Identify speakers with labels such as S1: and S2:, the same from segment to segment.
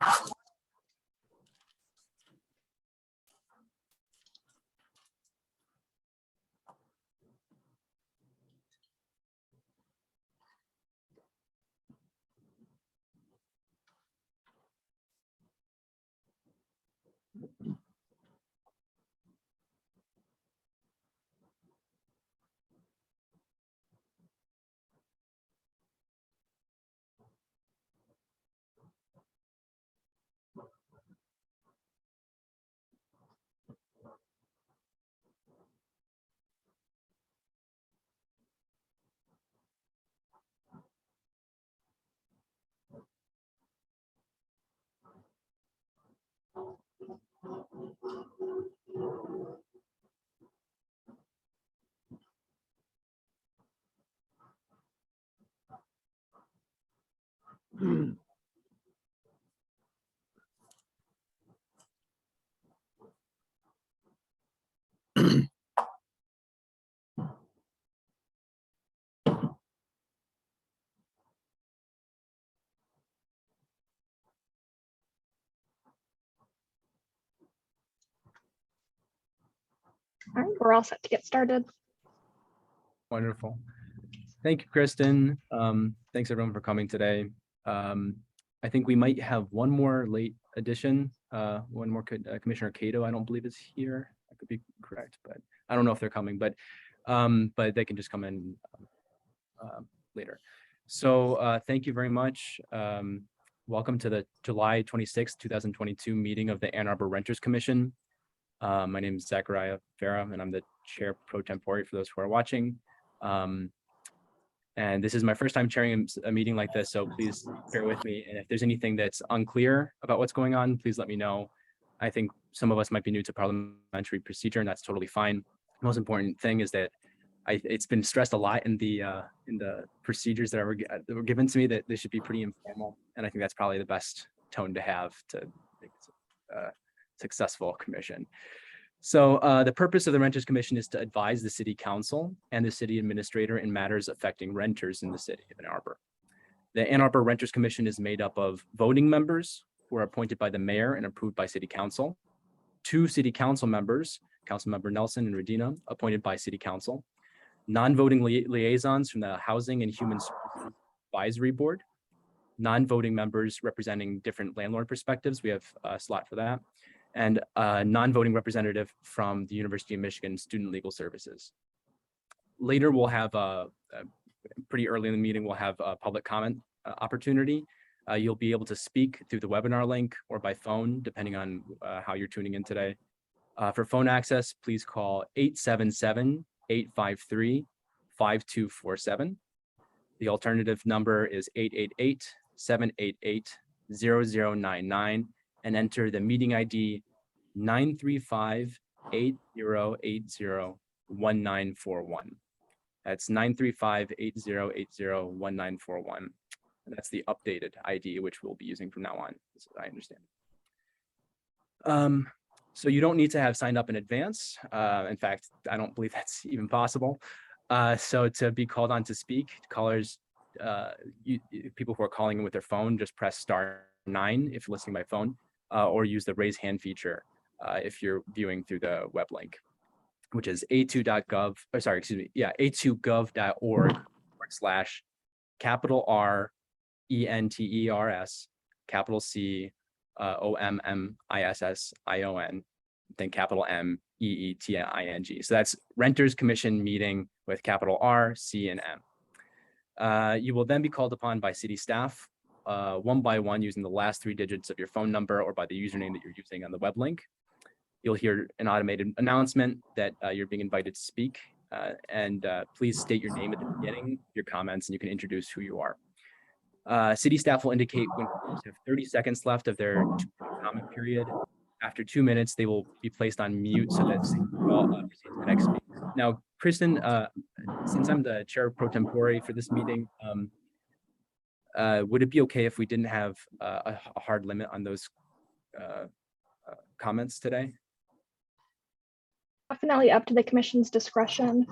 S1: All right, we're all set to get started.
S2: Wonderful. Thank you, Kristen. Thanks everyone for coming today. I think we might have one more late addition. One more Commissioner Cato, I don't believe is here. I could be correct, but I don't know if they're coming, but they can just come in later. So thank you very much. Welcome to the July 26th, 2022 meeting of the Ann Arbor Renters Commission. My name is Zachariah Farah, and I'm the chair pro tempore for those who are watching. And this is my first time chairing a meeting like this, so please bear with me. And if there's anything that's unclear about what's going on, please let me know. I think some of us might be new to parliamentary procedure, and that's totally fine. The most important thing is that it's been stressed a lot in the procedures that were given to me that they should be pretty informal, and I think that's probably the best tone to have to make it a successful commission. So the purpose of the Renters Commission is to advise the City Council and the City Administrator in matters affecting renters in the City of Ann Arbor. The Ann Arbor Renters Commission is made up of voting members who are appointed by the mayor and approved by City Council, 2 City Council members, Councilmember Nelson and Redina, appointed by City Council, non-voting liaisons from the Housing and Human Services Advisory Board, non-voting members representing different landlord perspectives. We have a slot for that. And a non-voting representative from the University of Michigan Student Legal Services. Later, we'll have pretty early in the meeting, we'll have a public comment opportunity. You'll be able to speak through the webinar link or by phone, depending on how you're tuning in today. For phone access, please call 877-853-5247. The alternative number is 888-788-0099. And enter the meeting ID 935-8080-1941. That's 935-8080-1941. That's the updated ID, which we'll be using from now on, as I understand. So you don't need to have signed up in advance. In fact, I don't believe that's even possible. So to be called on to speak, callers, people who are calling in with their phone, just press *9 if you're listening by phone. Or use the raise hand feature if you're viewing through the web link, which is a2.gov, or sorry, excuse me, yeah, a2gov.org/RENTERS, capital C OMMISSION, then capital MEETING. So that's Renters Commission meeting with capital R, C, and M. You will then be called upon by city staff one by one using the last 3 digits of your phone number or by the username that you're using on the web link. You'll hear an automated announcement that you're being invited to speak, and please state your name at the beginning, your comments, and you can introduce who you are. City staff will indicate when you have 30 seconds left of their comment period. After 2 minutes, they will be placed on mute so that we'll proceed to the next speaker. Now, Kristen, since I'm the chair pro tempore for this meeting, would it be okay if we didn't have a hard limit on those comments today?
S1: Definitely up to the commission's discretion.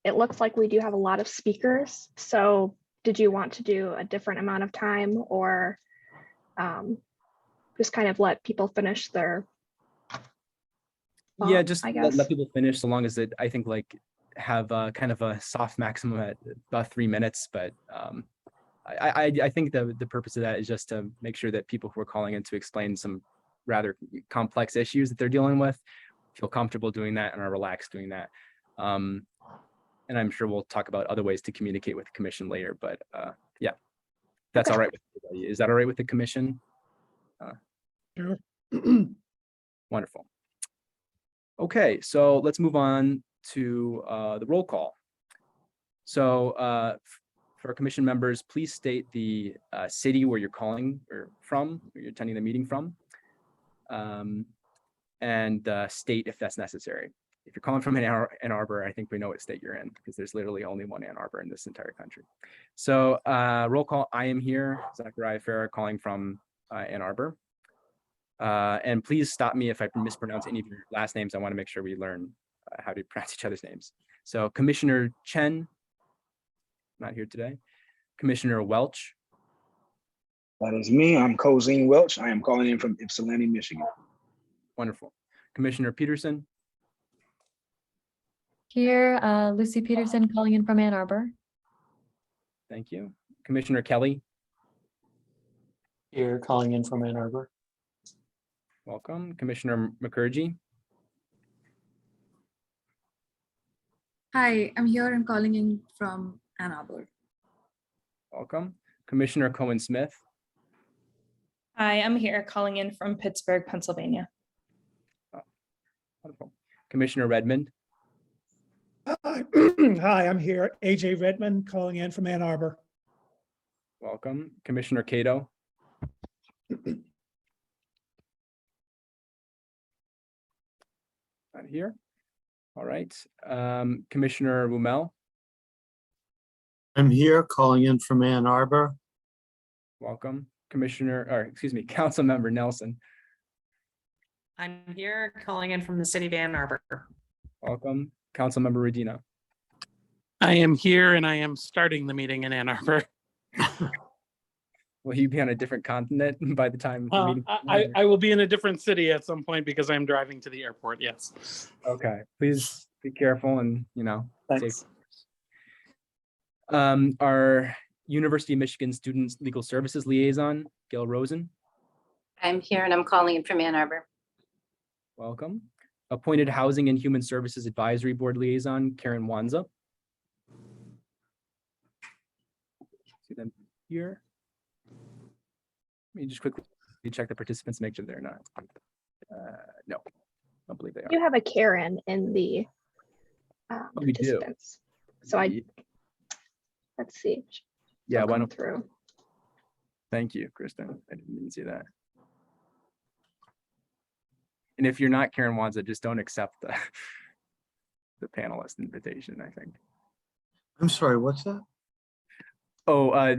S1: It looks like we do have a lot of speakers, so did you want to do a different amount of time, or just kind of let people finish their
S2: Yeah,
S1: thought,
S2: just
S1: I
S2: let
S1: guess?
S2: people finish, so long as it, I think, like, have kind of a soft maximum at about 3 minutes, but I think the purpose of that is just to make sure that people who are calling in to explain some rather complex issues that they're dealing with feel comfortable doing that and are relaxed doing that. And I'm sure we'll talk about other ways to communicate with the commission later, but yeah, that's
S1: Okay.
S2: all right with everybody. Is that all right with the commission?
S3: Sure.
S2: Wonderful. Okay, so let's move on to the roll call. So for our commission members, please state the city where you're calling or from, where you're attending the meeting from, and state if that's necessary. If you're calling from Ann Arbor, I think we know what state you're in, because there's literally only one Ann Arbor in this entire country. So roll call, I am here, Zachariah Farah, calling from Ann Arbor. And please stop me if I mispronounce any of your last names. I want to make sure we learn how to pronounce each other's names. So Commissioner Chen, not here today. Commissioner Welch.
S4: That is me. I'm Cozine Welch. I am calling in from Ypsilanti, Michigan.
S2: Wonderful. Commissioner Peterson.
S5: Here, Lucy Peterson calling in from Ann Arbor.
S2: Thank you. Commissioner Kelly.
S3: Here, calling in from Ann Arbor.
S2: Welcome. Commissioner Mukherjee.
S6: Hi, I'm here and calling in from Ann Arbor.
S2: Welcome. Commissioner Cohen Smith.
S7: Hi, I'm here calling in from Pittsburgh, Pennsylvania.
S2: Wonderful. Commissioner Redmond.
S8: Hi, Hi, I'm here, AJ Redmond, calling in from Ann Arbor.
S2: Welcome. Commissioner Cato. Not here. All right. Commissioner Rumel.
S9: I'm here calling in from Ann Arbor.
S2: Welcome. Councilmember Nelson.
S10: I'm here calling in from the city of Ann Arbor.
S2: Welcome. Councilmember Redina.
S3: I am here and I am starting the meeting in Ann Arbor.
S2: Will you be on a different continent by the time the meeting?
S3: I will be in a different city at some point because I'm driving to the airport, yes.
S2: Okay, please be careful and,
S3: Thanks.
S2: safe. Our University of Michigan Students Legal Services Liaison, Gail Rosen.
S11: I'm here and I'm calling in from Ann Arbor.
S2: Welcome. Appointed Housing and Human Services Advisory Board Liaison, Karen Wanza. See them here. Let me just quickly check the participants, make sure they're not. No, I don't believe they are.
S1: You have a Karen in the
S2: We do.
S1: participants. So let's see.
S2: Yeah,
S1: She'll
S2: why
S1: come
S2: don't,
S1: through.
S2: thank you, Kristen. I didn't even see that. And if you're not Karen Wanza, just don't accept the panelist invitation, I think.
S9: I'm sorry, what's that?
S2: Oh,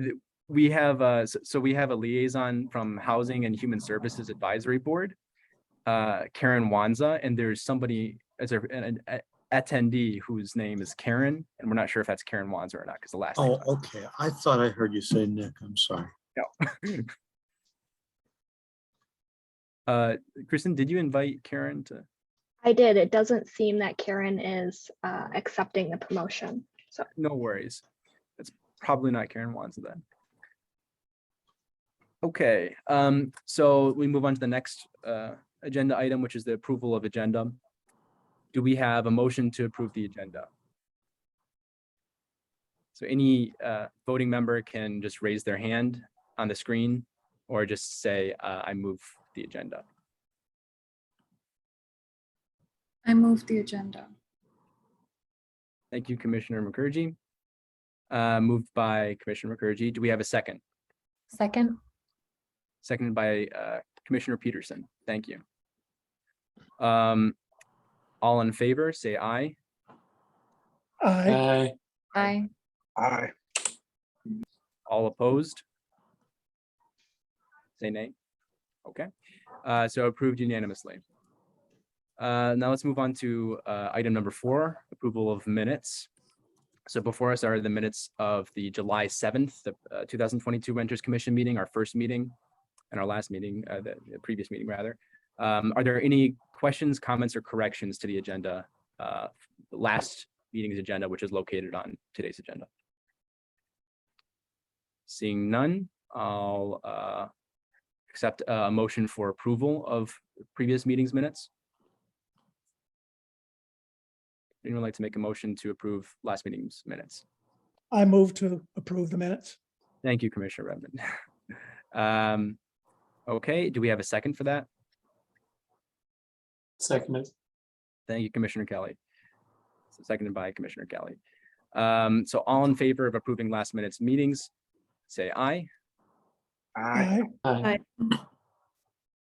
S2: we have so we have a liaison from Housing and Human Services Advisory Board, Karen Wanza, and there's somebody as an attendee whose name is Karen, and we're not sure if that's Karen Wanza or not because the last name.
S9: Oh, okay. I thought I heard you say Nick. I'm sorry.
S2: No. Kristen, did you invite Karen to?
S1: I did. It doesn't seem that Karen is accepting the promotion. So
S2: No worries. It's probably not Karen Wanza then. Okay, so we move on to the next agenda item, which is the approval of agenda. Do we have a motion to approve the agenda? So any voting member can just raise their hand on the screen or just say, I move the agenda.
S6: I move the agenda.
S2: Thank you, Commissioner Mukherjee. Moved by Commissioner Mukherjee. Do we have a second?
S5: Second.
S2: Seconded by Commissioner Peterson. Thank you. All in favor, say aye.
S8: Aye.
S5: Aye.
S4: Aye.
S2: All opposed? Say nay. Okay, so approved unanimously. Now let's move on to item number 4, approval of minutes. So before us are the minutes of the July 7th, the 2022 Renters Commission meeting, our first meeting and our last meeting, the previous meeting rather. Are there any questions, comments, or corrections to the agenda, last meeting's agenda, which is located on today's agenda? Seeing none, I'll accept a motion for approval of previous meetings minutes. Anyone like to make a motion to approve last meeting's minutes?
S8: I move to approve the minutes.
S2: Thank you, Commissioner Redmond. Okay, do we have a second for that?
S9: Seconded.
S2: Thank you, Commissioner Kelly. So seconded by Commissioner Kelly. So all in favor of approving last minute's meetings, say aye.
S4: Aye.
S9: Aye.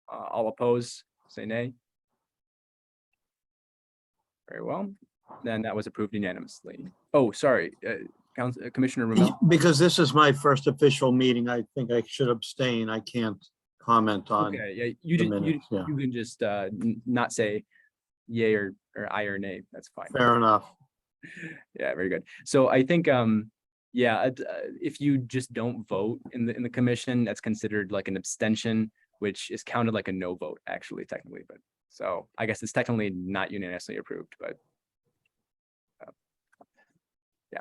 S2: All opposed, say nay. Very well, then that was approved unanimously. Oh, sorry, Commissioner Rommel.
S9: Because this is my first official meeting, I think I should abstain. I can't comment on.
S2: Okay, yeah, you
S9: the
S2: just,
S9: minutes, yeah.
S2: you can just not say yay or aye or nay, that's fine.
S9: Fair enough.
S2: Yeah, very good. So I think, yeah, if you just don't vote in the commission, that's considered like an abstention, which is counted like a no vote, actually, technically. But so I guess it's technically not unanimously approved, but yeah.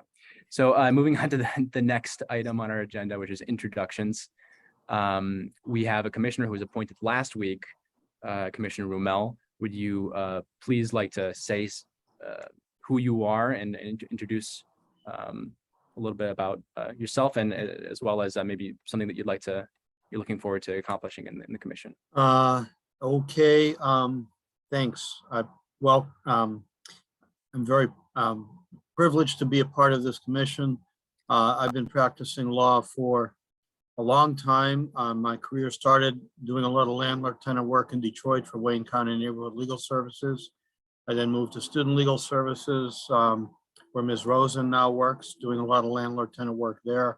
S2: So moving on to the next item on our agenda, which is introductions. We have a commissioner who was appointed last week, Commissioner Rommel. Would you please like to say who you are and introduce a little bit about yourself, and as well as maybe something that you're looking forward to accomplishing in the commission?
S9: Okay, thanks. I'm very privileged to be a part of this commission. I've been practicing law for a long time. My career started doing a lot of landlord-tenant work in Detroit for Wayne County Neighborhood Legal Services. I then moved to Student Legal Services, where Ms. Rosen now works, doing a lot of landlord-tenant work there.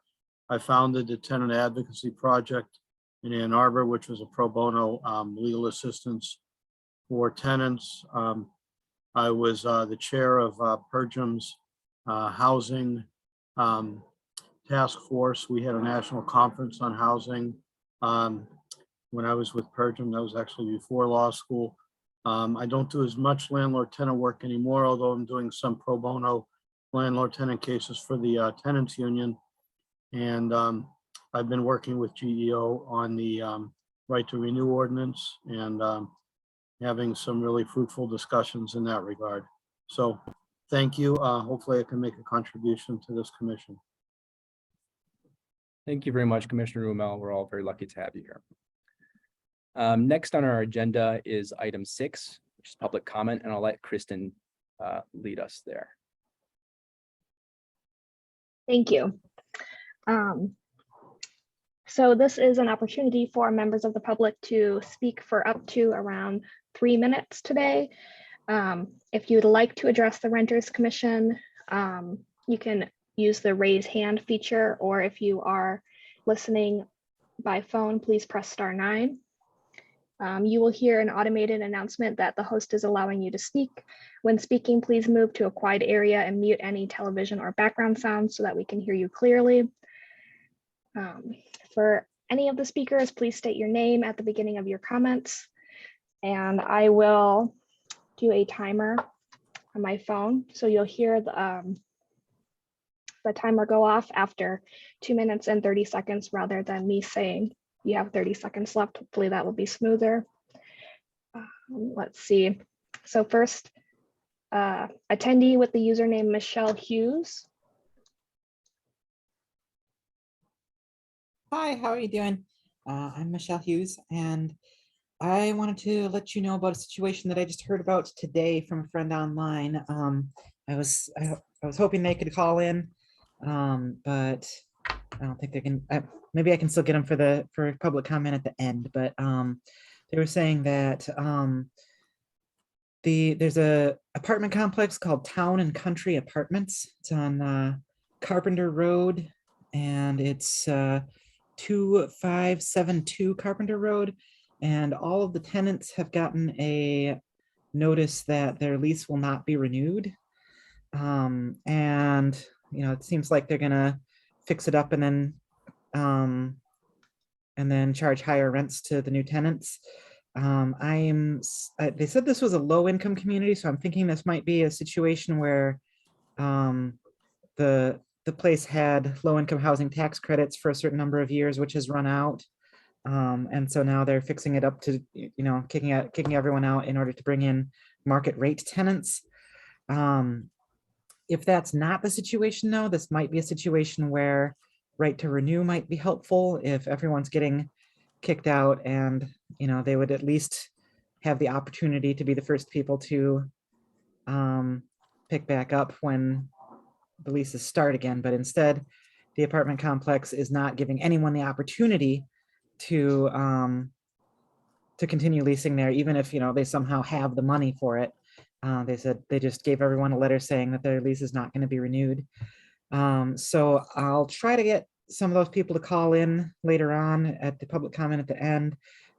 S9: I founded the Tenant Advocacy Project in Ann Arbor, which was a pro bono legal assistance for tenants. I was the chair of PERJM's housing task force. We had a national conference on housing when I was with PERJM. That was actually before law school. I don't do as much landlord-tenant work anymore, although I'm doing some pro bono landlord-tenant cases for the tenants union. And I've been working with GEO on the right to renew ordinance and having some really fruitful discussions in that regard. So thank you. Hopefully I can make a contribution to this commission.
S2: Thank you very much, Commissioner Rommel. We're all very lucky to have you here. Next on our agenda is item 6, which is public comment, and I'll let Kristen lead us there.
S1: Thank you. So this is an opportunity for members of the public to speak for up to around 3 minutes today. If you would like to address the Renters Commission, you can use the raise hand feature, or if you are listening by phone, please press *9. You will hear an automated announcement that the host is allowing you to speak. When speaking, please move to a quiet area and mute any television or background sounds so that we can hear you clearly. For any of the speakers, please state your name at the beginning of your comments, and I will do a timer on my phone. So you'll hear the timer go off after 2 minutes and 30 seconds rather than me saying you have 30 seconds left. Hopefully that will be smoother. Let's see. So first, attendee with the username Michelle Hughes.
S12: Hi, how are you doing? I'm Michelle Hughes, and I wanted to let you know about a situation that I just heard about today from a friend online. I was hoping they could call in, but I don't think they can. Maybe I can still get them for public comment at the end. But they were saying that there's a apartment complex called Town and Country Apartments. It's on Carpenter Road, and it's 2572 Carpenter Road, and all of the tenants have gotten a notice that their lease will not be renewed. And it seems like they're gonna fix it up and then charge higher rents to the new tenants. They said this was a low income community, so I'm thinking this might be a situation where the place had low income housing tax credits for a certain number of years, which has run out. And so now they're fixing it up to, kicking everyone out in order to bring in market rate tenants. If that's not the situation, though, this might be a situation where right to renew might be helpful if everyone's getting kicked out, and they would at least have the opportunity to be the first people to pick back up when the leases start again. But instead, the apartment complex is not giving anyone the opportunity to continue leasing there, even if they somehow have the money for it. They said they just gave everyone a letter saying that their lease is not going to be renewed. So I'll try to get some of those people to call in later on at the public comment at the end.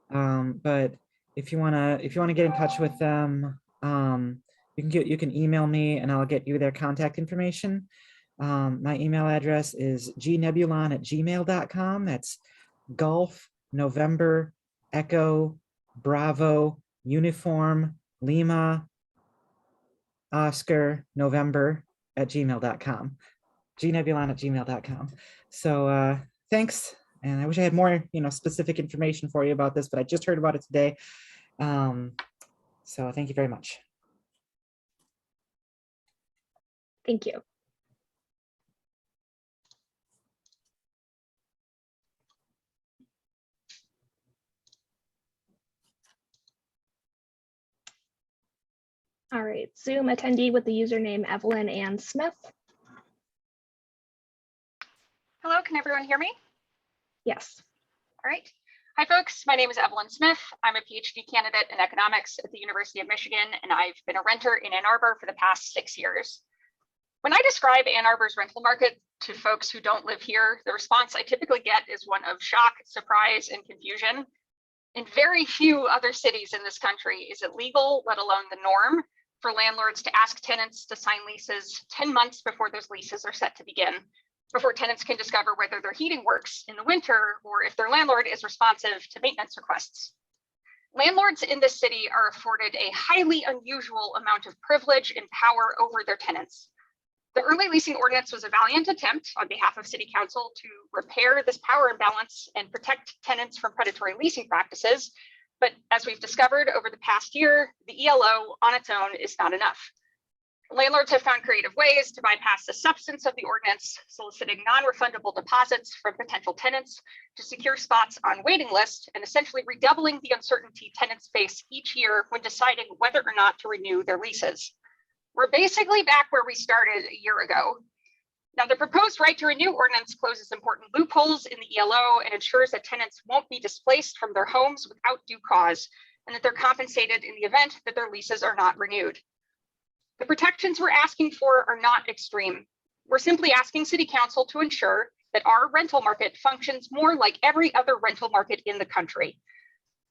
S12: But if you wanna get in touch with them, you can email me and I'll get you their contact information. My email address is gnebulon@gmail.com. That's Golf November Echo Bravo Uniform Lima Oscar November @gmail.com. gnebulon@gmail.com. So thanks. And I wish I had more, specific information for you about this, but I just heard about it today. So thank you very much.
S1: Thank you. All right, Zoom attendee with the username Evelyn Ann Smith.
S13: Hello, can everyone hear me?
S1: Yes.
S13: All right. Hi, folks. My name is Evelyn Smith. I'm a PhD candidate in economics at the University of Michigan, and I've been a renter in Ann Arbor for the past 6 years. When I describe Ann Arbor's rental market to folks who don't live here, the response I typically get is one of shock, surprise, and confusion. In very few other cities in this country is it legal, let alone the norm, for landlords to ask tenants to sign leases 10 months before those leases are set to begin, before tenants can discover whether their heating works in the winter or if their landlord is responsive to maintenance requests. Landlords in this city are afforded a highly unusual amount of privilege and power over their tenants. The early leasing ordinance was a valiant attempt on behalf of City Council to repair this power imbalance and protect tenants from predatory leasing practices. But as we've discovered over the past year, the ELO on its own is not enough. Landlords have found creative ways to bypass the substance of the ordinance, soliciting non-refundable deposits from potential tenants to secure spots on waiting lists, and essentially redoubling the uncertainty tenants face each year when deciding whether or not to renew their leases. We're basically back where we started a year ago. Now, the proposed right to renew ordinance closes important loopholes in the ELO and ensures that tenants won't be displaced from their homes without due cause, and that they're compensated in the event that their leases are not renewed. The protections we're asking for are not extreme. We're simply asking City Council to ensure that our rental market functions more like every other rental market in the country.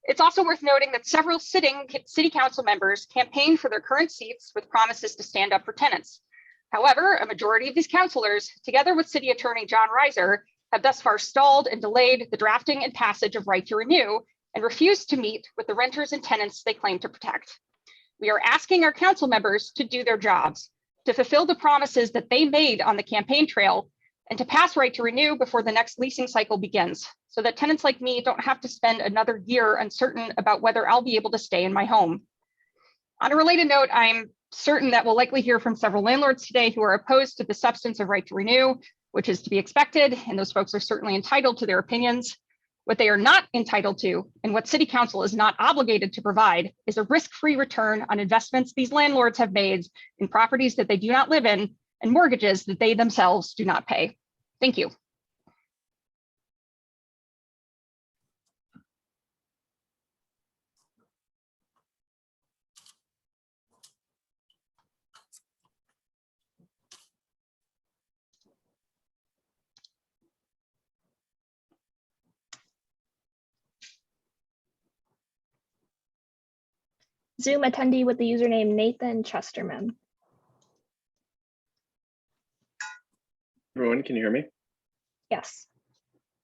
S13: It's also worth noting that several sitting City Council members campaigned for their current seats with promises to stand up for tenants. However, a majority of these councilors, together with City Attorney John Reiser, have thus far stalled and delayed the drafting and passage of right to renew and refused to meet with the renters and tenants they claim to protect. We are asking our council members to do their jobs, to fulfill the promises that they made on the campaign trail, and to pass right to renew before the next leasing cycle begins, so that tenants like me don't have to spend another year uncertain about whether I'll be able to stay in my home. On a related note, I'm certain that we'll likely hear from several landlords today who are opposed to the substance of right to renew, which is to be expected, and those folks are certainly entitled to their opinions. What they are not entitled to, and what City Council is not obligated to provide, is a risk-free return on investments these landlords have made in properties that they do not live in and mortgages that they themselves do not pay. Thank you.
S1: Zoom attendee with the username Nathan Chesterman.
S14: Everyone, can you hear me?
S1: Yes.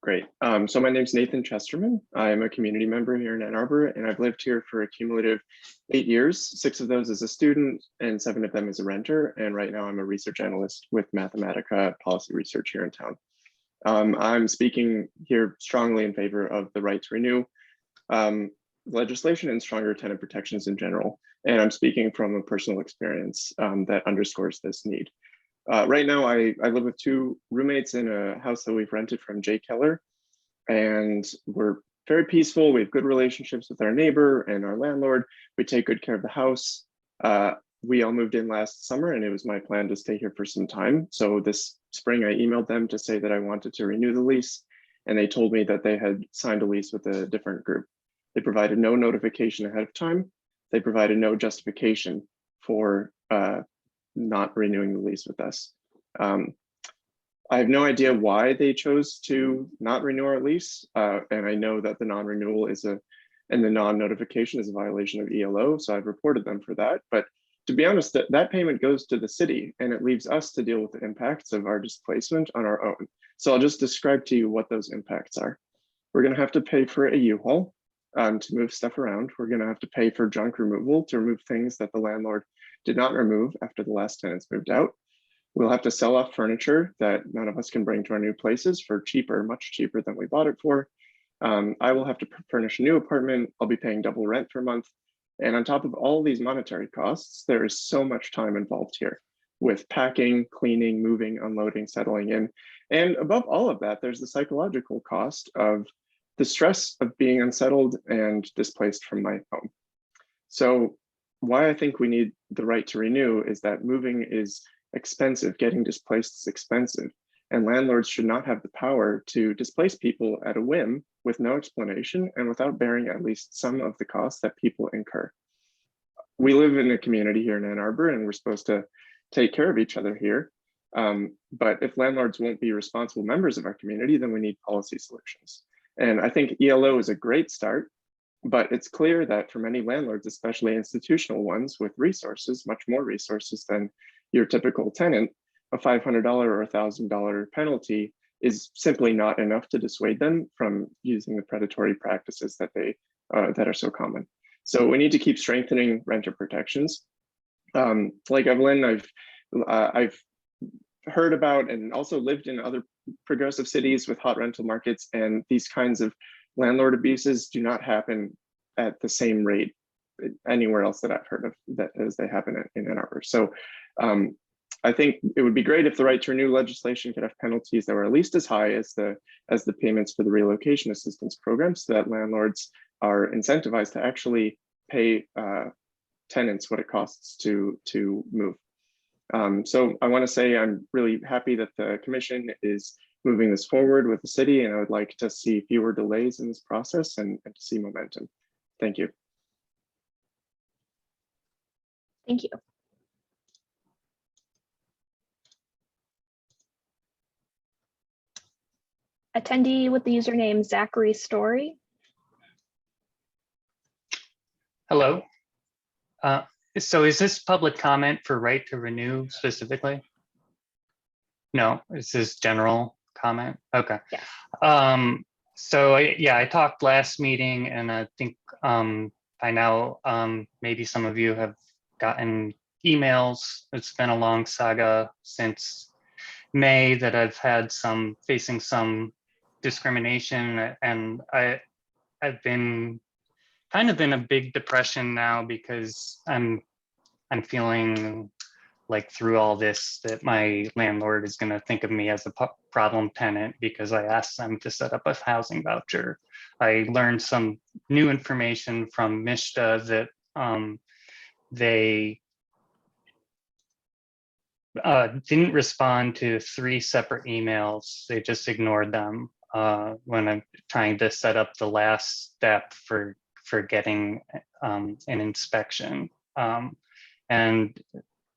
S14: Great. So my name's Nathan Chesterman. I'm a community member here in Ann Arbor, and I've lived here for a cumulative 8 years, 6 of those as a student and 7 of them as a renter. And right now I'm a research analyst with Mathematica policy research here in town. I'm speaking here strongly in favor of the right to renew legislation and stronger tenant protections in general. And I'm speaking from a personal experience that underscores this need. Right now, I live with 2 roommates in a house that we've rented from Jay Keller, and we're very peaceful. We have good relationships with our neighbor and our landlord. We take good care of the house. We all moved in last summer, and it was my plan to stay here for some time. So this spring, I emailed them to say that I wanted to renew the lease, and they told me that they had signed a lease with a different group. They provided no notification ahead of time. They provided no justification for not renewing the lease with us. I have no idea why they chose to not renew our lease. And I know that the non-renewal and the non-notification is a violation of ELO. So I've reported them for that. But to be honest, that payment goes to the city and it leaves us to deal with the impacts of our displacement on our own. So I'll just describe to you what those impacts are. We're gonna have to pay for a U-Haul to move stuff around. We're gonna have to pay for junk removal to remove things that the landlord did not remove after the last tenants moved out. We'll have to sell off furniture that none of us can bring to our new places for cheaper, much cheaper than we bought it for. I will have to furnish a new apartment. I'll be paying double rent for a month. And on top of all these monetary costs, there is so much time involved here with packing, cleaning, moving, unloading, settling in. And above all of that, there's the psychological cost of the stress of being unsettled and displaced from my home. So why I think we need the right to renew is that moving is expensive, getting displaced is expensive, and landlords should not have the power to displace people at a whim with no explanation and without bearing at least some of the costs that people incur. We live in a community here in Ann Arbor and we're supposed to take care of each other here. But if landlords won't be responsible members of our community, then we need policy solutions. And I think ELO is a great start. But it's clear that for many landlords, especially institutional ones with resources, much more resources than your typical tenant, a $500 or $1,000 penalty is simply not enough to dissuade them from using the predatory practices that are so common. So we need to keep strengthening renter protections. Like Evelyn, I've heard about and also lived in other progressive cities with hot rental markets, and these kinds of landlord abuses do not happen at the same rate anywhere else that I've heard of that as they happen in Ann Arbor. So I think it would be great if the right to renew legislation could have penalties that were at least as high as the payments for the relocation assistance program, so that landlords are incentivized to actually pay tenants what it costs to move. So I want to say I'm really happy that the commission is moving this forward with the city, and I would like to see fewer delays in this process and to see momentum. Thank you.
S1: Thank you. Attendee with the username Zachary Story.
S15: Hello. So is this public comment for right to renew specifically? No, this is general comment. Okay.
S1: Yeah.
S15: So I talked last meeting, and I think by now maybe some of you have gotten emails. It's been a long saga since May that I've had facing some discrimination, and I've been kind of in a big depression now because I'm feeling like through all this that my landlord is going to think of me as a problem tenant because I asked them to set up a housing voucher. I learned some new information from Mishta that they didn't respond to 3 separate emails. They just ignored them when I'm trying to set up the last step for getting an inspection. And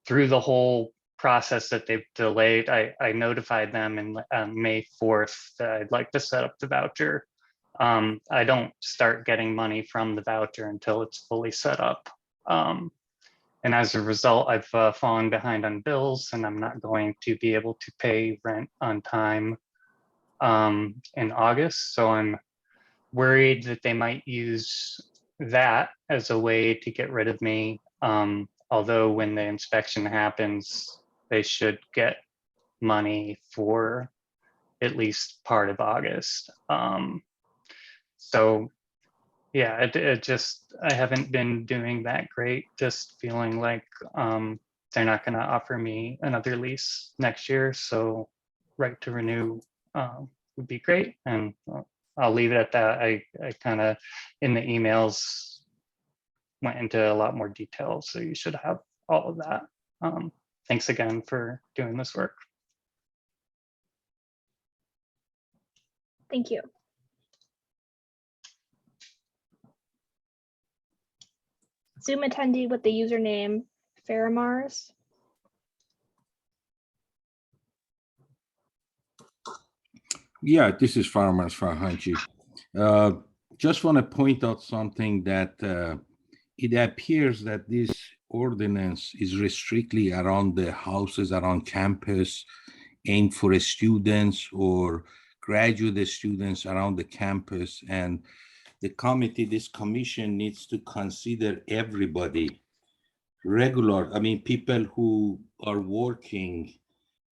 S15: through the whole process that they've delayed, I notified them in May 4th that I'd like to set up the voucher. I don't start getting money from the voucher until it's fully set up. And as a result, I've fallen behind on bills and I'm not going to be able to pay rent on time in August. So I'm worried that they might use that as a way to get rid of me. Although when the inspection happens, they should get money for at least part of August. So yeah, it just, I haven't been doing that great, just feeling like they're not gonna offer me another lease next year. So right to renew would be great. And I'll leave it at that. I kind of, in the emails, went into a lot more detail. So you should have all of that. Thanks again for doing this work.
S1: Thank you. Zoom attendee with the username Faramars.
S16: Yeah, this is Farmers Farhanchi. Just want to point out something that it appears that this ordinance is restrictly around the houses around campus, aimed for students or graduate students around the campus. And the committee, this commission needs to consider everybody, people who are working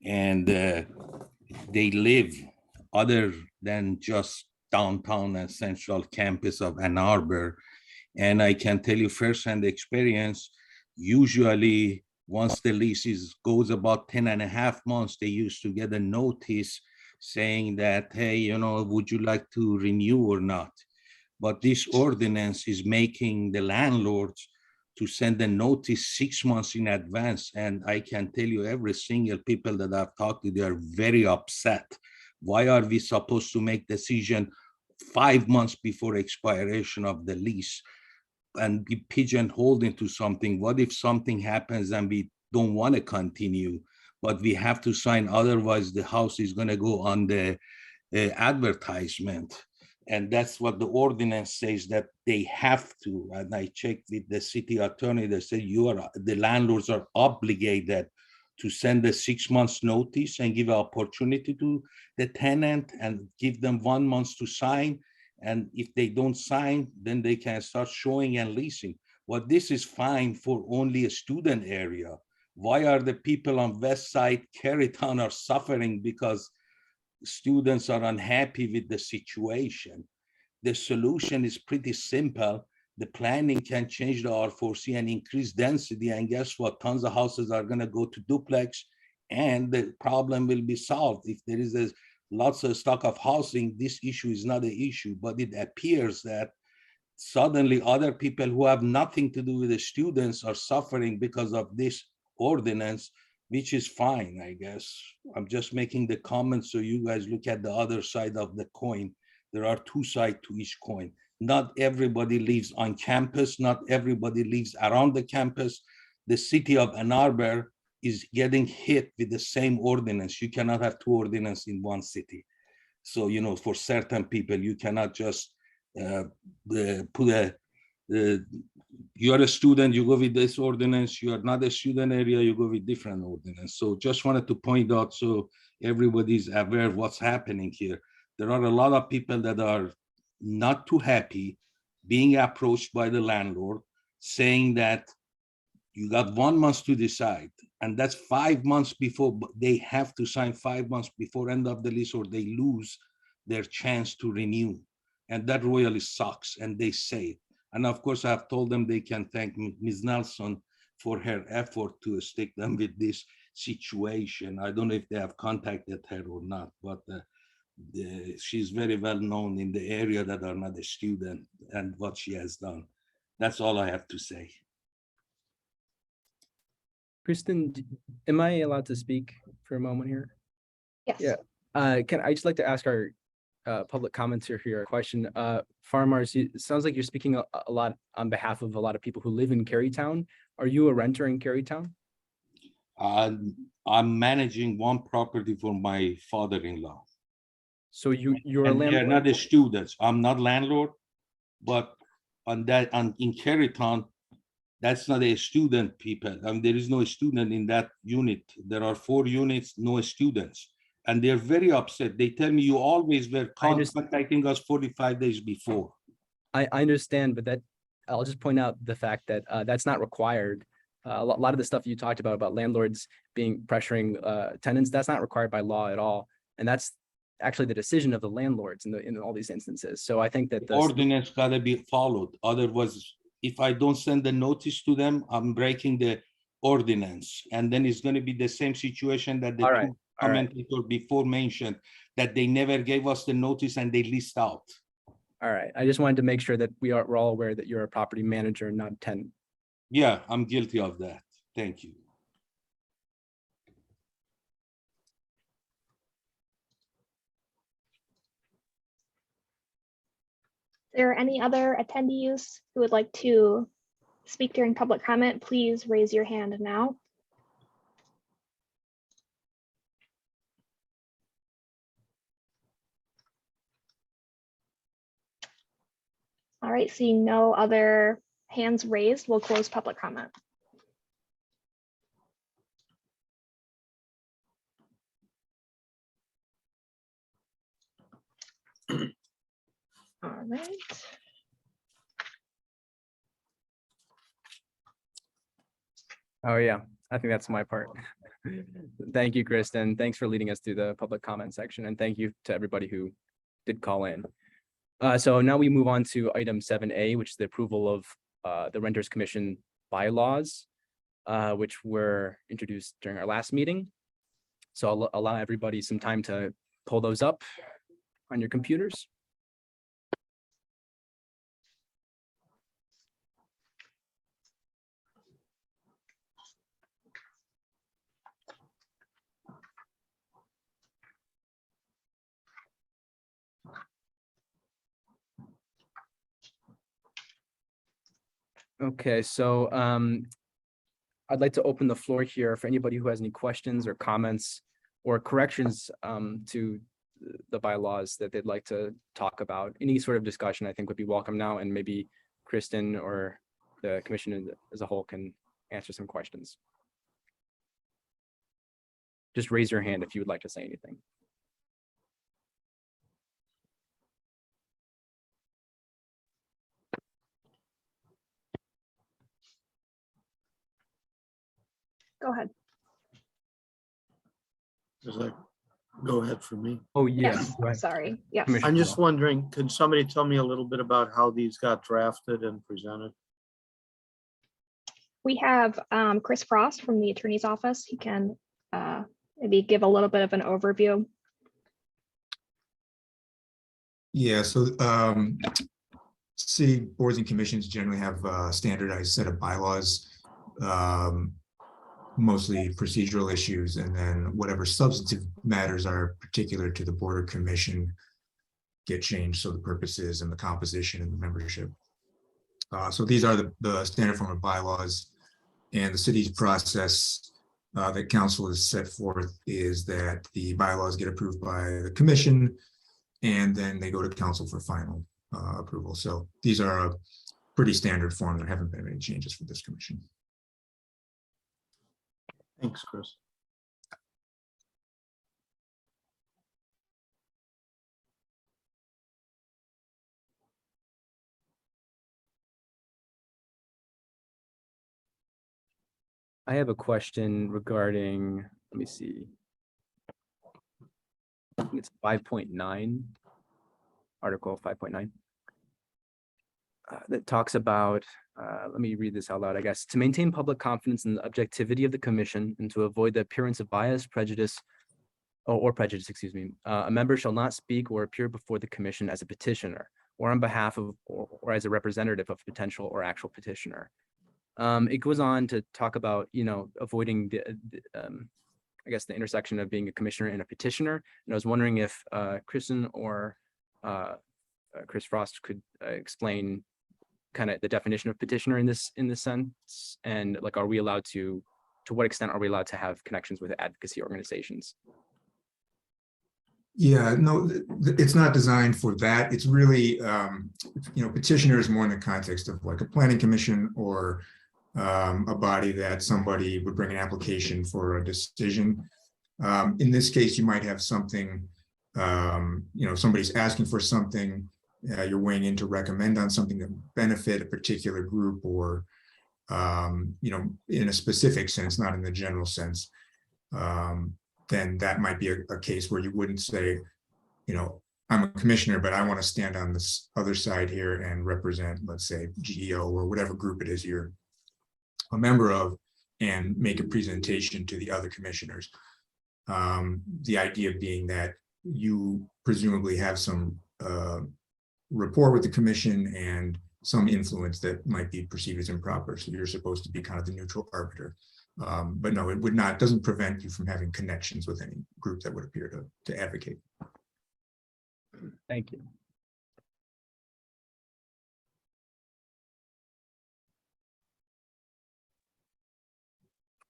S16: and they live other than just downtown and central campus of Ann Arbor. And I can tell you firsthand experience, usually once the lease goes about 10.5 months, they used to get a notice saying that, hey, would you like to renew or not? But this ordinance is making the landlords to send a notice 6 months in advance. And I can tell you every single people that I've talked to, they are very upset. Why are we supposed to make decision 5 months before expiration of the lease and be pigeonholed into something? What if something happens and we don't want to continue, but we have to sign, otherwise the house is going to go on the advertisement? And that's what the ordinance says, that they have to. And I checked with the city attorney, they said the landlords are obligated to send a 6 months notice and give an opportunity to the tenant and give them 1 month to sign. And if they don't sign, then they can start showing and leasing. Well, this is fine for only a student area. Why are the people on West Side, Carytown are suffering because students are unhappy with the situation? The solution is pretty simple. The planning can change the R4C and increase density, and guess what? Tons of houses are going to go to duplex, and the problem will be solved. If there is lots of stock of housing, this issue is not an issue. But it appears that suddenly other people who have nothing to do with the students are suffering because of this ordinance, which is fine, I guess. I'm just making the comment so you guys look at the other side of the coin. There are two sides to each coin. Not everybody lives on campus. Not everybody lives around the campus. The city of Ann Arbor is getting hit with the same ordinance. You cannot have two ordinances in one city. So, for certain people, you cannot just you're a student, you go with this ordinance. You are not a student area, you go with different ordinance. So just wanted to point out so everybody's aware of what's happening here. There are a lot of people that are not too happy being approached by the landlord saying that you got 1 month to decide, and that's 5 months before. They have to sign 5 months before end of the lease or they lose their chance to renew. And that really sucks, and they say it. And of course, I've told them they can thank Ms. Nelson for her effort to stick them with this situation. I don't know if they have contacted her or not, but she's very well known in the area that are not a student and what she has done. That's all I have to say.
S2: Kristen, am I allowed to speak for a moment here?
S1: Yes.
S2: Yeah. Can I just like to ask our public commenter here a question? Farmers, it sounds like you're speaking a lot on behalf of a lot of people who live in Carytown. Are you a renter in Carytown?
S16: I'm managing one property for my father-in-law.
S2: So you're a
S16: and
S2: landlord?
S16: they're not the students. I'm not landlord, but in Carytown, That's not a student, people. There is no student in that unit. There are 4 units, no students. And they're very upset. They tell me you always were contacting us 45 days before.
S2: I understand, but that I'll just point out the fact that that's not required. A lot of the stuff you talked about landlords pressuring tenants, that's not required by law at all. And that's actually the decision of the landlords in all these instances. So I think that
S16: the ordinance gotta be followed. Otherwise, if I don't send the notice to them, I'm breaking the ordinance. And then it's gonna be the same situation that the two commentators before mentioned, that they never gave us the notice and they leased out.
S2: All right. I just wanted to make sure that we're all aware that you're a property manager, not a tenant.
S16: Yeah, I'm guilty of that. Thank you.
S1: If there are any other attendees who would like to speak during public comment, please raise your hand now. All right, seeing no other hands raised, we'll close public comment. All right.
S2: Oh yeah, I think that's my part. Thank you, Kristen. Thanks for leading us through the public comment section, and thank you to everybody who did call in. So now we move on to item 7A, which is the approval of the Renters Commission bylaws, which were introduced during our last meeting. So I'll allow everybody some time to pull those up on your computers. Okay, so I'd like to open the floor here for anybody who has any questions or comments or corrections to the bylaws that they'd like to talk about. Any sort of discussion I think would be welcome now, and maybe Kristen or the commission as a whole can answer some questions. Just raise your hand if you would like to say anything.
S1: Go ahead.
S9: Does that go ahead for me?
S2: Oh, yeah.
S1: Yes, sorry. Yes.
S9: I'm just wondering, can somebody tell me a little bit about how these got drafted and presented?
S1: We have Chris Frost from the attorney's office. He can maybe give a little bit of an overview.
S17: Yeah, so city boards and commissions generally have a standardized set of bylaws, mostly procedural issues, and then whatever substantive matters are particular to the board or commission get changed. So the purposes and the composition and the membership. So these are the standard form of bylaws, and the city's process that council has set forth is that the bylaws get approved by the commission, and then they go to council for final approval. So these are a pretty standard form. There haven't been any changes for this commission.
S9: Thanks, Chris.
S2: I have a question regarding, let me see. I think it's 5.9, Article 5.9. That talks about, let me read this out loud, I guess. To maintain public confidence in the objectivity of the commission and to avoid the appearance of bias, prejudice, or prejudice, excuse me, a member shall not speak or appear before the commission as a petitioner or on behalf of, or as a representative of potential or actual petitioner. It goes on to talk about, avoiding the I guess the intersection of being a commissioner and a petitioner. And I was wondering if Kristen or Chris Frost could explain kind of the definition of petitioner in this sense, and like, are we allowed to what extent are we allowed to have connections with advocacy organizations?
S17: Yeah, no, it's not designed for that. It's really, petitioner is more in the context of like a planning commission or a body that somebody would bring an application for a decision. In this case, you might have something, somebody's asking for something, you're weighing in to recommend on something that would benefit a particular group or, in a specific sense, not in the general sense. Then that might be a case where you wouldn't say, I'm a commissioner, but I want to stand on this other side here and represent, let's say, GEO or whatever group it is you're a member of, and make a presentation to the other commissioners. The idea being that you presumably have some rapport with the commission and some influence that might be perceived as improper. So you're supposed to be kind of the neutral arbiter. But no, it doesn't prevent you from having connections with any group that would appear to advocate.
S2: Thank you.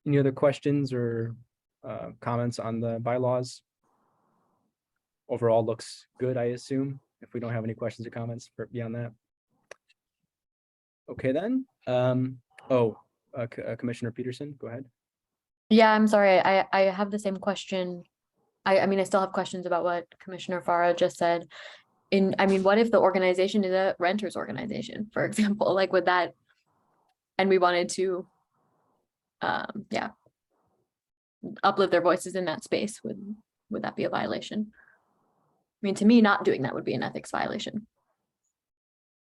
S2: Any other questions or comments on the bylaws? Overall looks good, I assume, if we don't have any questions or comments beyond that. Okay, then. Commissioner Peterson, go ahead.
S5: Yeah, I'm sorry. I have the same question. I mean, I still have questions about what Commissioner Farah just said. What if the organization is a renters organization, for example, like would that, and we wanted to, uplift their voices in that space, would that be a violation? I mean, to me, not doing that would be an ethics violation.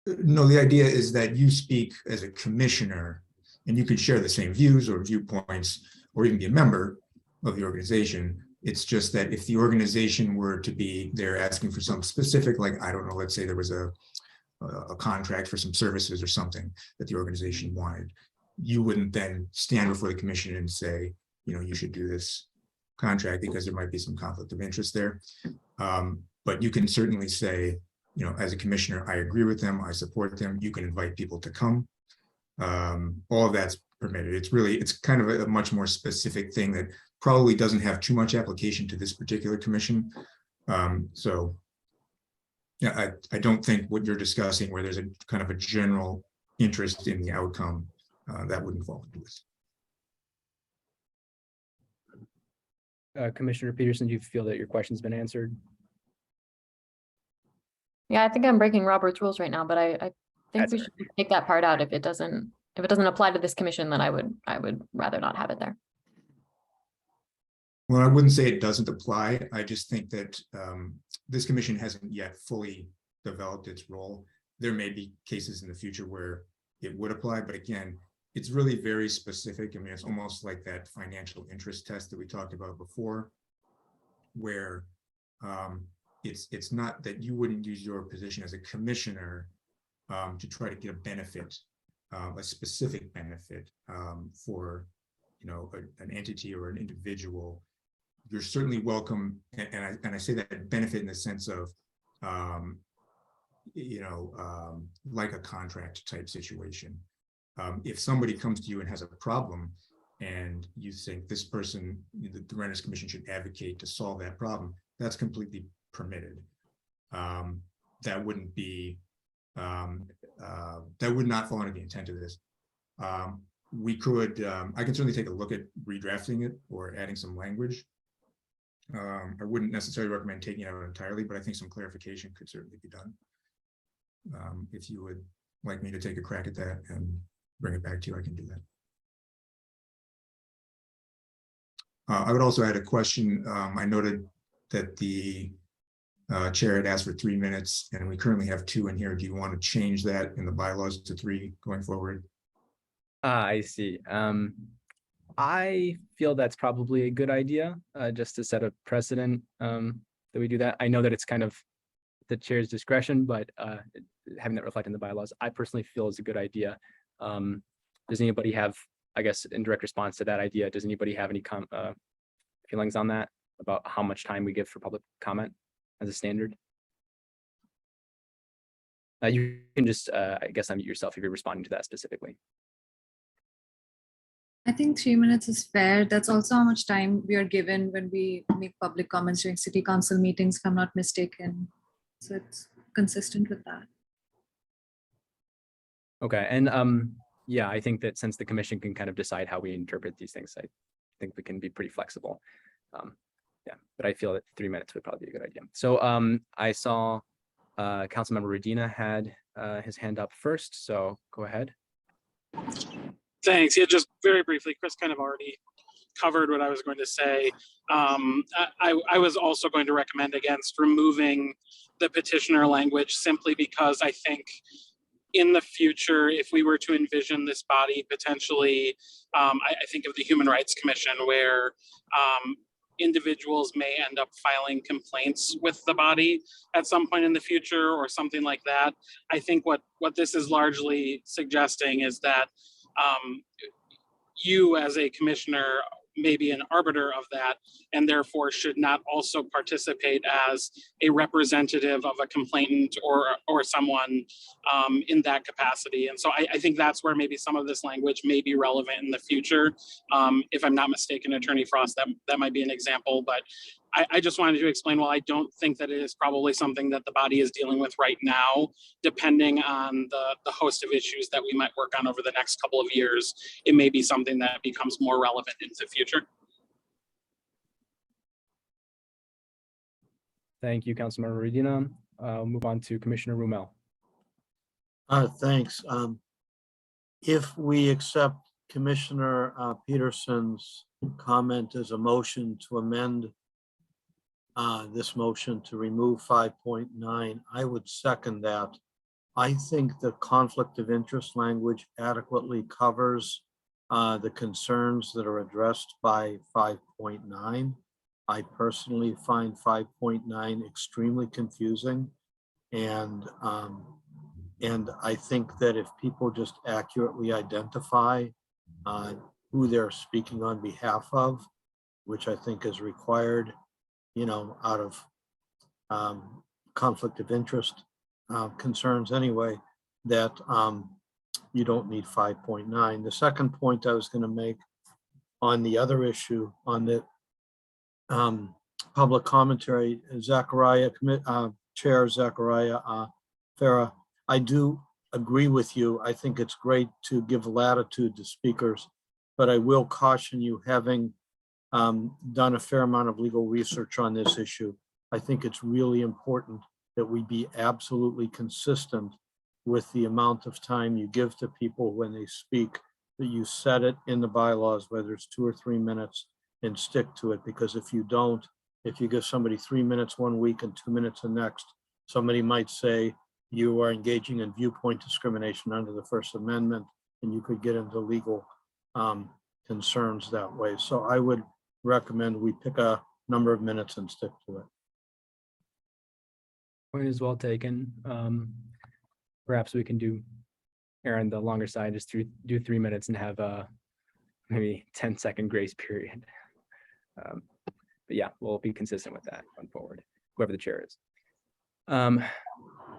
S17: No, the idea is that you speak as a commissioner and you could share the same views or viewpoints or even be a member of the organization. It's just that if the organization were to be there asking for some specific, like, I don't know, let's say there was a contract for some services or something that the organization wanted, you wouldn't then stand before the commission and say, you should do this contract because there might be some conflict of interest there. But you can certainly say, as a commissioner, I agree with them, I support them. You can invite people to come. All of that's permitted. It's kind of a much more specific thing that probably doesn't have too much application to this particular commission. So yeah, I don't think what you're discussing where there's a kind of a general interest in the outcome, that wouldn't fall into this.
S2: Commissioner Peterson, do you feel that your question's been answered?
S5: Yeah, I think I'm breaking Robert's rules right now, but I think we should take that part out. If it doesn't apply to this commission, then I would rather not have it there.
S17: Well, I wouldn't say it doesn't apply. I just think that this commission hasn't yet fully developed its role. There may be cases in the future where it would apply, but again, it's really very specific. I mean, it's almost like that financial interest test that we talked about before, where it's not that you wouldn't use your position as a commissioner to try to get a benefit, a specific benefit for an entity or an individual. You're certainly welcome, and I say that benefit in the sense of like a contract type situation. If somebody comes to you and has a problem and you think this person, the Renters Commission should advocate to solve that problem, that's completely permitted. That wouldn't be, that would not fall under the intent of this. We could, I can certainly take a look at redrafting it or adding some language. I wouldn't necessarily recommend taking it out entirely, but I think some clarification could certainly be done. If you would like me to take a crack at that and bring it back to you, I can do that. I would also add a question. I noted that the chair had asked for 3 minutes and we currently have 2 in here. Do you want to change that in the bylaws to 3 going forward?
S2: I see. I feel that's probably a good idea, just to set a precedent that we do that. I know that it's kind of the chair's discretion, but having that reflect in the bylaws, I personally feel is a good idea. Does anybody have, I guess, in direct response to that idea, does anybody have any feelings on that about how much time we give for public comment as a standard? You can just, I guess, unmute yourself if you're responding to that specifically.
S6: I think 3 minutes is fair. That's also how much time we are given when we make public comments during city council meetings, if I'm not mistaken. So it's consistent with that.
S2: Okay, and yeah, I think that since the commission can kind of decide how we interpret these things, I think we can be pretty flexible. Yeah, but I feel that 3 minutes would probably be a good idea. So I saw Councilmember Redina had his hand up first, so go ahead.
S3: Thanks. Yeah, just very briefly, Chris kind of already covered what I was going to say. I was also going to recommend against removing the petitioner language simply because I think in the future, if we were to envision this body potentially, I think of the Human Rights Commission where individuals may end up filing complaints with the body at some point in the future or something like that. I think what this is largely suggesting is that you as a commissioner may be an arbiter of that and therefore should not also participate as a representative of a complainant or someone in that capacity. And so I think that's where maybe some of this language may be relevant in the future. If I'm not mistaken, Attorney Frost, that might be an example, but I just wanted to explain, while I don't think that it is probably something that the body is dealing with right now, depending on the host of issues that we might work on over the next couple of years, it may be something that becomes more relevant into the future.
S2: Thank you, Councilmember Redina. I'll move on to Commissioner Rumel.
S9: Thanks. If we accept Commissioner Peterson's comment as a motion to amend this motion to remove 5.9, I would second that. I think the conflict of interest language adequately covers the concerns that are addressed by 5.9. I personally find 5.9 extremely confusing, and I think that if people just accurately identify who they're speaking on behalf of, which I think is required, you know, out of conflict of interest concerns anyway, that you don't need 5.9. The second point I was going to make on the other issue, on the public commentary, Zachariah, Chair Zachariah Farah, I do agree with you. I think it's great to give latitude to speakers, but I will caution you, having done a fair amount of legal research on this issue, I think it's really important that we be absolutely consistent with the amount of time you give to people when they speak, that you set it in the bylaws, whether it's 2 or 3 minutes, and stick to it. Because if you don't, if you give somebody 3 minutes one week and 2 minutes the next, somebody might say you are engaging in viewpoint discrimination under the First Amendment, and you could get into legal concerns that way. So I would recommend we pick a number of minutes and stick to it.
S2: Point is well taken. Perhaps we can do, Aaron, the longer side, just do 3 minutes and have a maybe 10-second grace period. But yeah, we'll be consistent with that going forward, whoever the chair is.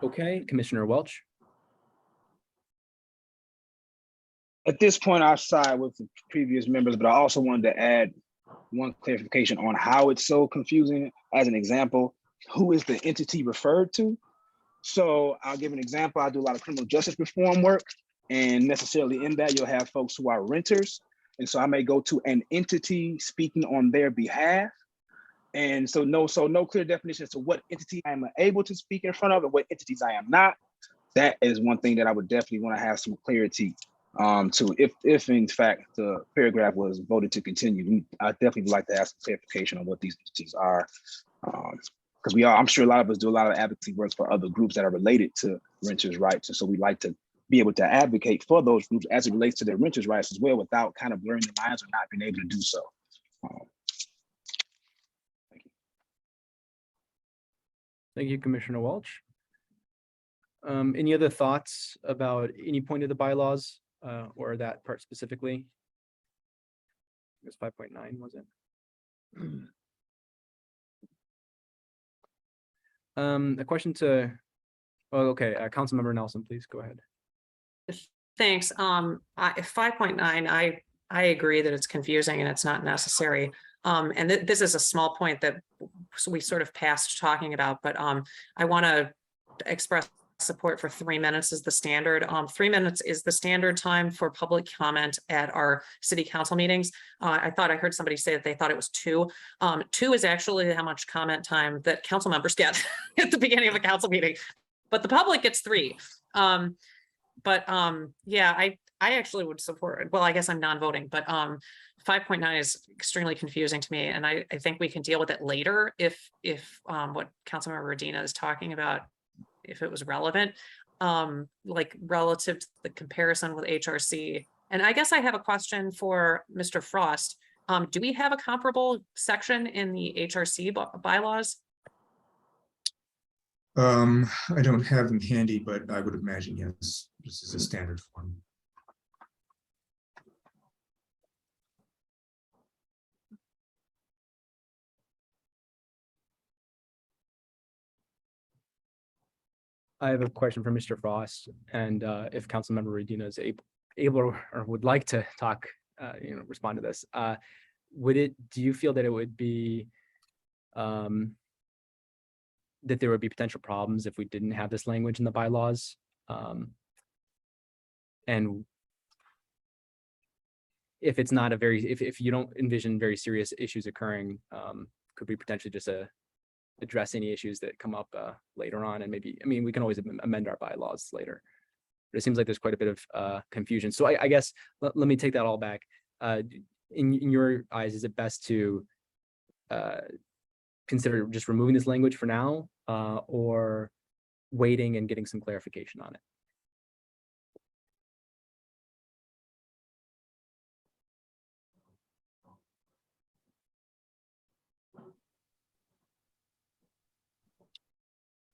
S2: Okay, Commissioner Welch.
S4: At this point, I'll side with the previous members, but I also wanted to add one clarification on how it's so confusing. As an example, who is the entity referred to? So I'll give an example. I do a lot of criminal justice reform work, and necessarily in that you'll have folks who are renters. And so I may go to an entity speaking on their behalf. And so no clear definition as to what entity I am able to speak in front of and what entities I am not. That is one thing that I would definitely want to have some clarity to, if in fact the paragraph was voted to continue. I definitely would like to ask some clarification on what these entities are. Because I'm sure a lot of us do a lot of advocacy work for other groups that are related to renters' rights. And so we like to be able to advocate for those groups as it relates to their renters' rights as well, without kind of blurring the lines or not being able to do so.
S2: Thank you, Commissioner Welch. Any other thoughts about any point of the bylaws or that part specifically? It was 5.9, was it? A question to, oh, okay, Councilmember Nelson, please go ahead.
S10: Thanks. 5.9, I agree that it's confusing and it's not necessary. And this is a small point that we sort of passed talking about, but I want to express support for 3 minutes as the standard. 3 minutes is the standard time for public comment at our city council meetings. I thought I heard somebody say that they thought it was 2. 2 is actually how much comment time that council members get at the beginning of a council meeting, but the public gets 3. Yeah, I actually would support, well, I guess I'm non-voting, but 5.9 is extremely confusing to me, and I think we can deal with it later if what Councilmember Radina is talking about, if it was relevant, like relative to the comparison with HRC. And I guess I have a question for Mr. Frost. Do we have a comparable section in the HRC bylaws?
S17: I don't have them handy, but I would imagine, yes, this is a standard form.
S2: I have a question for Mr. Frost, and if Councilmember Radina is able or would like to talk, respond to this. Do you feel that it would be that there would be potential problems if we didn't have this language in the bylaws? And if it's not if you don't envision very serious issues occurring, could we potentially just address any issues that come up later on? And maybe, we can always amend our bylaws later, but it seems like there's quite a bit of confusion. So I guess, let me take that all back. In your eyes, is it best to consider just removing this language for now, or waiting and getting some clarification on it?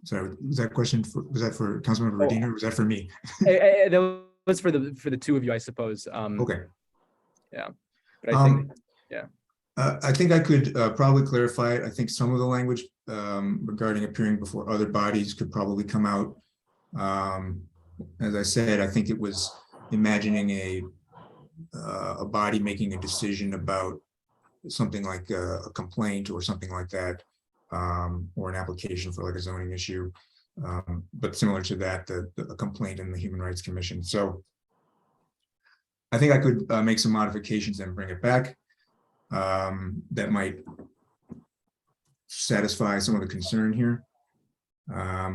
S17: So was that question was that for Councilmember Radina, or was that for me?
S2: That was for the two of you, I suppose.
S17: Okay.
S2: Yeah, but I think,
S17: I think I could probably clarify it. I think some of the language regarding appearing before other bodies could probably come out. As I said, I think it was imagining a body making a decision about something like a complaint or something like that, or an application for like a zoning issue, but similar to that, a complaint in the Human Rights Commission. So I think I could make some modifications and bring it back. That might satisfy some of the concern here. I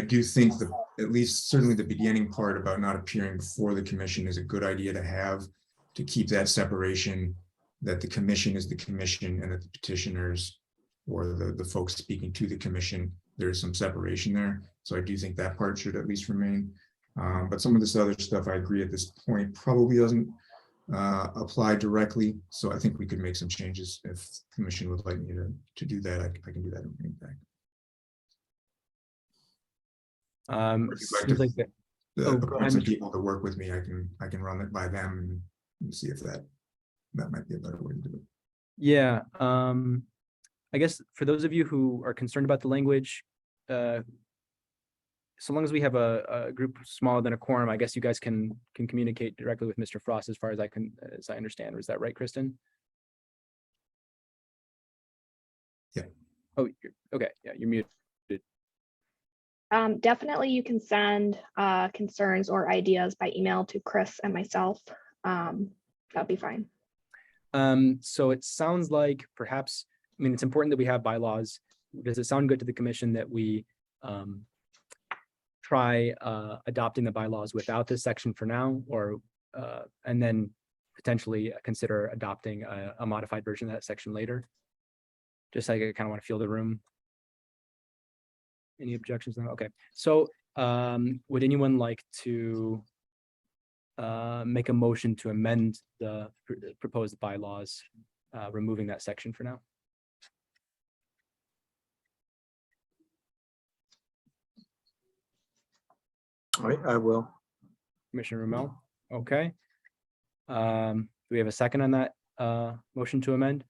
S17: do think that at least certainly the beginning part about not appearing before the commission is a good idea to have, to keep that separation, that the commission is the commission and that the petitioners or the folks speaking to the commission, there's some separation there. So I do think that part should at least remain. But some of this other stuff, I agree at this point, probably doesn't apply directly. So I think we could make some changes. If the commission would like me to do that, I can do that and bring it back. Appoint some people to work with me, I can run it by them and see if that might be a better way to do it.
S2: Yeah, I guess for those of you who are concerned about the language, so long as we have a group smaller than a quorum, I guess you guys can communicate directly with Mr. Frost as far as I understand. Is that right, Kristen?
S17: Yeah.
S2: Oh, okay. Yeah, you're muted.
S1: Definitely you can send concerns or ideas by email to Chris and myself. That'd be fine.
S2: So it sounds like perhaps, it's important that we have bylaws. Does it sound good to the commission that we try adopting the bylaws without this section for now, or and then potentially consider adopting a modified version of that section later? Just like I kind of want to feel the room. Any objections? No? Okay. So would anyone like to make a motion to amend the proposed bylaws, removing that section for now?
S9: All right, I will.
S2: Commissioner Rommel. Okay. Do we have a second on that motion to amend?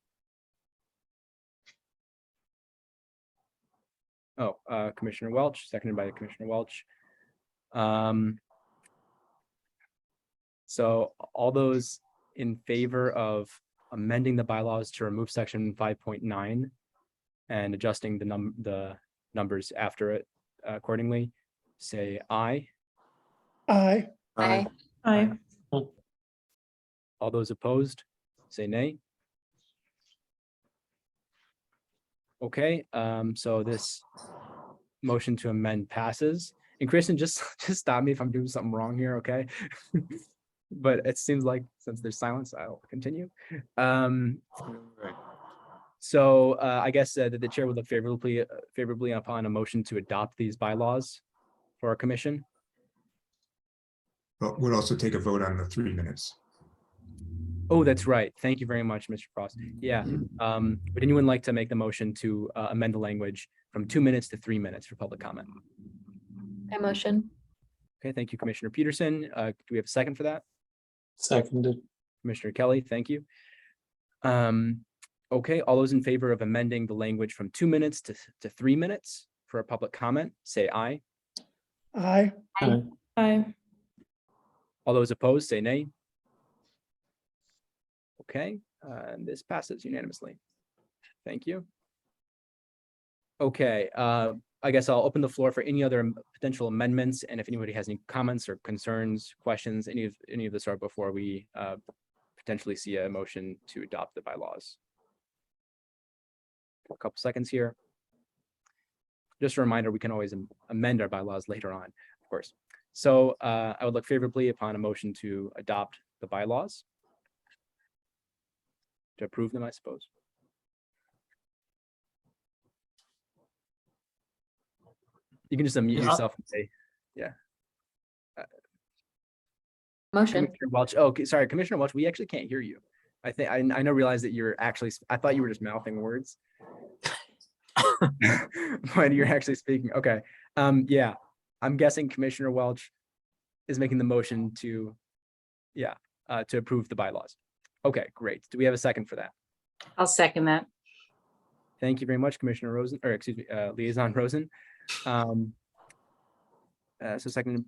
S2: Oh, Commissioner Welch, seconded by Commissioner Welch. So all those in favor of amending the bylaws to remove section 5.9 and adjusting the numbers after it accordingly, say aye.
S8: Aye.
S11: Aye.
S7: Aye.
S2: All those opposed, say nay. Okay, so this motion to amend passes. And Kristen, just stop me if I'm doing something wrong here, okay? But it seems like since there's silence, I'll continue. So I guess that the chair would look favorably upon a motion to adopt these bylaws for our commission.
S17: But we'll also take a vote on the 3 minutes.
S2: Oh, that's right. Thank you very much, Mr. Frost. Yeah. Would anyone like to make the motion to amend the language from 2 minutes to 3 minutes for public comment?
S5: I motion.
S2: Okay, thank you, Commissioner Peterson. Do we have a second for that?
S18: Seconded.
S2: Commissioner Kelly, thank you. Okay, all those in favor of amending the language from 2 minutes to 3 minutes for a public comment, say aye.
S8: Aye.
S18: Aye.
S7: Aye.
S2: All those opposed, say nay. Okay, and this passes unanimously. Thank you. Okay, I guess I'll open the floor for any other potential amendments, and if anybody has any comments or concerns, questions, any of this are before we potentially see a motion to adopt the bylaws. A couple seconds here. Just a reminder, we can always amend our bylaws later on, of course. So I would look favorably upon a motion to adopt the bylaws. To approve them, I suppose. You can just unmute yourself and say, yeah.
S5: Motion.
S2: Commissioner Welch. Oh, okay, sorry, Commissioner Welch, we actually can't hear you. I think I realize that you're actually, I thought you were just mouthing words. But you're actually speaking. Okay. Yeah, I'm guessing Commissioner Welch is making the motion to, yeah, to approve the bylaws. Okay, great. Do we have a second for that?
S11: I'll second that.
S2: Thank you very much, Commissioner Rosen, or excuse me, Liaison Rosen. So second.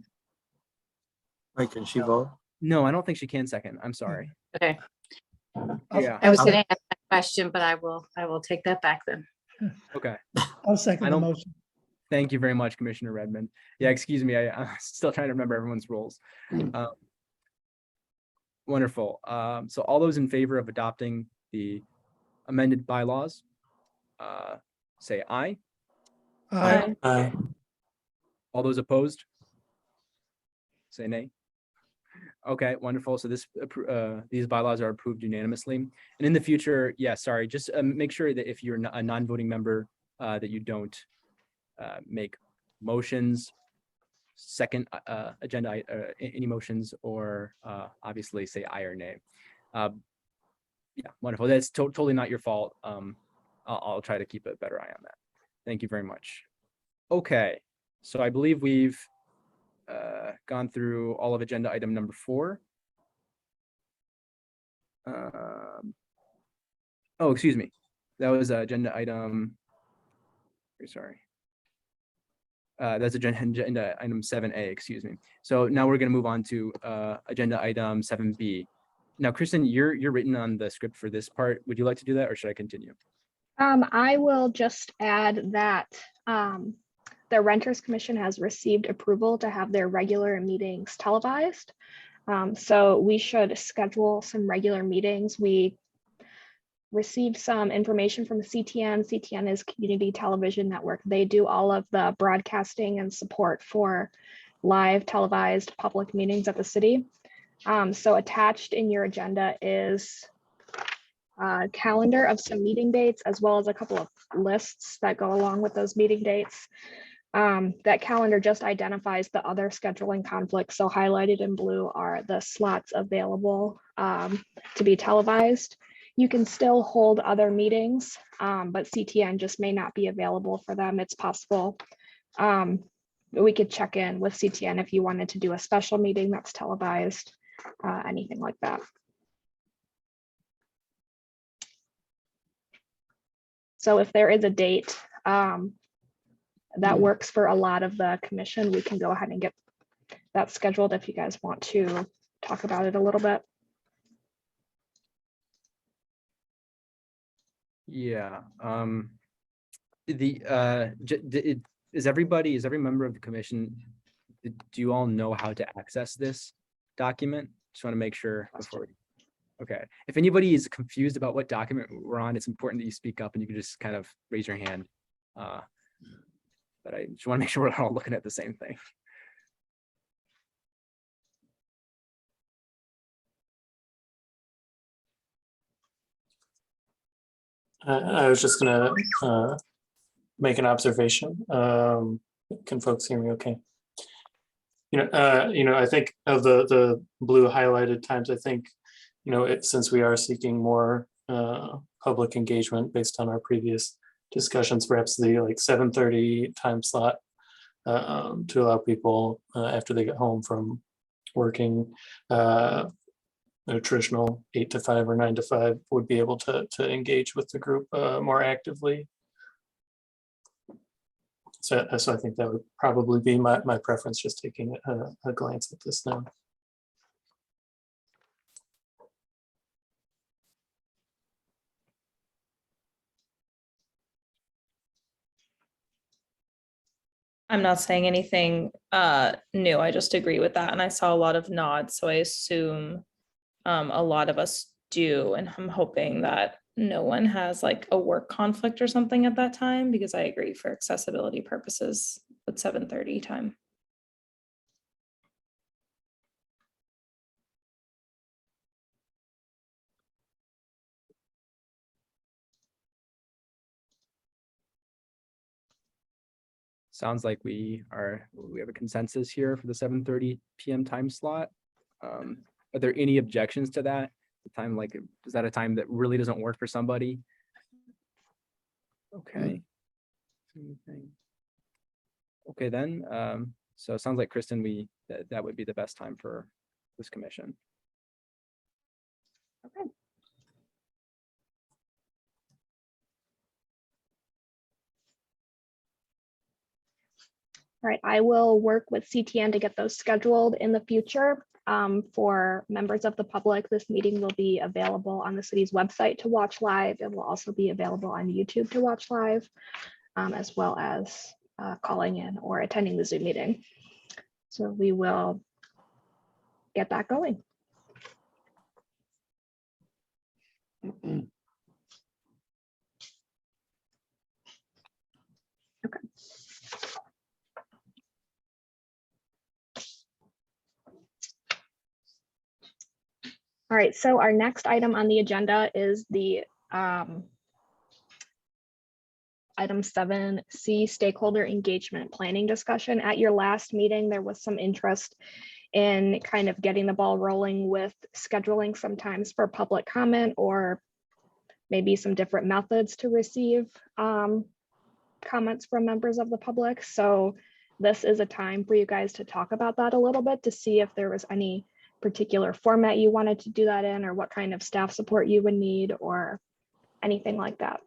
S9: Wait, can she vote?
S2: No, I don't think she can second. I'm sorry.
S11: Okay.
S2: Yeah.
S11: I was going to ask that question, but I will take that back then.
S2: Okay.
S8: I'll second the motion.
S2: Thank you very much, Commissioner Redmond. Yeah, excuse me. I'm still trying to remember everyone's roles. Wonderful. So all those in favor of adopting the amended bylaws, say aye.
S8: Aye.
S18: Aye.
S2: All those opposed, say nay. Okay, wonderful. So these bylaws are approved unanimously. And in the future, yeah, sorry, just make sure that if you're a non-voting member, that you don't make motions, second agenda, any motions, or obviously say aye or nay. Yeah, wonderful. That's totally not your fault. I'll try to keep a better eye on that. Thank you very much. Okay, so I believe we've gone through all of agenda item number 4. Oh, excuse me. That was agenda item. Sorry. That's agenda item 7A, excuse me. So now we're going to move on to agenda item 7B. Now, Kristen, you're written on the script for this part. Would you like to do that, or should I continue?
S1: I will just add that the Renters Commission has received approval to have their regular meetings televised. So we should schedule some regular meetings. We received some information from CTN. CTN is Community Television Network. They do all of the broadcasting and support for live televised public meetings at the city. So attached in your agenda is a calendar of some meeting dates, as well as a couple of lists that go along with those meeting dates. That calendar just identifies the other scheduling conflicts. So highlighted in blue are the slots available to be televised. You can still hold other meetings, but CTN just may not be available for them. It's possible. We could check in with CTN if you wanted to do a special meeting that's televised, anything like that. So if there is a date that works for a lot of the commission, we can go ahead and get that scheduled if you guys want to talk about it a little bit.
S2: Yeah. Is every member of the commission Do you all know how to access this document? Just want to make sure before. Okay, if anybody is confused about what document we're on, it's important that you speak up and you can just kind of raise your hand. But I just want to make sure we're all looking at the same thing.
S18: I was just gonna make an observation. Can folks hear me okay? I think of the blue highlighted times, I think, since we are seeking more public engagement based on our previous discussions, perhaps the like 7:30 time slot to allow people after they get home from working a traditional 8 to 5 or 9 to 5 would be able to engage with the group more actively. So I think that would probably be my preference, just taking a glance at this now.
S7: I'm not saying anything new. I just agree with that. And I saw a lot of nods. So I assume a lot of us do. And I'm hoping that no one has like a work conflict or something at that time, because I agree for accessibility purposes with 7:30 time.
S2: Sounds like we have a consensus here for the 7:30 p.m. time slot. Are there any objections to that? The time, like, is that a time that really doesn't work for somebody? Okay. Okay, then. So it sounds like, Kristen, that would be the best time for this commission.
S1: Okay. All right, I will work with CTN to get those scheduled in the future. For members of the public, this meeting will be available on the city's website to watch live. It will also be available on YouTube to watch live, as well as calling in or attending the Zoom meeting. So we will get that going. Okay. All right, so our next item on the agenda is the item 7C, stakeholder engagement planning discussion. At your last meeting, there was some interest in kind of getting the ball rolling with scheduling sometimes for public comment, or maybe some different methods to receive comments from members of the public. So this is a time for you guys to talk about that a little bit, to see if there was any particular format you wanted to do that in, or what kind of staff support you would need, or anything like that.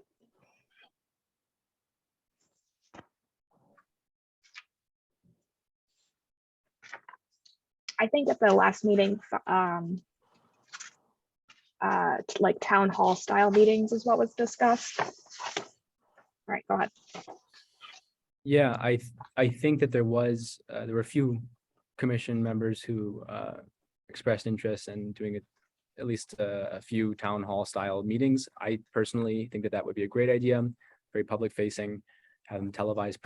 S1: I think at the last meeting, like town hall style meetings is what was discussed. All right, go ahead.
S2: Yeah, I think that there were a few commission members who expressed interest in doing at least a few town hall style meetings. I personally think that would be a great idea, very public facing, have them televised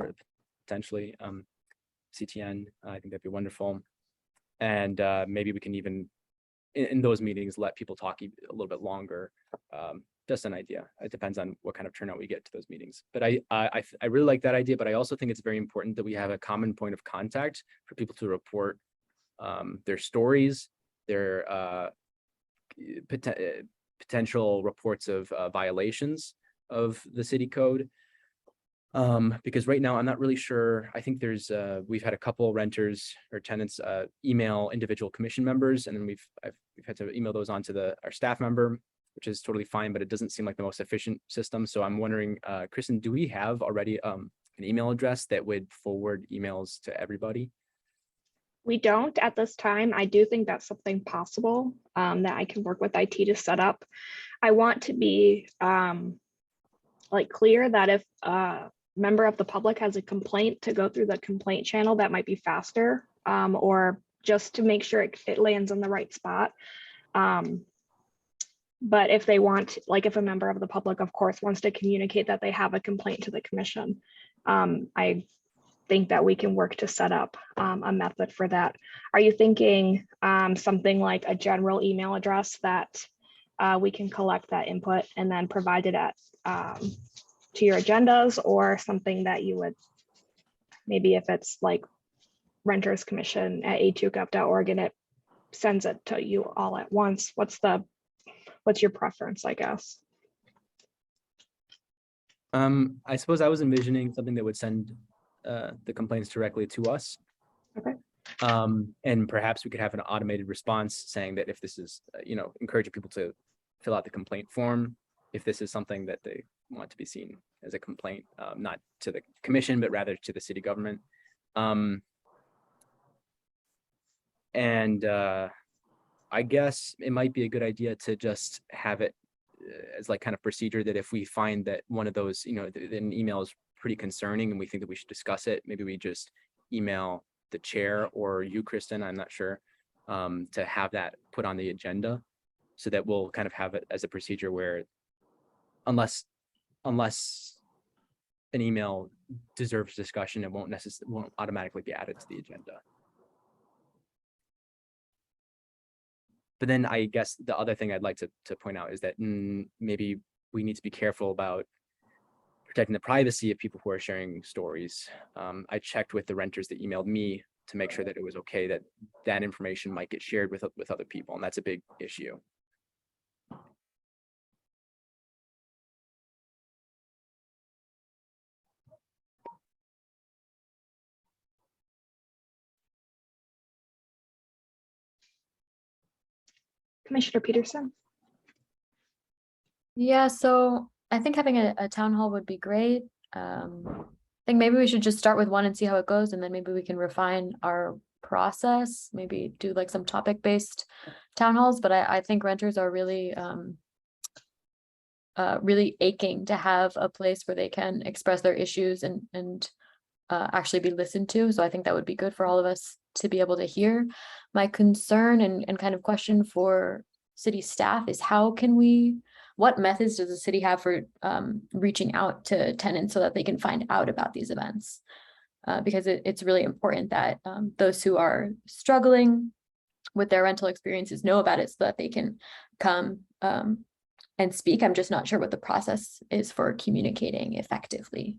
S2: potentially. CTN, I think that'd be wonderful. And maybe we can even, in those meetings, let people talk a little bit longer. Just an idea. It depends on what kind of turnout we get to those meetings. But I really like that idea, but I also think it's very important that we have a common point of contact for people to report their stories, their potential reports of violations of the city code. Because right now I'm not really sure. I think we've had a couple renters or tenants email individual commission members, and then we've had to email those onto our staff member, which is totally fine, but it doesn't seem like the most efficient system. So I'm wondering, Kristen, do we have already an email address that would forward emails to everybody?
S1: We don't at this time. I do think that's something possible that I can work with IT to set up. I want to be clear that if a member of the public has a complaint, to go through the complaint channel, that might be faster or just to make sure it lands in the right spot. But if they want, like if a member of the public, of course, wants to communicate that they have a complaint to the commission, I think that we can work to set up a method for that. Are you thinking something like a general email address that we can collect that input and then provide it at to your agendas, or something that you would, maybe if it's like renters commission at a2gov.org and it sends it to you all at once? What's your preference, I guess?
S2: I suppose I was envisioning something that would send the complaints directly to us.
S1: Okay.
S2: And perhaps we could have an automated response saying that if this is, encouraging people to fill out the complaint form, if this is something that they want to be seen as a complaint, not to the commission, but rather to the city government. I guess it might be a good idea to just have it as like kind of procedure that if we find that one of those, an email is pretty concerning and we think that we should discuss it, maybe we just email the chair or you, Kristen, I'm not sure, to have that put on the agenda, so that we'll kind of have it as a procedure where unless an email deserves discussion, it won't automatically be added to the agenda. But then I guess the other thing I'd like to point out is that maybe we need to be careful about protecting the privacy of people who are sharing stories. I checked with the renters that emailed me to make sure that it was okay that that information might get shared with other people, and that's a big issue.
S1: Commissioner Peterson?
S5: Yeah, so I think having a town hall would be great. I think maybe we should just start with one and see how it goes, and then maybe we can refine our process, maybe do like some topic-based town halls. But I think renters are really really aching to have a place where they can express their issues and actually be listened to. So I think that would be good for all of us to be able to hear. My concern and kind of question for city staff is what methods does the city have for reaching out to tenants so that they can find out about these events? Because it's really important that those who are struggling with their rental experiences know about it so that they can come and speak. I'm just not sure what the process is for communicating effectively.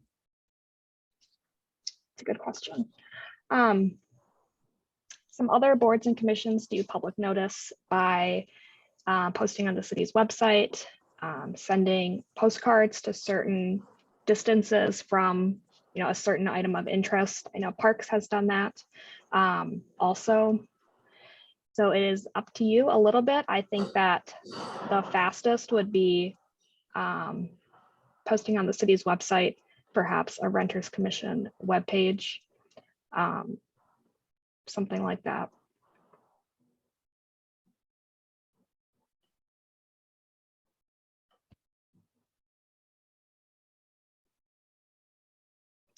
S1: It's a good question. Some other boards and commissions do public notice by posting on the city's website, sending postcards to certain distances from a certain item of interest. I know Parks has done that also. So it is up to you a little bit. I think that the fastest would be posting on the city's website, perhaps a renters commission webpage, something like that.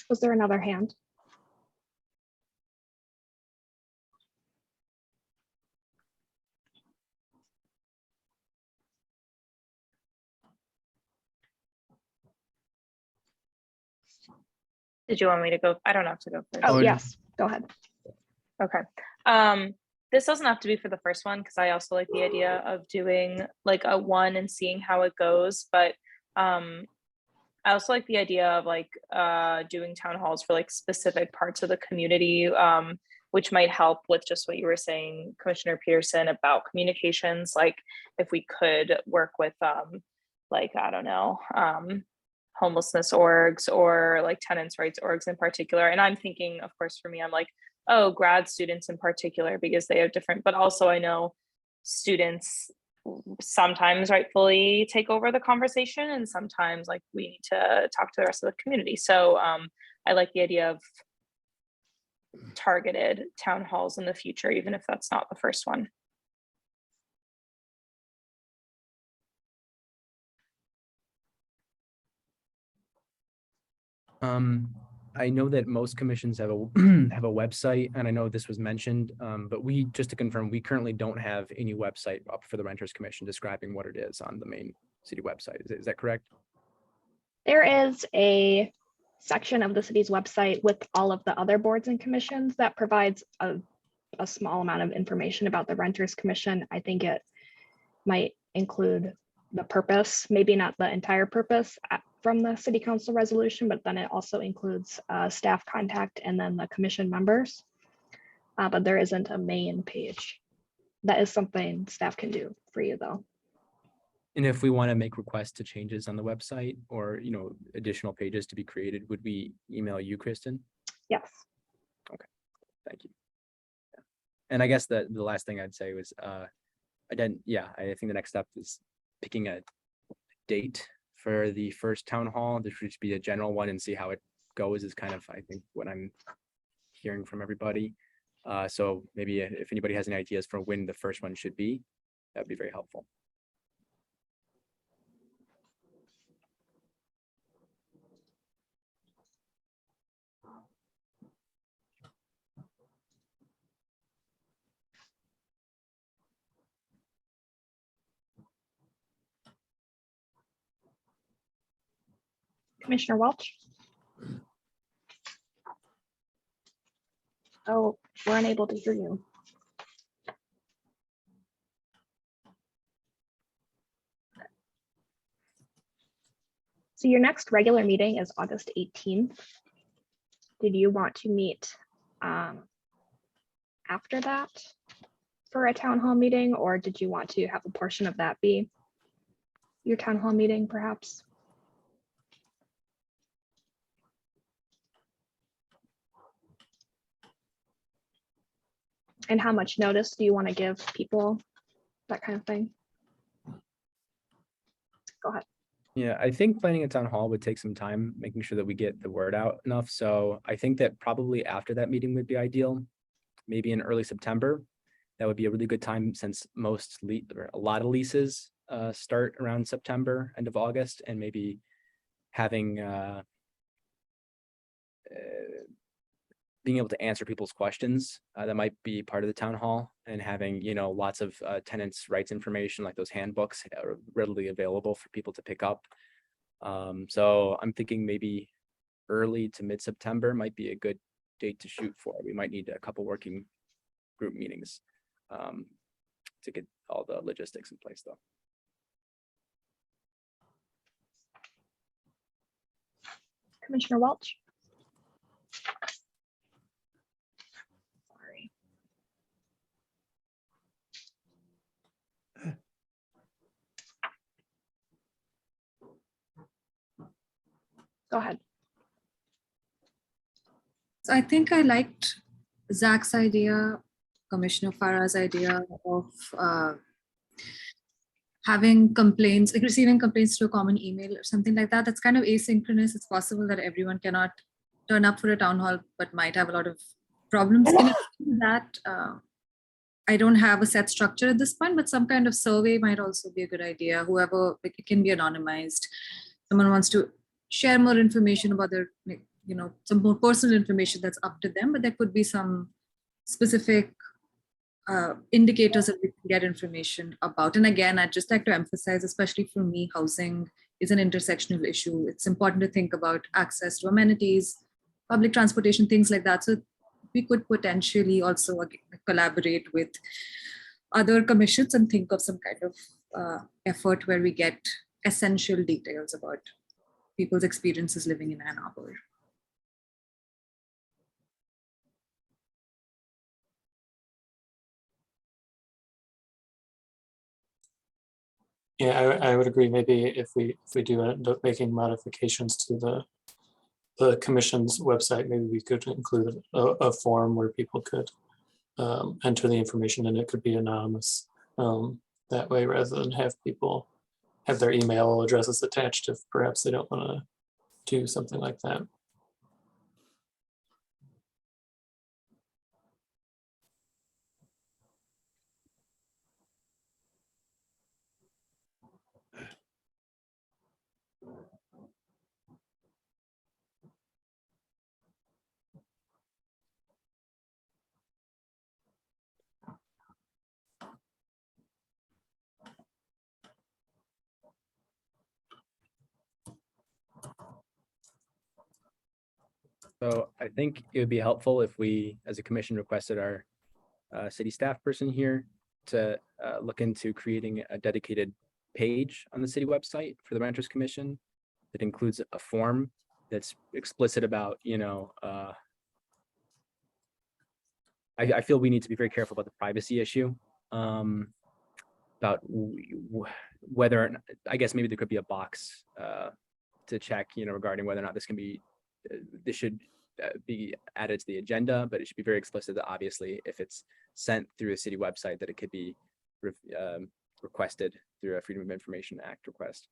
S1: Was there another hand?
S7: Did you want me to go? I don't have to go first.
S1: Oh, yes, go ahead.
S7: Okay. This doesn't have to be for the first one, because I also like the idea of doing like a one and seeing how it goes. But I also like the idea of like doing town halls for like specific parts of the community, which might help with just what you were saying, Commissioner Peterson, about communications. Like if we could work with like, I don't know, homelessness orgs or like tenants rights orgs in particular. And I'm thinking, of course, for me, I'm like, oh, grad students in particular, because they have different, but also I know students sometimes rightfully take over the conversation, and sometimes like we need to talk to the rest of the community. So I like the idea of targeted town halls in the future, even if that's not the first one.
S2: I know that most commissions have a have a website, and I know this was mentioned, but we, just to confirm, we currently don't have any website up for the Renters Commission describing what it is on the main city website. Is that correct?
S1: There is a section of the city's website with all of the other boards and commissions that provides a small amount of information about the Renters Commission. I think it might include the purpose, maybe not the entire purpose from the city council resolution, but then it also includes staff contact and then the commission members. But there isn't a main page. That is something staff can do for you though.
S2: And if we want to make requests to changes on the website or, additional pages to be created, would we email you, Kristen?
S1: Yes.
S2: Okay, thank you. Yeah. And I guess the last thing I'd say was, I think the next step is picking a date for the first town hall. This should be a general one and see how it goes is kind of, I think, what I'm hearing from everybody. So maybe if anybody has any ideas for when the first one should be, that'd be very helpful.
S1: Commissioner Welch. Oh, we're unable to hear you. So your next regular meeting is August 18th. Did you want to meet after that for a town hall meeting, or did you want to have a portion of that be your town hall meeting perhaps? And how much notice do you want to give people? That kind of thing. Go ahead.
S2: Yeah, I think planning a town hall would take some time, making sure that we get the word out enough. So I think that probably after that meeting would be ideal, maybe in early September. That would be a really good time since a lot of leases start around September, end of August, and maybe having being able to answer people's questions that might be part of the town hall, and having lots of tenants' rights information like those handbooks are readily available for people to pick up. So I'm thinking maybe early to mid-September might be a good date to shoot for. We might need a couple working group meetings to get all the logistics in place though.
S1: Commissioner Welch. Sorry. Go ahead.
S6: So I think I liked Zach's idea, Commissioner Farah's idea of having complaints, like receiving complaints through a common email or something like that. That's kind of asynchronous. It's possible that everyone cannot turn up for a town hall, but might have a lot of problems. In addition to that, I don't have a set structure at this point, but some kind of survey might also be a good idea. Whoever, like, it can be anonymized. Someone wants to share more information about their, some more personal information, that's up to them, but there could be some specific indicators that we can get information about. And again, I'd just like to emphasize, especially for me, housing is an intersectional issue. It's important to think about access to amenities, public transportation, things like that. So we could potentially also collaborate with other commissions and think of some kind of effort where we get essential details about people's experiences living in Ann Arbor.
S18: Yeah, I would agree. Maybe if we do end up making modifications to the commission's website, maybe we could include a form where people could enter the information, and it could be anonymous that way, rather than have people have their email addresses attached if perhaps they don't want to do something like that.
S2: So I think it would be helpful if we, as a commission, requested our city staff person here to look into creating a dedicated page on the city website for the Renters Commission that includes a form that's explicit about, I feel we need to be very careful about the privacy issue. About whether, I guess maybe there could be a box to check, regarding whether or not this can be, this should be added to the agenda, but it should be very explicit that obviously if it's sent through a city website that it could be requested through a Freedom of Information Act request.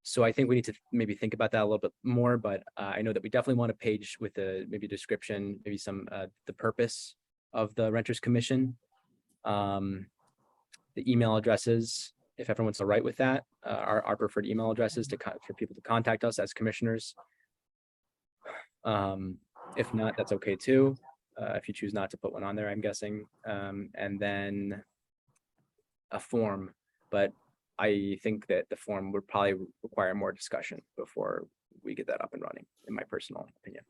S2: So I think we need to maybe think about that a little bit more, but I know that we definitely want a page with a maybe description, maybe some the purpose of the Renters Commission, the email addresses, if everyone's all right with that, our preferred email addresses for people to contact us as commissioners. If not, that's okay too. If you choose not to put one on there, I'm guessing, and then a form, but I think that the form would probably require more discussion before we get that up and running, in my personal opinion.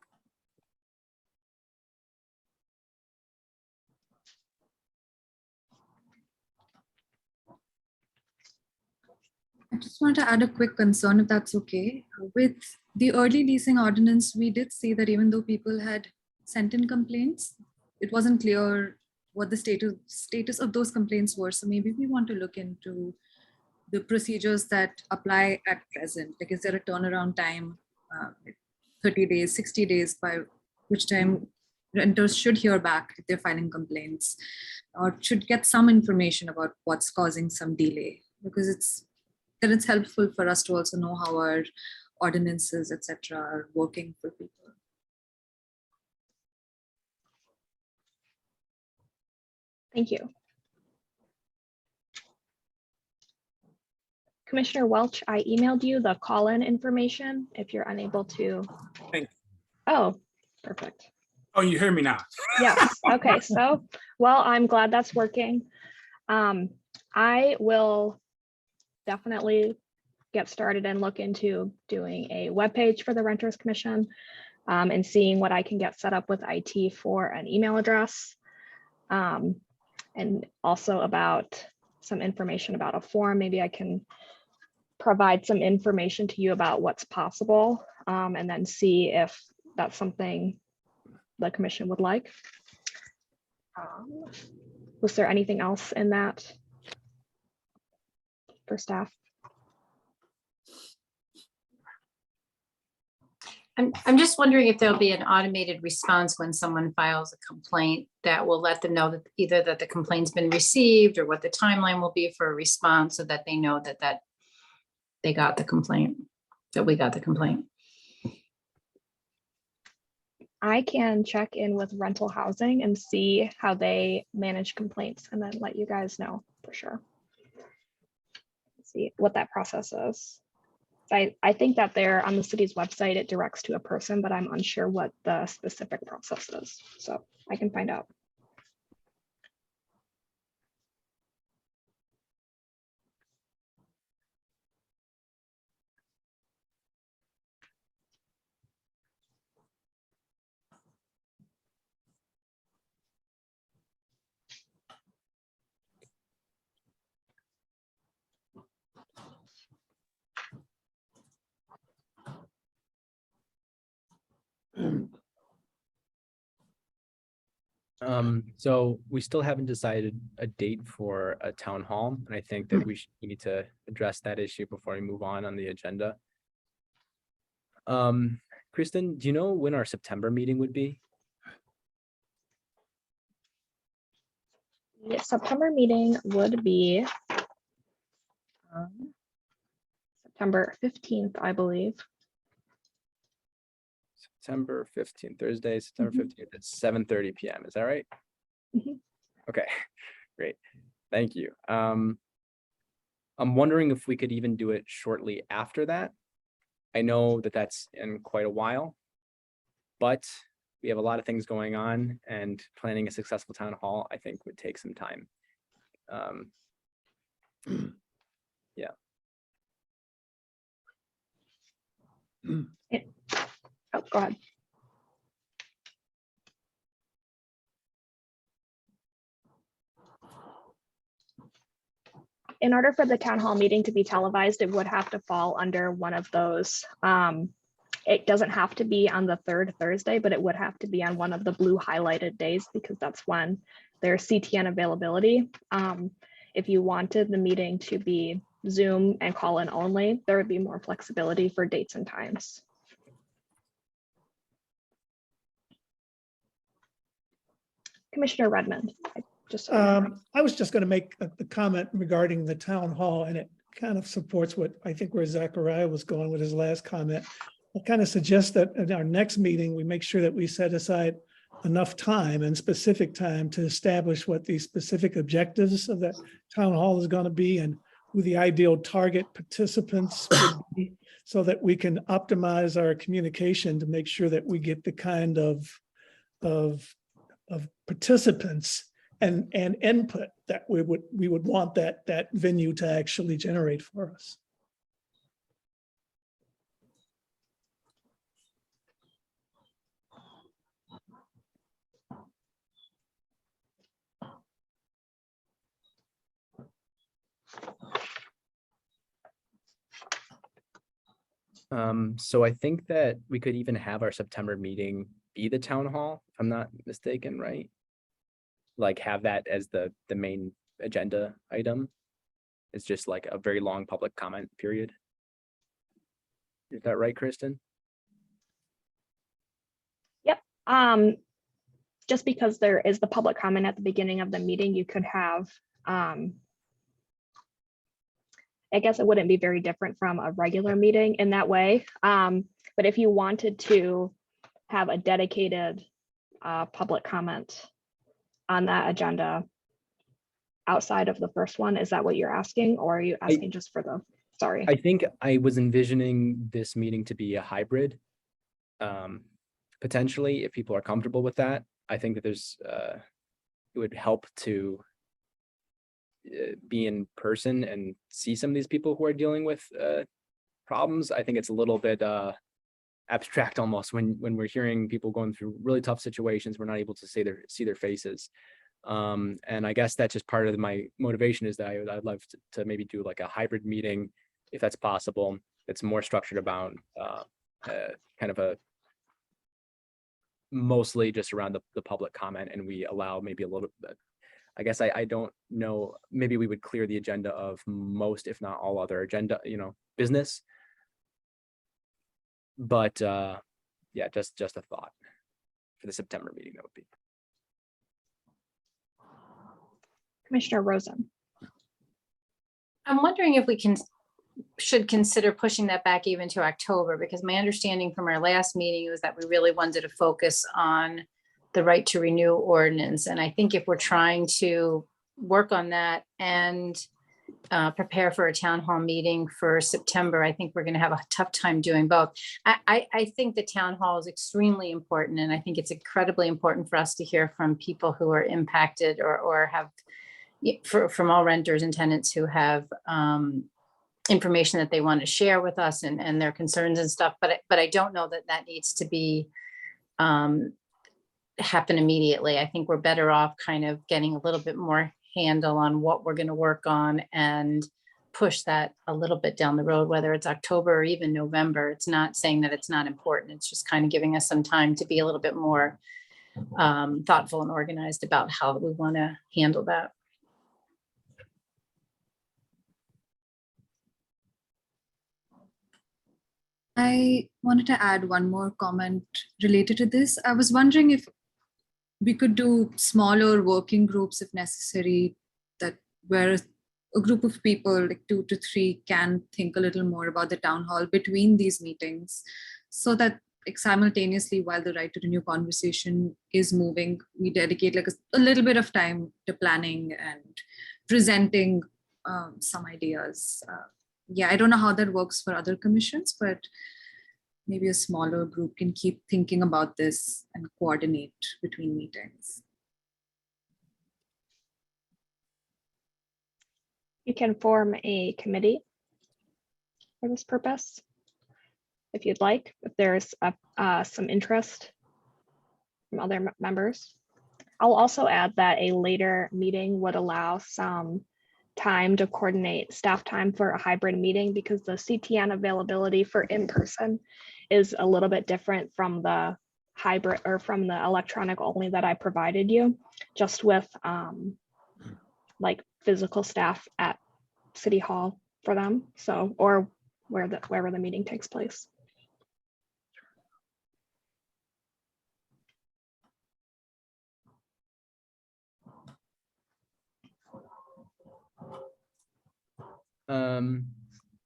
S6: I just want to add a quick concern, if that's okay. With the early leasing ordinance, we did see that even though people had sent in complaints, it wasn't clear what the status of those complaints were. So maybe we want to look into the procedures that apply at present. Like, is there a turnaround time, 30 days, 60 days, by which time renters should hear back if they're filing complaints, or should get some information about what's causing some delay, because then it's helpful for us to also know how our ordinances, etc., are working for people.
S1: Thank you. Commissioner Welch, I emailed you the call-in information if you're unable to.
S19: Thank you.
S1: Oh, perfect.
S19: Oh, you hear me now?
S1: Yes. Okay. So, well, I'm glad that's working. I will definitely get started and look into doing a webpage for the Renters Commission and seeing what I can get set up with IT for an email address. And also about some information about a form. Maybe I can provide some information to you about what's possible, and then see if that's something the commission would like. Was there anything else in that for staff?
S11: I'm just wondering if there'll be an automated response when someone files a complaint that will let them know that either that the complaint's been received or what the timeline will be for a response, so that they know that they got the complaint, that we got the complaint.
S1: I can check in with rental housing and see how they manage complaints and then let you guys know for sure. See what that process is. I think that there on the city's website, it directs to a person, but I'm unsure what the specific process is. So I can find out.
S2: So we still haven't decided a date for a town hall, and I think that we need to address that issue before we move on the agenda. Kristen, do you know when our September meeting would be?
S1: The September meeting would be September 15th, I believe.
S2: September 15th, Thursday, September 15th at 7:30 p.m. Is that right? Okay, great. Thank you. I'm wondering if we could even do it shortly after that. I know that that's in quite a while, but we have a lot of things going on, and planning a successful town hall, I think, would take some time. Yeah.
S1: Oh, go ahead. In order for the town hall meeting to be televised, it would have to fall under one of those. It doesn't have to be on the third Thursday, but it would have to be on one of the blue highlighted days because that's when there's CTN availability. If you wanted the meeting to be Zoom and call in only, there would be more flexibility for dates and times. Commissioner Redmond.
S8: I was just going to make a comment regarding the town hall, and it kind of supports what I think where Zachariah was going with his last comment. I kind of suggest that at our next meeting, we make sure that we set aside enough time and specific time to establish what the specific objectives of that town hall is going to be and who the ideal target participants would be, so that we can optimize our communication to make sure that we get the kind of participants and input that we would want that venue to actually generate for us.
S2: So I think that we could even have our September meeting be the town hall, if I'm not mistaken, right? Like have that as the main agenda item. It's just like a very long public comment period. Is that right, Kristen?
S1: Yep. Just because there is the public comment at the beginning of the meeting, you could have, I guess it wouldn't be very different from a regular meeting in that way. But if you wanted to have a dedicated public comment on that agenda outside of the first one, is that what you're asking? Or are you asking just for the, sorry?
S2: I think I was envisioning this meeting to be a hybrid. Potentially, if people are comfortable with that, I think that there's, it would help to be in person and see some of these people who are dealing with problems. I think it's a little bit abstract almost when we're hearing people going through really tough situations. We're not able to see their faces. And I guess that's just part of my motivation is that I'd love to maybe do like a hybrid meeting, if that's possible. It's more structured about kind of a mostly just around the public comment, and we allow maybe a little bit. I guess I don't know, maybe we would clear the agenda of most, if not all other agenda, business. But yeah, just a thought for the September meeting, that would be.
S1: Commissioner Rosen.
S11: I'm wondering if we should consider pushing that back even to October, because my understanding from our last meeting was that we really wanted to focus on the right to renew ordinance. And I think if we're trying to work on that and prepare for a town hall meeting for September, I think we're going to have a tough time doing both. I think the town hall is extremely important, and I think it's incredibly important for us to hear from people who are impacted or have, from all renters and tenants who have information that they want to share with us and their concerns and stuff. But I don't know that needs to be happen immediately. I think we're better off kind of getting a little bit more handle on what we're going to work on and push that a little bit down the road, whether it's October or even November. It's not saying that it's not important. It's just kind of giving us some time to be a little bit more thoughtful and organized about how we want to handle that.
S6: I wanted to add one more comment related to this. I was wondering if we could do smaller working groups if necessary, that where a group of people, like 2 to 3, can think a little more about the town hall between these meetings, so that like simultaneously while the right to renew conversation is moving, we dedicate like a little bit of time to planning and presenting some ideas. Yeah, I don't know how that works for other commissions, but maybe a smaller group can keep thinking about this and coordinate between meetings.
S1: You can form a committee for this purpose. if you'd like, if there's some interest from other members. I'll also add that a later meeting would allow some time to coordinate staff time for a hybrid meeting, because the CTN availability for in-person is a little bit different from the hybrid or from the electronic only that I provided you, just with like physical staff at City Hall for them. So, or wherever the meeting takes place.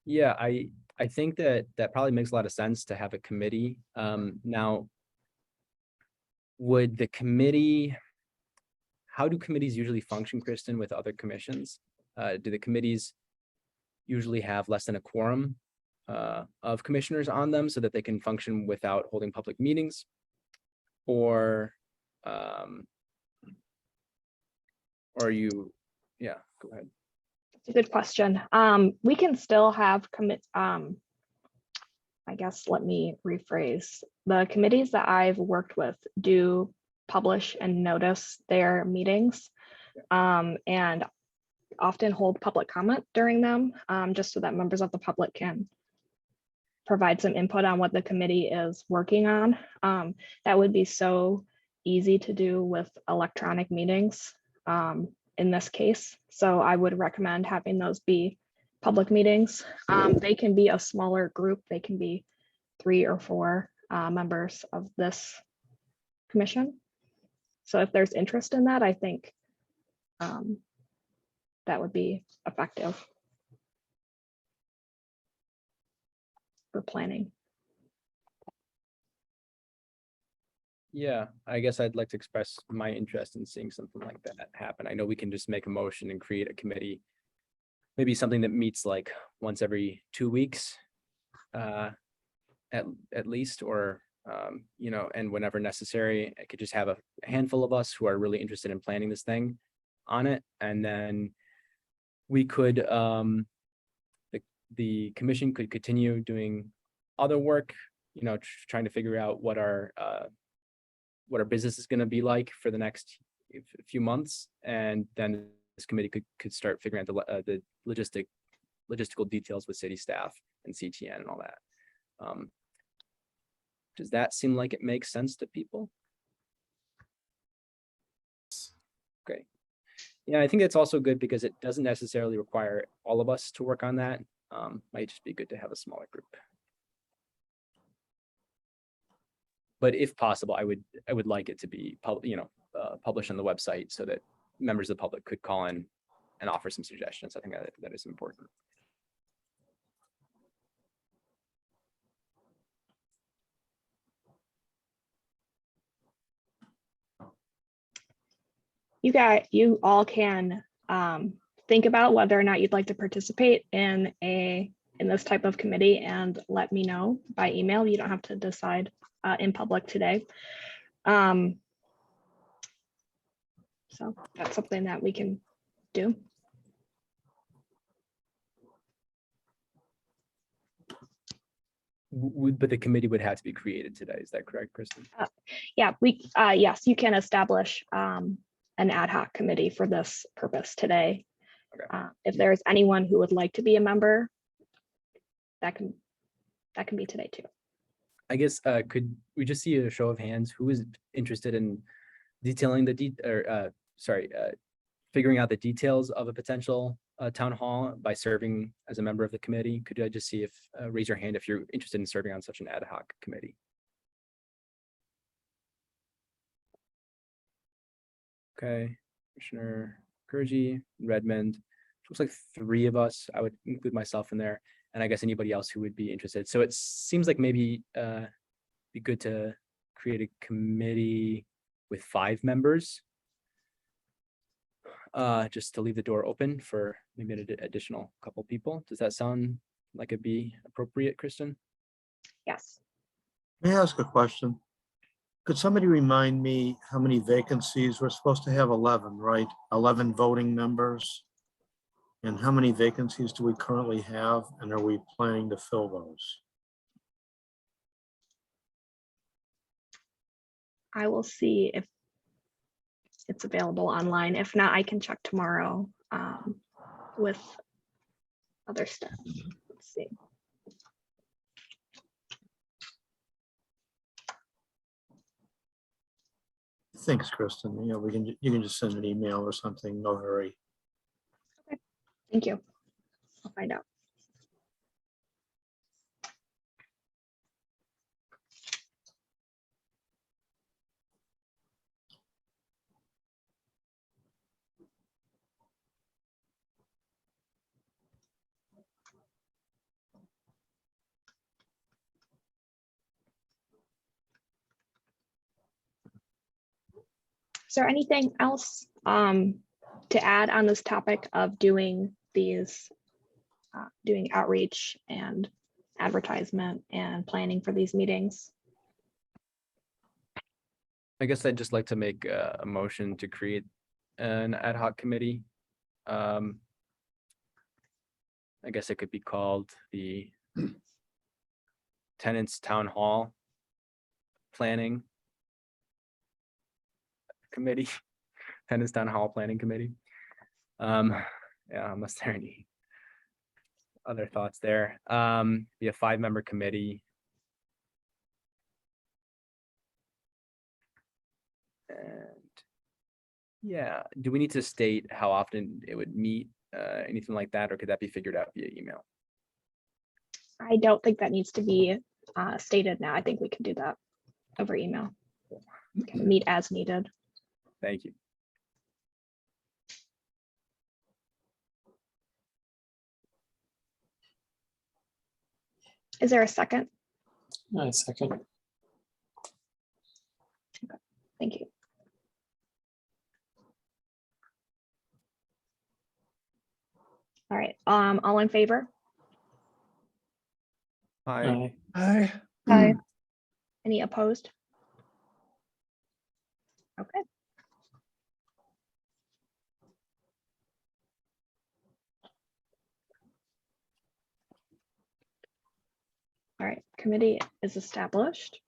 S2: Yeah, I think that probably makes a lot of sense to have a committee. Now, would the committee, how do committees usually function, Kristen, with other commissions? Do the committees usually have less than a quorum of commissioners on them so that they can function without holding public meetings? Or yeah, go ahead.
S1: It's a good question. We can still have I guess, let me rephrase. The committees that I've worked with do publish and notice their meetings, and often hold public comment during them, just so that members of the public can provide some input on what the committee is working on. That would be so easy to do with electronic meetings in this case. So I would recommend having those be public meetings. They can be a smaller group. They can be 3 or 4 members of this commission. So if there's interest in that, I think that would be effective for planning.
S2: Yeah, I guess I'd like to express my interest in seeing something like that happen. I know we can just make a motion and create a committee, maybe something that meets like once every 2 weeks at least, or you know, and whenever necessary. I could just have a handful of us who are really interested in planning this thing on it, and then we could the commission could continue doing other work, you know, trying to figure out what our business is going to be like for the next few months, and then this committee could start figuring out the logistical details with city staff and CTN and all that. Does that seem like it makes sense to people? Great. Yeah, I think it's also good because it doesn't necessarily require all of us to work on that. Might just be good to have a smaller group. But if possible, I would like it to be published on the website so that members of the public could call in and offer some suggestions. I think that is important.
S1: You all can think about whether or not you'd like to participate in this type of committee and let me know by email. You don't have to decide in public today. So that's something that we can do.
S2: But the committee would have to be created today. Is that correct, Kristen?
S1: Yeah, yes, you can establish an ad hoc committee for this purpose today.
S2: Okay.
S1: If there's anyone who would like to be a member, that can be today too.
S2: I guess could we just see a show of hands who is interested in detailing figuring out the details of a potential town hall by serving as a member of the committee? Could I just see if raise your hand if you're interested in serving on such an ad hoc committee? Okay, Commissioner Kurji, Redmond. Looks like 3 of us. I would include myself in there, and I guess anybody else who would be interested. So it seems like maybe be good to create a committee with 5 members, just to leave the door open for maybe an additional couple people. Does that sound like it'd be appropriate, Kristen?
S1: Yes.
S9: May I ask a question? Could somebody remind me how many vacancies? We're supposed to have 11, right? 11 voting members. And how many vacancies do we currently have? And are we planning to fill those?
S1: I will see if it's available online. If not, I can check tomorrow with other stuff. Let's see.
S9: Thanks, Kristen. You know, you can just send an email or something, no hurry.
S1: Okay, thank you. I'll find out. Is there anything else to add on this topic of doing these, doing outreach and advertisement and planning for these meetings?
S2: I guess I'd just like to make a motion to create an ad hoc committee. I guess it could be called the Tenants Town Hall Planning Committee, Tenants Town Hall Planning Committee. Yeah, unless there are any other thoughts there. Be a 5-member committee. And yeah, do we need to state how often it would meet, anything like that, or could that be figured out via email?
S1: I don't think that needs to be stated now. I think we can do that over email. We can meet as needed.
S2: Thank you.
S1: Is there a second?
S18: I second.
S1: Okay, thank you. All right, all in favor?
S2: Aye.
S18: Aye.
S1: Aye. Any opposed? Okay. All right, committee is established.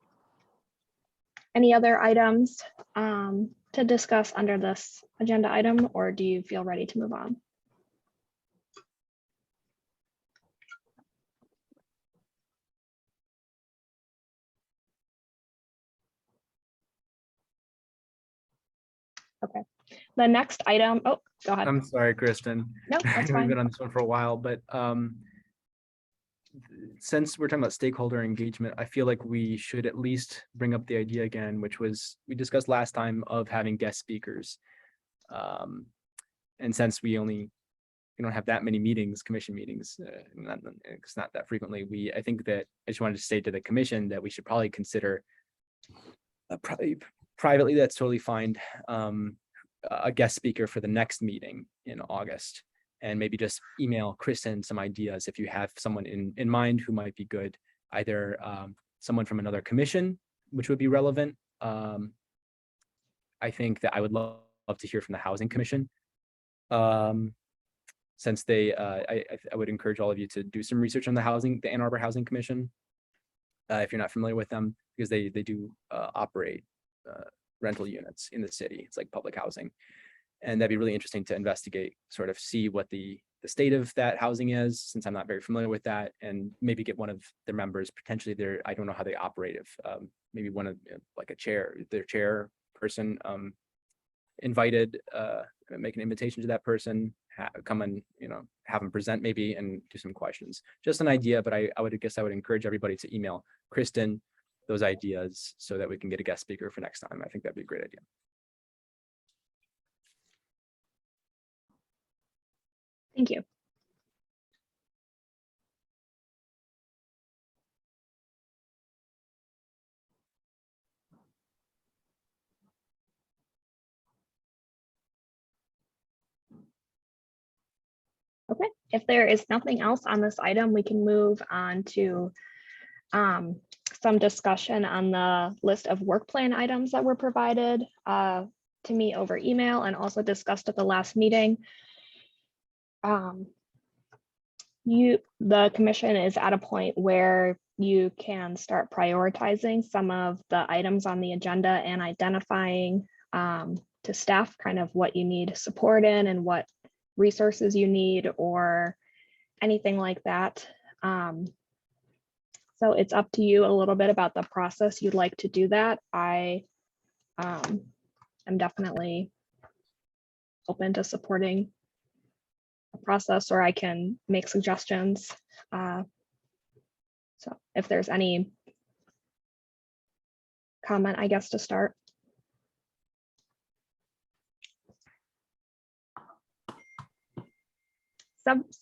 S1: Any other items to discuss under this agenda item, or do you feel ready to move on? Okay, the next item, oh, go ahead.
S2: I'm sorry, Kristen.
S1: No,
S2: I
S1: that's
S2: know we've
S1: fine.
S2: been on this one for a while, but since we're talking about stakeholder engagement, I feel like we should at least bring up the idea again, which was we discussed last time of having guest speakers. And since we don't have that many meetings, commission meetings, it's not that frequently. I think that I just wanted to say to the commission that we should probably consider privately, that's totally fine, a guest speaker for the next meeting in August, and maybe just email Kristen some ideas if you have someone in mind who might be good, either someone from another commission, which would be relevant. I think that I would love to hear from the Housing Commission. Since I would encourage all of you to do some research on the Ann Arbor Housing Commission, if you're not familiar with them, because they do operate rental units in the city. It's like public housing, and that'd be really interesting to investigate, sort of see what the state of that housing is, since I'm not very familiar with that, and maybe get one of their members, potentially I don't know how they operate, if maybe one of like their chairperson invited, make an invitation to that person, come and have them present maybe and do some questions. Just an idea, but I would encourage everybody to email Kristen those ideas so that we can get a guest speaker for next time. I think that'd be a great idea.
S1: Thank you. Okay, if there is nothing else on this item, we can move on to some discussion on the list of work plan items that were provided to me over email and also discussed at the last meeting. the commission is at a point where you can start prioritizing some of the items on the agenda and identifying to staff kind of what you need support in and what resources you need or anything like that. So it's up to you a little bit about the process you'd like to do that. I am definitely open to supporting a process, or I can make suggestions. So if there's any comment, I guess, to start.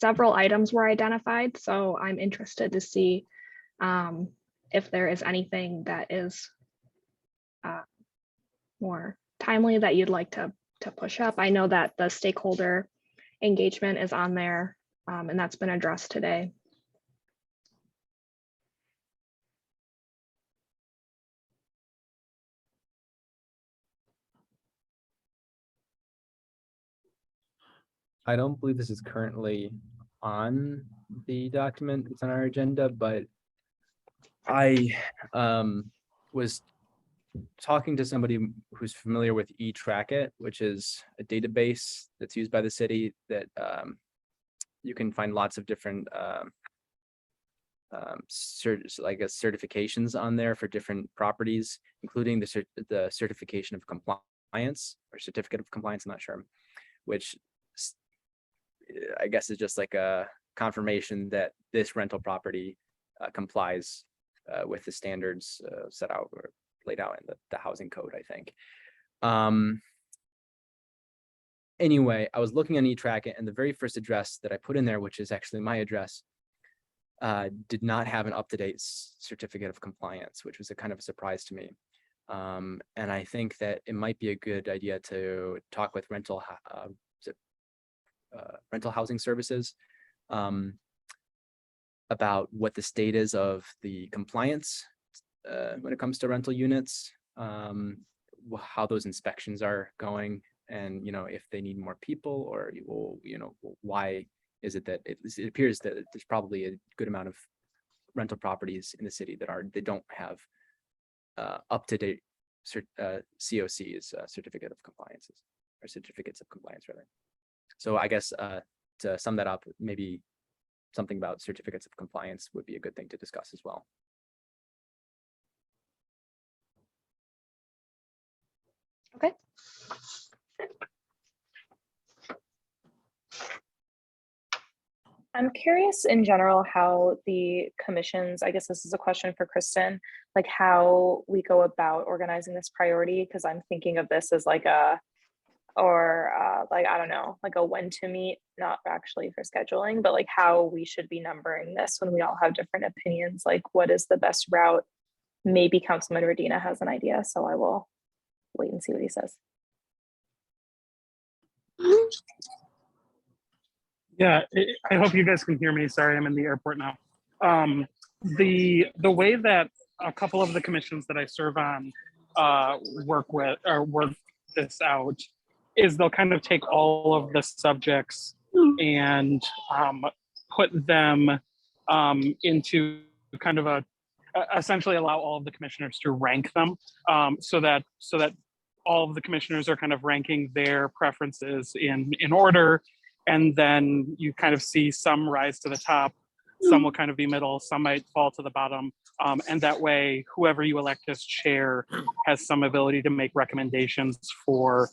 S1: Several items were identified, so I'm interested to see if there is anything that is more timely that you'd like to push up. I know that the stakeholder engagement is on there, and that's been addressed today.
S2: I don't believe this is currently on the document that's on our agenda, but I was talking to somebody who's familiar with eTrackIt, which is a database that's used by the city that you can find lots of different certifications on there for different properties, including the certification of compliance or certificate of compliance, I'm not sure, which I guess is just like a confirmation that this rental property complies with the standards set out or laid out in the housing code, I think. Anyway, I was looking on eTrackIt, and the very first address that I put in there, which is actually my address, did not have an up-to-date certificate of compliance, which was a kind of a surprise to me. And I think that it might be a good idea to talk with rental housing services about what the state is of the compliance when it comes to rental units, how those inspections are going, and if they need more people, or why is it that it appears that there's probably a good amount of rental properties in the city that don't have up-to-date COCs, certificate of compliances, or certificates of compliance rather. So I guess to sum that up, maybe something about certificates of compliance would be a good thing to discuss as well.
S1: Okay.
S7: I'm curious in general how the commissions, I guess this is a question for Kristen, like how we go about organizing this priority, because I'm thinking of this as like I don't know, like a when to meet, not actually for scheduling, but like how we should be numbering this when we all have different opinions, like what is the best route? Maybe Councilman Radina has an idea, so I will wait and see what he says.
S3: Yeah, I hope you guys can hear me. Sorry, I'm in the airport now. The way that a couple of the commissions that I serve on work this out is they'll kind of take all of the subjects and put them into kind of essentially allow all of the commissioners to rank them so that all of the commissioners are kind of ranking their preferences in order. And then you kind of see some rise to the top, some will kind of be middle, some might fall to the bottom. And that way, whoever you elect as chair has some ability to make recommendations for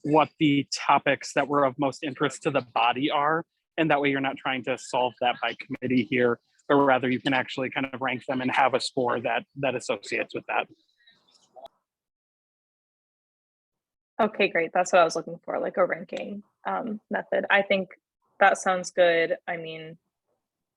S3: what the topics that were of most interest to the body are. And that way you're not trying to solve that by committee here, but rather you can actually kind of rank them and have a score that associates with that.
S7: Okay, great. That's what I was looking for, like a ranking method. I think that sounds good. I mean,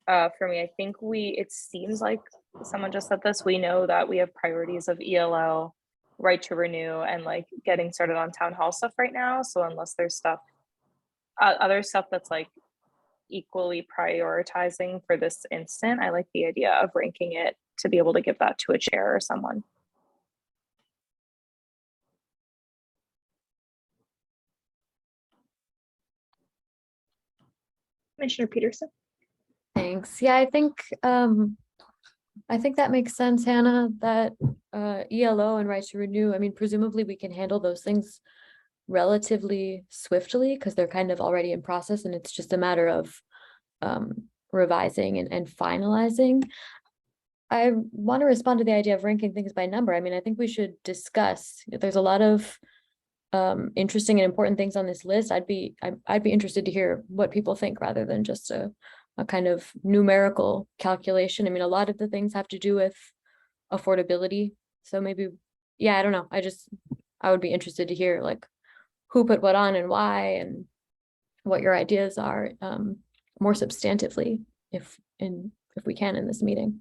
S7: for me, I think it seems like someone just said this, we know that we have priorities of ELL, right to renew, and like getting started on town hall stuff right now. So unless there's stuff, other stuff that's like equally prioritizing for this instant, I like the idea of ranking it to be able to give that to a chair or someone.
S1: Commissioner Peterson.
S5: Thanks. Yeah, I think that makes sense, Hannah, that ELO and right to renew, I mean, presumably we can handle those things relatively swiftly because they're kind of already in process and it's just a matter of revising and finalizing. I want to respond to the idea of ranking things by number. I mean, I think we should discuss, there's a lot of interesting and important things on this list. I'd be interested to hear what people think rather than just a kind of numerical calculation. I mean, a lot of the things have to do with affordability. So maybe, yeah, I don't know. I would be interested to hear like who put what on and why and what your ideas are more substantively if we can in this meeting.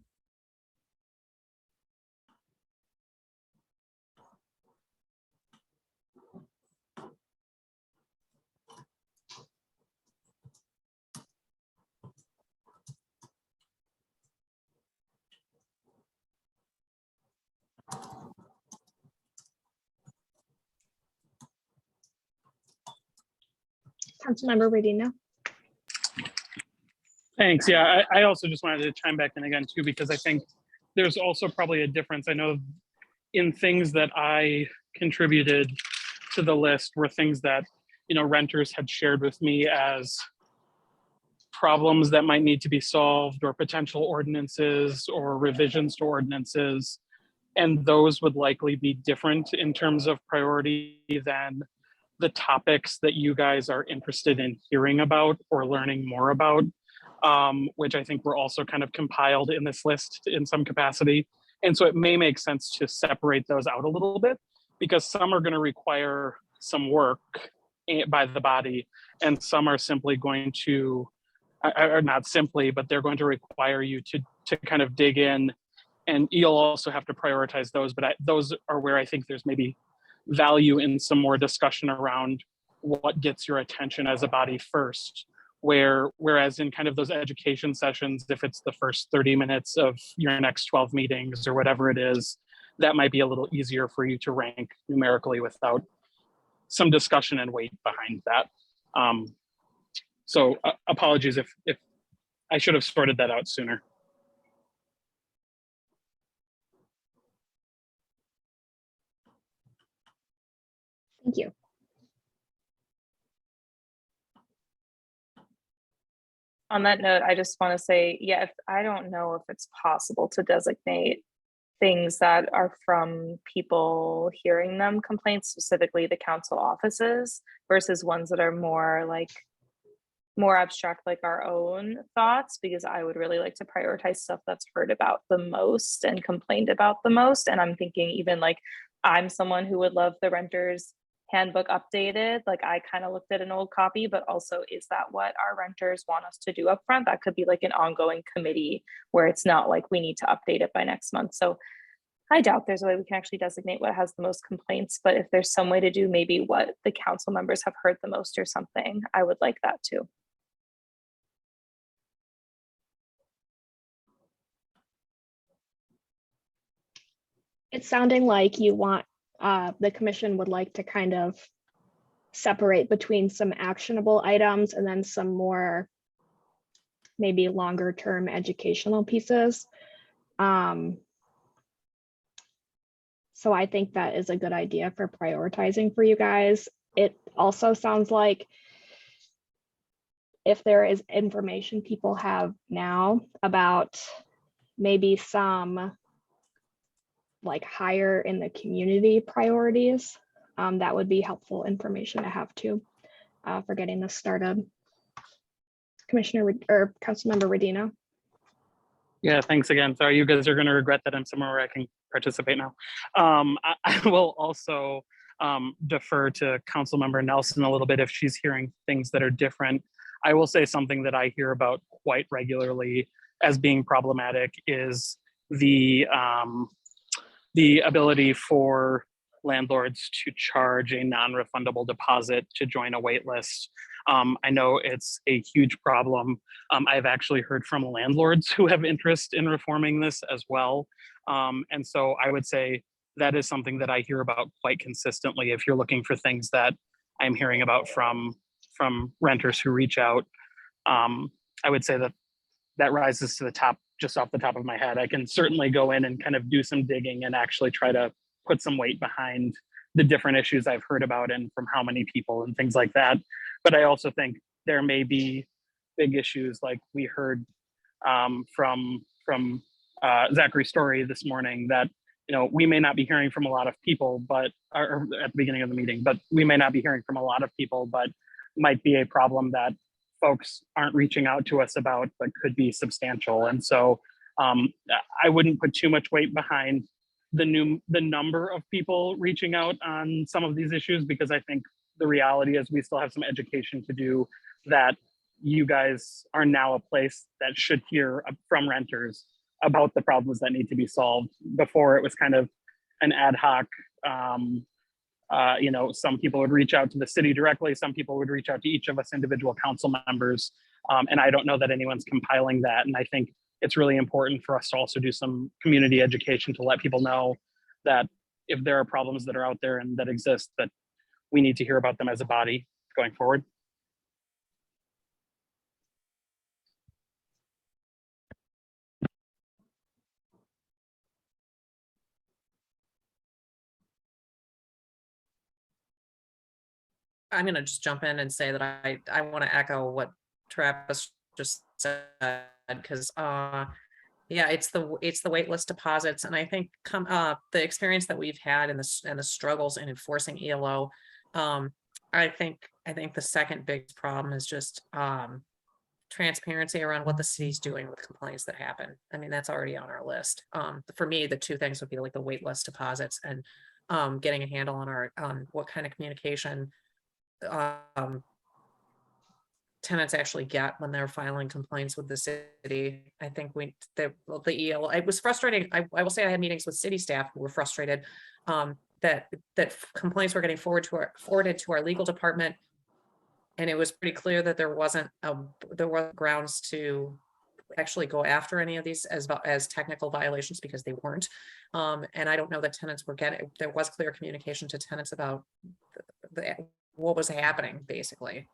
S1: Councilmember Redina.
S3: Thanks. Yeah, I also just wanted to chime back in again too, because I think there's also probably a difference. I know in things that I contributed to the list were things that, you know, renters had shared with me as problems that might need to be solved or potential ordinances or revisions to ordinances. And those would likely be different in terms of priority than the topics that you guys are interested in hearing about or learning more about, which I think were also kind of compiled in this list in some capacity. And so it may make sense to separate those out a little bit because some are going to require some work by the body and some are simply going to, or not simply, but they're going to require you to kind of dig in, and you'll also have to prioritize those. But those are where I think there's maybe value in some more discussion around what gets your attention as a body first. Whereas in kind of those education sessions, if it's the first 30 minutes of your next 12 meetings or whatever it is, that might be a little easier for you to rank numerically without some discussion and weight behind that. So apologies if I should have sorted that out sooner.
S1: Thank you.
S7: On that note, I just want to say, yeah, I don't know if it's possible to designate things that are from people hearing them complaints, specifically the council offices, versus ones that are more abstract, like our own thoughts, because I would really like to prioritize stuff that's heard about the most and complained about the most. And I'm thinking even like, I'm someone who would love the renters handbook updated. Like I kind of looked at an old copy, but also is that what our renters want us to do up front? That could be like an ongoing committee where it's not like we need to update it by next month. So I doubt there's a way we can actually designate what has the most complaints, but if there's some way to do maybe what the council members have heard the most or something, I would like that too.
S1: It's sounding like you want, the commission would like to kind of separate between some actionable items and then some more maybe longer term educational pieces. So I think that is a good idea for prioritizing for you guys. It also sounds like if there is information people have now about maybe some like higher in the community priorities, that would be helpful information to have too, for getting this started. Commissioner or Councilmember Redina.
S3: Yeah, thanks again. Sorry, you guys are going to regret that I'm somewhere where I can participate now. I will also defer to Councilmember Nelson a little bit if she's hearing things that are different. I will say something that I hear about quite regularly as being problematic is the ability for landlords to charge a non-refundable deposit to join a wait list. I know it's a huge problem. I've actually heard from landlords who have interest in reforming this as well. And so I would say that is something that I hear about quite consistently. If you're looking for things that I'm hearing about from renters who reach out, I would say that that rises to the top just off the top of my head. I can certainly go in and kind of do some digging and actually try to put some weight behind the different issues I've heard about and from how many people and things like that. But I also think there may be big issues like we heard from Zachary's story this morning that, you know, we may not be hearing from a lot of people, but or at the beginning of the meeting, but we may not be hearing from a lot of people, but might be a problem that folks aren't reaching out to us about, but could be substantial. And so I wouldn't put too much weight behind the number of people reaching out on some of these issues, because I think the reality is we still have some education to do, that you guys are now a place that should hear from renters about the problems that need to be solved. Before it was kind of an ad hoc, you know, some people would reach out to the city directly, some people would reach out to each of us individual council members. And I don't know that anyone's compiling that. And I think it's really important for us to also do some community education to let people know that if there are problems that are out there and that exist, that we need to hear about them as a body going forward.
S10: I'm gonna just jump in and say that I want to echo what Travis just said, because yeah, it's the waitlist deposits, and I think the experience that we've had and the struggles in enforcing ELO, I think the second big problem is just transparency around what the city's doing with complaints that happen. I mean, that's already on our list. For me, the two things would be like the waitlist deposits and getting a handle on what kind of communication tenants actually get when they're filing complaints with the city. I think the ELO, it was frustrating. I will say I had meetings with city staff who were frustrated that complaints were getting forwarded to our legal department, and it was pretty clear that there wasn't grounds to actually go after any of these as technical violations, because they weren't. And I don't know that tenants were getting. There was clear communication to tenants about what was happening, basically.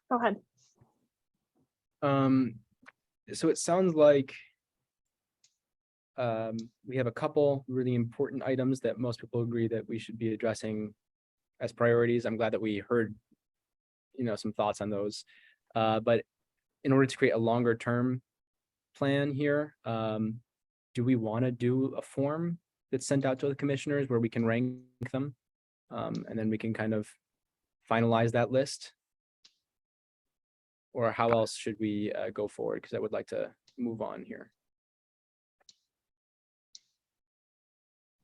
S1: Go ahead.
S2: So it sounds like we have a couple really important items that most people agree that we should be addressing as priorities. I'm glad that we heard, you know, some thoughts on those. But in order to create a longer term plan here, do we want to do a form that's sent out to the commissioners where we can rank them? And then we can kind of finalize that list? Or how else should we go forward? Because I would like to move on here.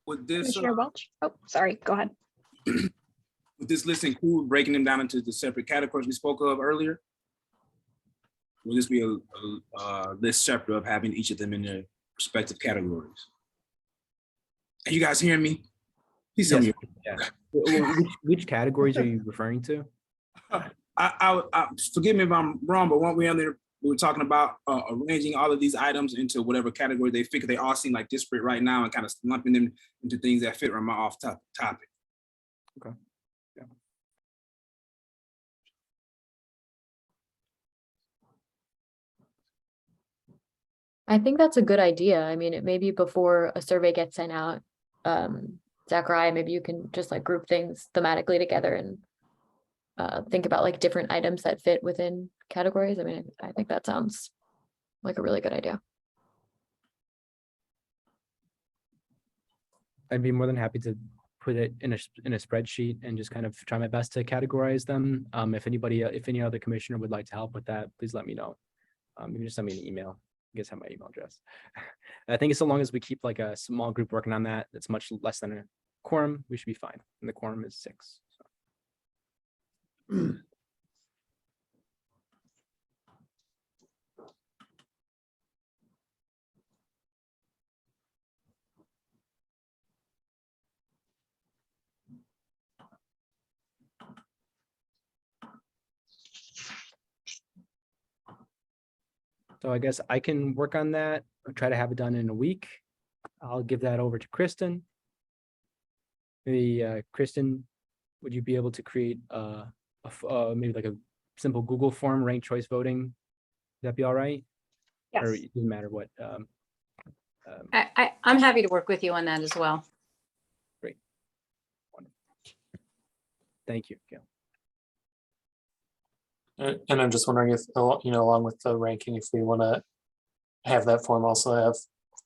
S19: Would this
S1: Commissioner Welch? Oh, sorry, go ahead.
S19: would this list include breaking them down into the separate categories we spoke of earlier? Will this be a list separate of having each of them in their respective categories? Are you guys hearing me? Please tell me.
S2: Yeah. Which categories are you referring to?
S19: I forgive me if I'm wrong, but weren't we on there? We were talking about arranging all of these items into whatever category they fit. They all seem like disparate right now, and kind of lumping them into things that fit on my off topic.
S2: Okay. Yeah.
S5: I think that's a good idea. I mean, it maybe before a survey gets sent out, Zachariah, maybe you can just like group things thematically together and think about like different items that fit within categories. I mean, I think that sounds like a really good idea.
S2: I'd be more than happy to put it in a spreadsheet and just kind of try my best to categorize them. If any other commissioner would like to help with that, please let me know. You can just send me an email. guess have my email address. I think so long as we keep like a small group working on that, that's much less than a quorum, we should be fine. And the quorum is 6. So. So I guess I can work on that. I'll try to have it done in a week. I'll give that over to Kristen. Maybe Kristen, would you be able to create maybe like a simple Google form, ranked choice voting? Would that be all right?
S11: Yes.
S2: Or it doesn't matter what.
S11: I'm happy to work with you on that as well.
S2: Great. Wonderful. Thank you, Gail.
S18: And I'm just wondering if, along with the ranking, if we want to have that form also have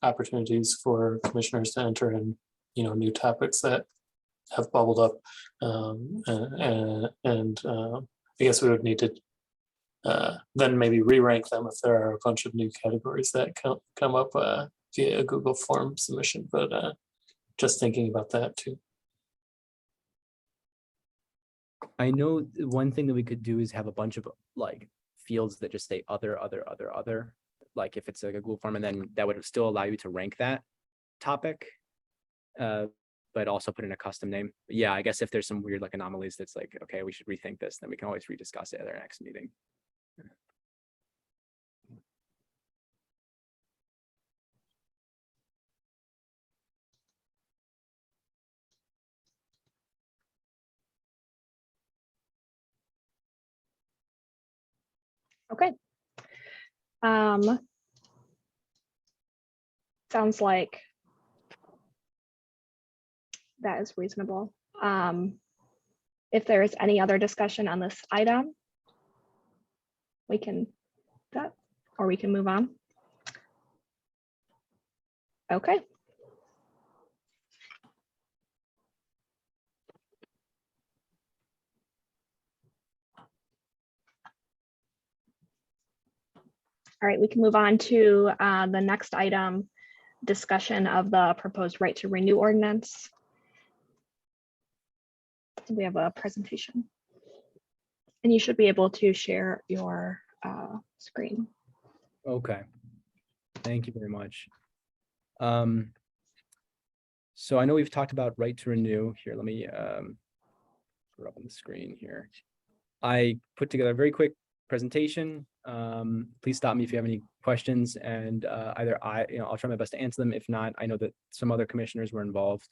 S18: opportunities for commissioners to enter in, new topics that have bubbled up. I guess we would need to then maybe re-rank them if there are a bunch of new categories that come up via a Google form submission, but just thinking about that too.
S2: I know one thing that we could do is have a bunch of like fields that just say other, like if it's like a Google form, and then that would still allow you to rank that topic, but also put in a custom name. But yeah, I guess if there's some weird like anomalies that's like, okay, we should rethink this, then we can always rediscuss it at our next meeting.
S1: Okay. Sounds like that is reasonable. If there is any other discussion on this item, we can that, or we can move on. Okay. All right, we can move on to the next item, discussion of the proposed right to renew ordinance. We have a presentation. And you should be able to share your screen.
S2: Okay. Thank you very much. So I know we've talked about right to renew here. Let me put it up on the screen here. I put together a very quick presentation. Please stop me if you have any questions, and either I'll try my best to answer them. If not, I know that some other commissioners were involved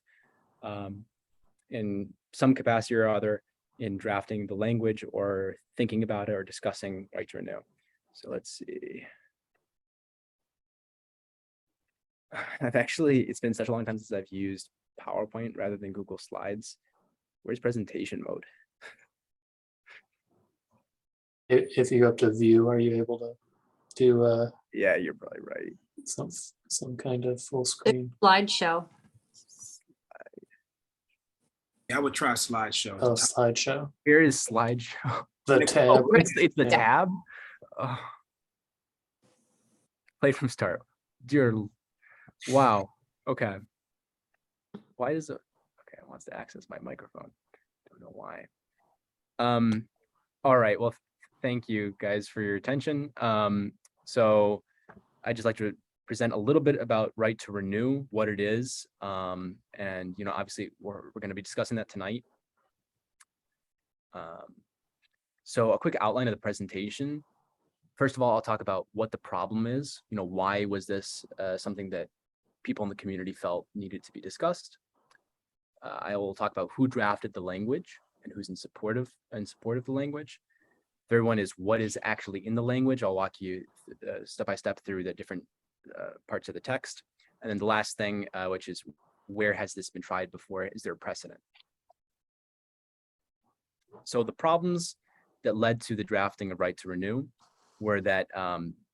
S2: in some capacity or other in drafting the language or thinking about it or discussing right to renew. So let's see. It's been such a long time since I've used PowerPoint rather than Google Slides. Where's presentation mode?
S18: If you go up to view, are you able to do
S2: yeah, you're probably right.
S18: Some kind of full screen
S11: slideshow?
S19: Yeah, I would try slideshow.
S18: Oh, slideshow.
S2: Here is slideshow.
S18: The tab.
S2: Oh, it's the tab. Oh. Play from start. Dear, wow. Okay. Why does it? Okay, it wants to access my microphone. Don't know why. All right. Well, thank you guys for your attention. So I'd just like to present a little bit about right to renew, what it is. And, obviously we're going to be discussing that tonight. So a quick outline of the presentation. First of all, I'll talk about what the problem is. Why was this something that people in the community felt needed to be discussed? I will talk about who drafted the language and who's in support of the language. Third one is what is actually in the language. I'll walk you step by step through the different parts of the text. And then the last thing, which is where has this been tried before? Is there a precedent? So the problems that led to the drafting of right to renew were that,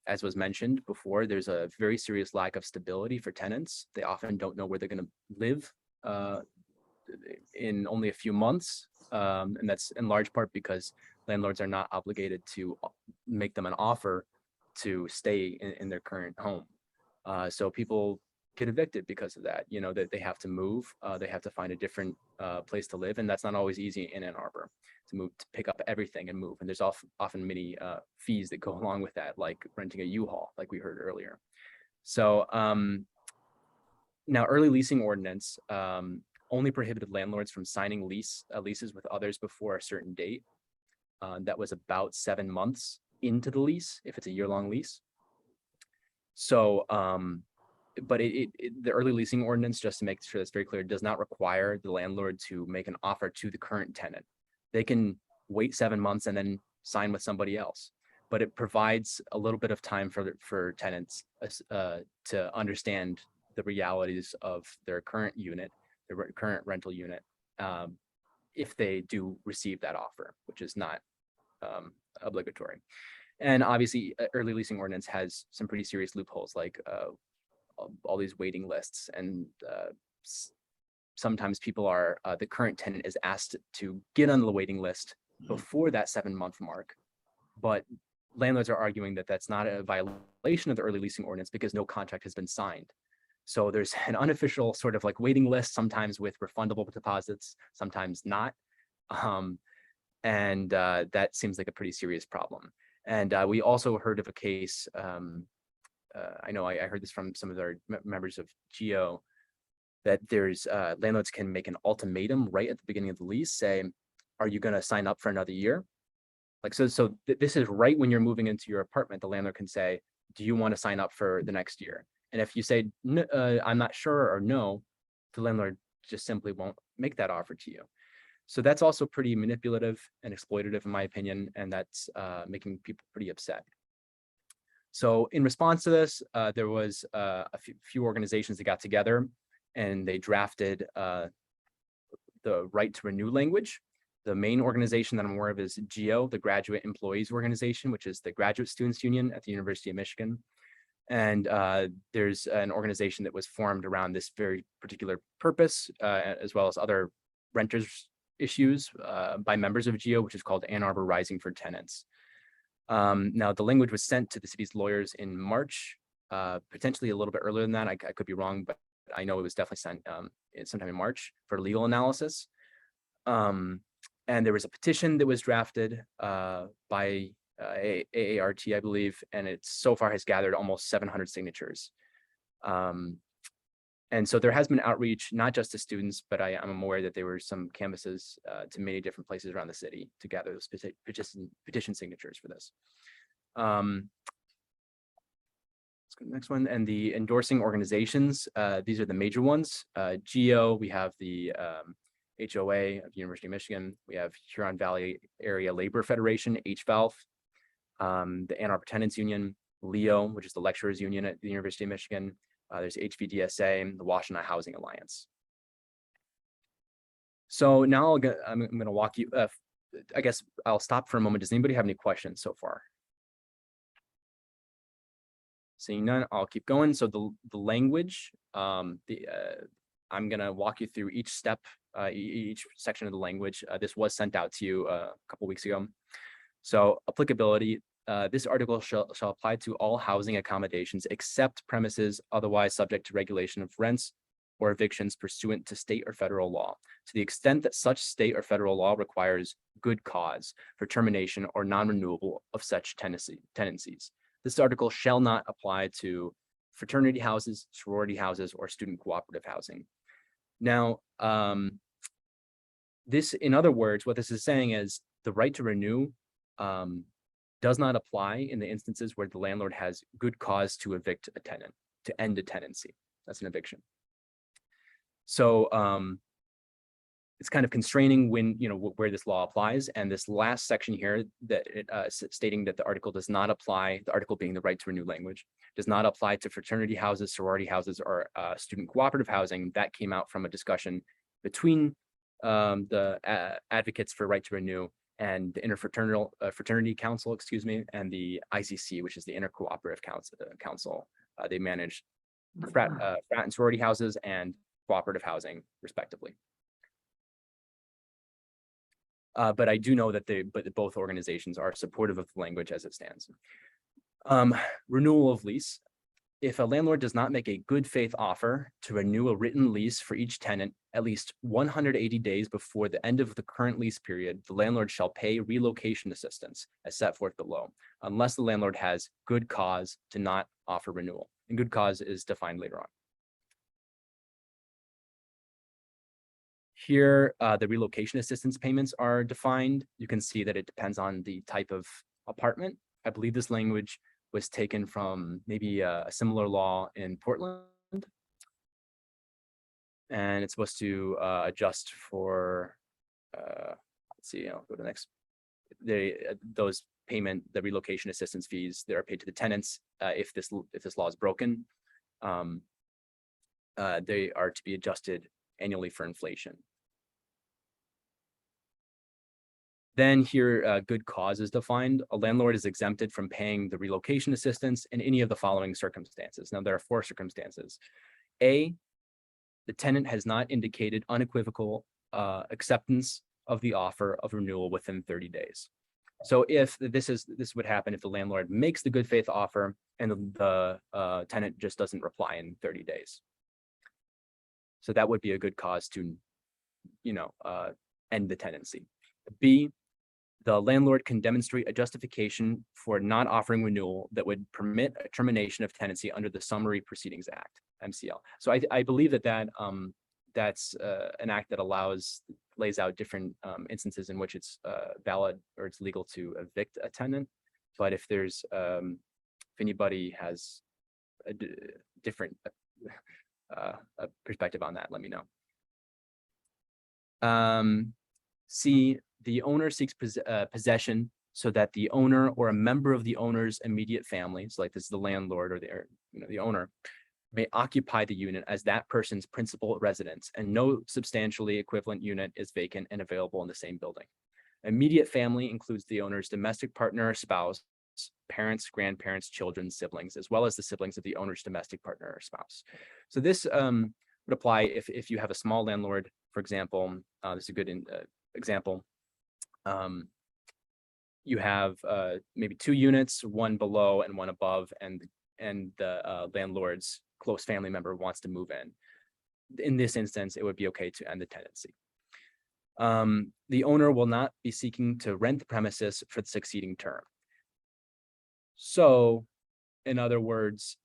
S2: as was mentioned before, there's a very serious lack of stability for tenants. They often don't know where they're going to live in only a few months. And that's in large part because landlords are not obligated to make them an offer to stay in their current home. So people get evicted because of that, that they have to move, they have to find a different place to live. And that's not always easy in Ann Arbor to move, to pick up everything and move. And there's often many fees that go along with that, like renting a U-Haul, like we heard earlier. So now early leasing ordinance only prohibited landlords from signing leases with others before a certain date. That was about 7 months into the lease, if it's a year-long lease. So, but the early leasing ordinance, just to make sure that's very clear, does not require the landlord to make an offer to the current tenant. They can wait 7 months and then sign with somebody else. But it provides a little bit of time for tenants to understand the realities of their current unit, their current rental unit, if they do receive that offer, which is not obligatory. And obviously, early leasing ordinance has some pretty serious loopholes, like all these waiting lists. And sometimes people are, the current tenant is asked to get on the waiting list before that 7-month mark. But landlords are arguing that that's not a violation of the early leasing ordinance because no contract has been signed. So there's an unofficial sort of like waiting list, sometimes with refundable deposits, sometimes not. And that seems like a pretty serious problem. And we also heard of a case, I know I heard this from some of our members of GEO, that there's landlords can make an ultimatum right at the beginning of the lease, say, are you going to sign up for another year? Like, so this is right when you're moving into your apartment, the landlord can say, do you want to sign up for the next year? And if you say, I'm not sure, or no, the landlord just simply won't make that offer to you. So that's also pretty manipulative and exploitative, in my opinion, and that's making people pretty upset. So in response to this, there was a few organizations that got together and they drafted the right to renew language. The main organization that I'm aware of is GEO, the Graduate Employees Organization, which is the Graduate Students Union at the University of Michigan. And there's an organization that was formed around this very particular purpose, as well as other renters issues by members of GEO, which is called Ann Arbor Rising for Tenants. Now, the language was sent to the city's lawyers in March, potentially a little bit earlier than that. I could be wrong, but I know it was definitely sent sometime in March for legal analysis. And there was a petition that was drafted by AART, I believe, and it so far has gathered almost 700 signatures. And so there has been outreach, not just to students, but I'm aware that there were some canvases to many different places around the city to gather those petition signatures for this. Let's go to the next one. And the endorsing organizations, these are the major ones. GEO, we have the HOA of the University of Michigan. We have Huron Valley Area Labor Federation, HVALF, the Ann Arbor Tenants Union, LEO, which is the Lecturers Union at the University of Michigan. There's HVDSA, the Washtenaw Housing Alliance. So now I'm going to walk you, I guess I'll stop for a moment. Does anybody have any questions so far? Seeing none, I'll keep going. So the language, I'm going to walk you through each step, each section of the language. This was sent out to you a couple weeks ago. So applicability. This article shall apply to all housing accommodations except premises otherwise subject to regulation of rents or evictions pursuant to state or federal law, to the extent that such state or federal law requires good cause for termination or non-renewal of such tenancies. This article shall not apply to fraternity houses, sorority houses, or student cooperative housing. Now, this, in other words, what this is saying is the right to renew does not apply in the instances where the landlord has good cause to evict a tenant, to end a tenancy. That's an eviction. So it's kind of constraining when, where this law applies. And this last section here that stating that the article does not apply, the article being the right to renew language, does not apply to fraternity houses, sorority houses, or student cooperative housing. That came out from a discussion between the advocates for right to renew and the Interfraternal Fraternity Council, and the ICC, which is the Intercooperative Council. They manage frat and sorority houses and cooperative housing, respectively. But I do know that both organizations are supportive of the language as it stands. Renewal of lease. If a landlord does not make a good faith offer to renew a written lease for each tenant at least 180 days before the end of the current lease period, the landlord shall pay relocation assistance as set forth below, unless the landlord has good cause to not offer renewal. And good cause is defined later on. Here, the relocation assistance payments are defined. You can see that it depends on the type of apartment. I believe this language was taken from maybe a similar law in Portland. And it's supposed to adjust for, let's see, I'll go to the next. Those the relocation assistance fees that are paid to the tenants if this law is broken, they are to be adjusted annually for inflation. Then here, good cause is defined. A landlord is exempted from paying the relocation assistance in any of the following circumstances. Now, there are 4 circumstances. A, the tenant has not indicated unequivocal acceptance of the offer of renewal within 30 days. So if this would happen if the landlord makes the good faith offer and the tenant just doesn't reply in 30 days. So that would be a good cause to, end the tenancy. B, the landlord can demonstrate a justification for not offering renewal that would permit a termination of tenancy under the Summary Proceedings Act, MCL. So I believe that that's an act that lays out different instances in which it's valid or it's legal to evict a tenant. But if there's, if anybody has a different perspective on that, let me know. C, the owner seeks possession so that the owner or a member of the owner's immediate family, so like this is the landlord or the owner, may occupy the unit as that person's principal residence, and no substantially equivalent unit is vacant and available in the same building. Immediate family includes the owner's domestic partner or spouse, parents, grandparents, children, siblings, as well as the siblings of the owner's domestic partner or spouse. So this would apply if you have a small landlord, for example. This is a good example. You have maybe 2 units, one below and one above, and the landlord's close family member wants to move in. In this instance, it would be okay to end the tenancy. The owner will not be seeking to rent the premises for the succeeding term. So, in other words,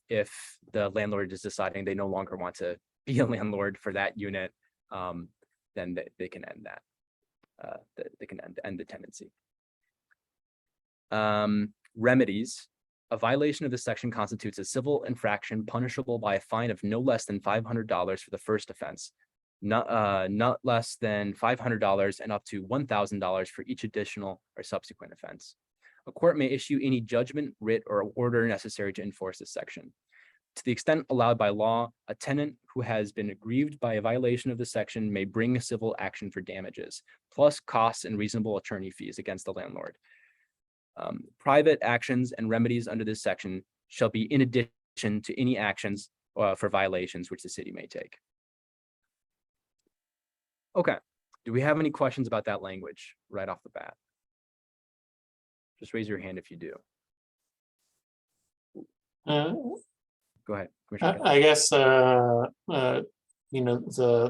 S2: if the landlord is deciding they no longer want to be a landlord for that unit, then they can end that. They can end the tenancy. Remedies. A violation of this section constitutes a civil infraction punishable by a fine of no less than $500 for the first offense, not less than $500 and up to $1,000 for each additional or subsequent offense. A court may issue any judgment, writ, or order necessary to enforce this section. To the extent allowed by law, a tenant who has been aggrieved by a violation of this section may bring a civil action for damages, plus costs and reasonable attorney fees against the landlord. Private actions and remedies under this section shall be in addition to any actions for violations which the city may take. Okay, do we have any questions about that language right off the bat? Just raise your hand if you do. Go ahead, Commissioner.
S18: I guess the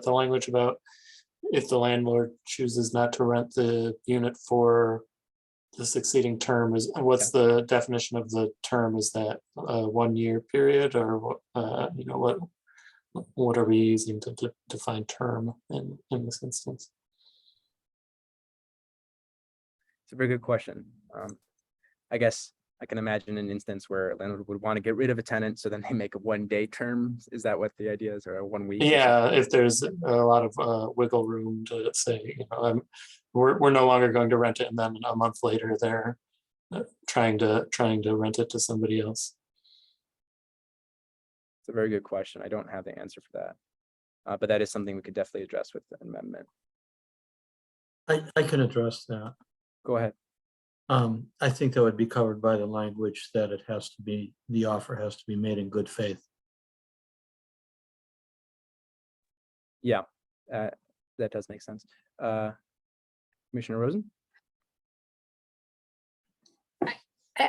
S18: language about if the landlord chooses not to rent the unit for the succeeding term is what's the definition of the term? Is that a 1-year period, or what are we using to define term in this instance?
S2: It's a very good question. I guess I can imagine an instance where a landlord would want to get rid of a tenant, so then they make a 1-day term. Is that what the idea is, or a 1 week?
S18: Yeah, if there's a lot of wiggle room to say, we're no longer going to rent it, and then a month later they're trying to rent it to somebody else.
S2: It's a very good question. I don't have the answer for that, but that is something we could definitely address with the amendment.
S9: I can address that.
S2: Go ahead.
S9: I think that would be covered by the language that the offer has to be made in good faith.
S2: Yeah, that does make sense. Commissioner Rosen?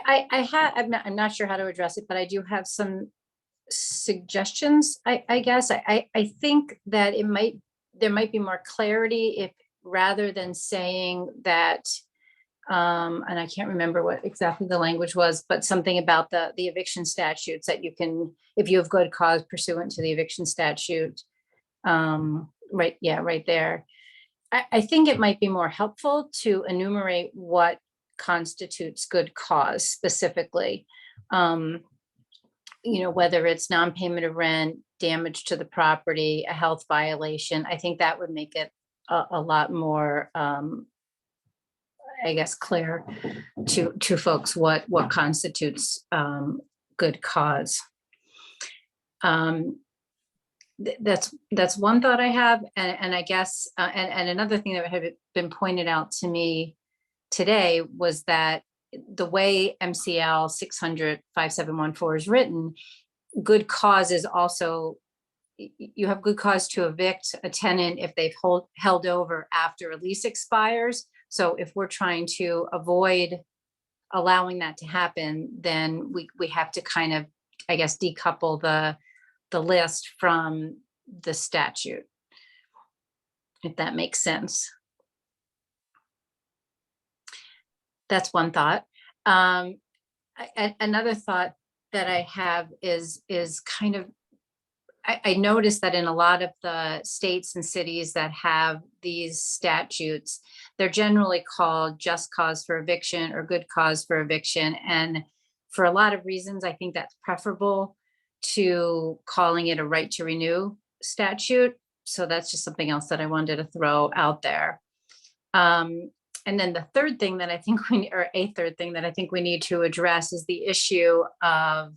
S11: I'm not sure how to address it, but I do have some suggestions, I guess. I think that there might be more clarity if, rather than saying that, and I can't remember what exactly the language was, but something about the eviction statutes that you can, if you have good cause pursuant to the eviction statute. Right, yeah, right there. I think it might be more helpful to enumerate what constitutes good cause specifically. Whether it's non-payment of rent, damage to the property, a health violation. I think that would make it a lot more, I guess, clear to folks what constitutes good cause. That's one thought I have, and I guess, and another thing that had been pointed out to me today was that the way MCL 600-5714 is written, good cause is also, you have good cause to evict a tenant if they've held over after a lease expires. So if we're trying to avoid allowing that to happen, then we have to kind of, I guess, decouple the list from the statute, if that makes sense. That's one thought. Another thought that I have is kind of, I noticed that in a lot of the states and cities that have these statutes, they're generally called just cause for eviction or good cause for eviction. And for a lot of reasons, I think that's preferable to calling it a right to renew statute. So that's just something else that I wanted to throw out there. And then the third thing that I think a third thing that I think we need to address is the issue of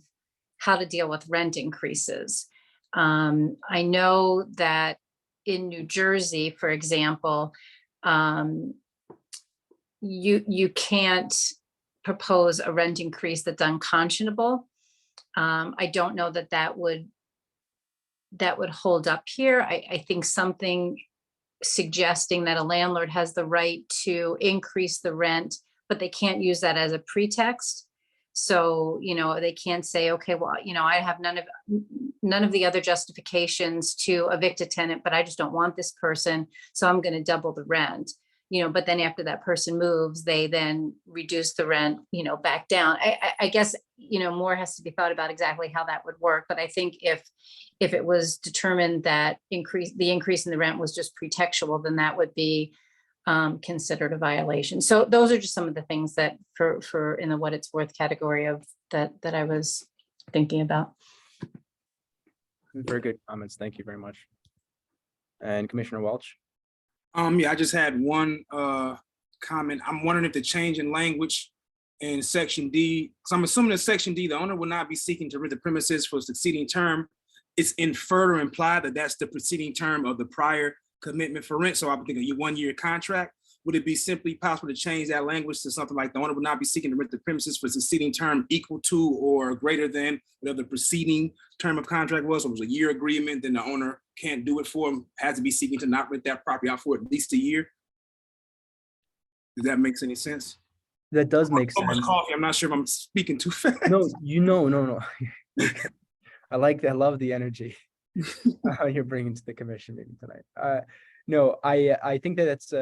S11: how to deal with rent increases. I know that in New Jersey, for example, you can't propose a rent increase that's unconscionable. I don't know that would hold up here. I think something suggesting that a landlord has the right to increase the rent, but they can't use that as a pretext. So, they can't say, okay, well, I have none of the other justifications to evict a tenant, but I just don't want this person, so I'm going to double the rent. But then after that person moves, they then reduce the rent, back down. I guess, more has to be thought about exactly how that would work. But I think if it was determined that the increase in the rent was just pretextual, then that would be considered a violation. So those are just some of the things that for in the what it's worth category of that I was thinking about.
S2: Very good comments. Thank you very much. And Commissioner Welch.
S19: Yeah, I just had one comment. I'm wondering if the change in language in section D, so I'm assuming that section D, the owner will not be seeking to rent the premises for a succeeding term. It's inferred or implied that that's the preceding term of the prior commitment for rent. So I'm thinking a 1-year contract. Would it be simply possible to change that language to something like the owner would not be seeking to rent the premises for a succeeding term equal to or greater than whatever the preceding term of contract was? So it was a year agreement, then the owner can't do it for him, has to be seeking to not rent that property out for at least a year. Does that make any sense?
S2: That does make sense.
S19: Much coffee. I'm not sure if I'm speaking too fast.
S2: No. I like that. I love the energy you're bringing to the commission meeting tonight. No, I think that it's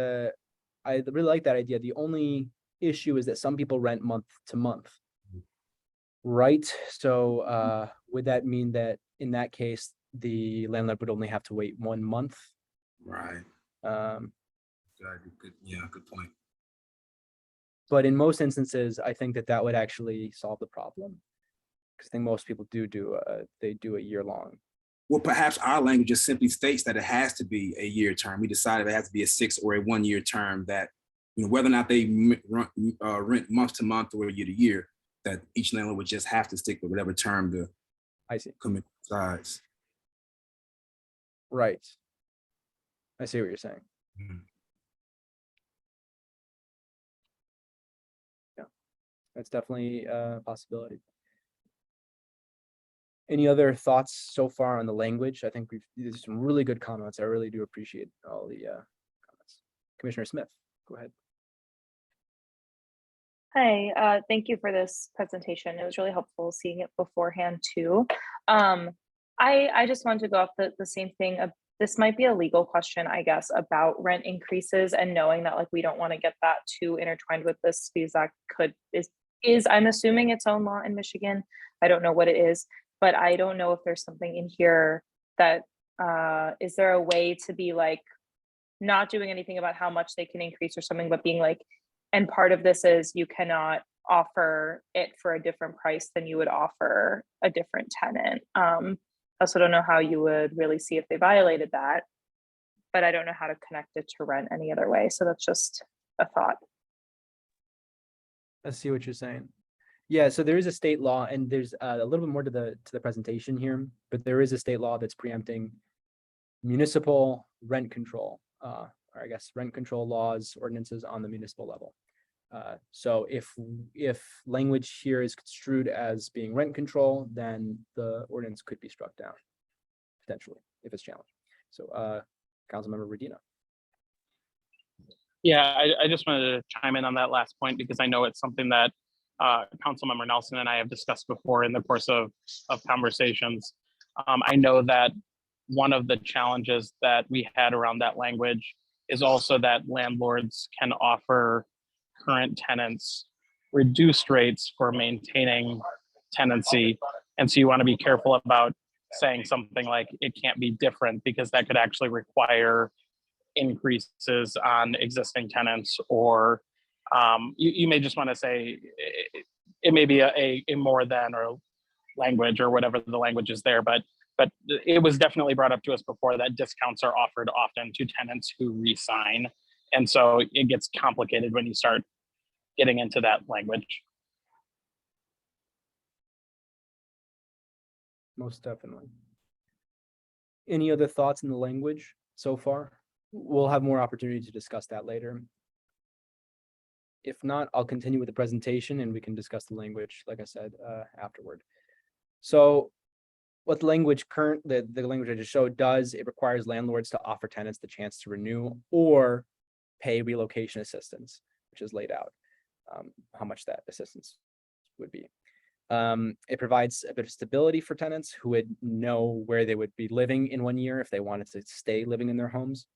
S2: I really like that idea. The only issue is that some people rent month to month, right? So would that mean that in that case, the landlord would only have to wait 1 month?
S19: Right. Good point.
S2: But in most instances, I think that would actually solve the problem, because I think most people do a year long.
S19: Well, perhaps our language just simply states that it has to be a year term. We decided it has to be a 6 or a 1 year term, that whether or not they rent month to month or year to year, that each landlord would just have to stick with whatever term the commitment decides.
S2: Right. I see what you're saying.
S19: Mm-hmm.
S2: Yeah, that's definitely a possibility. Any other thoughts so far on the language? I think there's some really good comments. I really do appreciate all the comments. Commissioner Smith, go ahead.
S7: Hi, thank you for this presentation. It was really helpful seeing it beforehand too. I just wanted to go off the same thing. This might be a legal question, I guess, about rent increases and knowing that like we don't want to get that too intertwined with this because that is I'm assuming its own law in Michigan. I don't know what it is, but I don't know if there's something in here that is there a way to be like not doing anything about how much they can increase or something, but being like, and part of this is you cannot offer it for a different price than you would offer a different tenant. I also don't know how you would really see if they violated that, but I don't know how to connect it to rent any other way. So that's just a thought.
S2: I see what you're saying. Yeah, so there is a state law, and there's a little bit more to the presentation here, but there is a state law that's preempting municipal rent control, or I guess rent control laws, ordinances on the municipal level. So if language here is construed as being rent control, then the ordinance could be struck down potentially if it's challenged. So Councilmember Redina.
S3: Yeah, I just wanted to chime in on that last point because I know it's something that Councilmember Nelson and I have discussed before in the course of conversations. I know that one of the challenges that we had around that language is also that landlords can offer current tenants reduced rates for maintaining tenancy. And so you want to be careful about saying something like it can't be different because that could actually require increases on existing tenants, or you may just want to say it may be a more than or language or whatever the language is there, but it was definitely brought up to us before that discounts are offered often to tenants who re-sign. And so it gets complicated when you start getting into that language.
S2: Most definitely. Any other thoughts in the language so far? We'll have more opportunity to discuss that later. If not, I'll continue with the presentation and we can discuss the language, like I said, afterward. So what the language the language I just showed does, it requires landlords to offer tenants the chance to renew or pay relocation assistance, which is laid out, how much that assistance would be. It provides a bit of stability for tenants who would know where they would be living in 1 year if they wanted to stay living in their homes.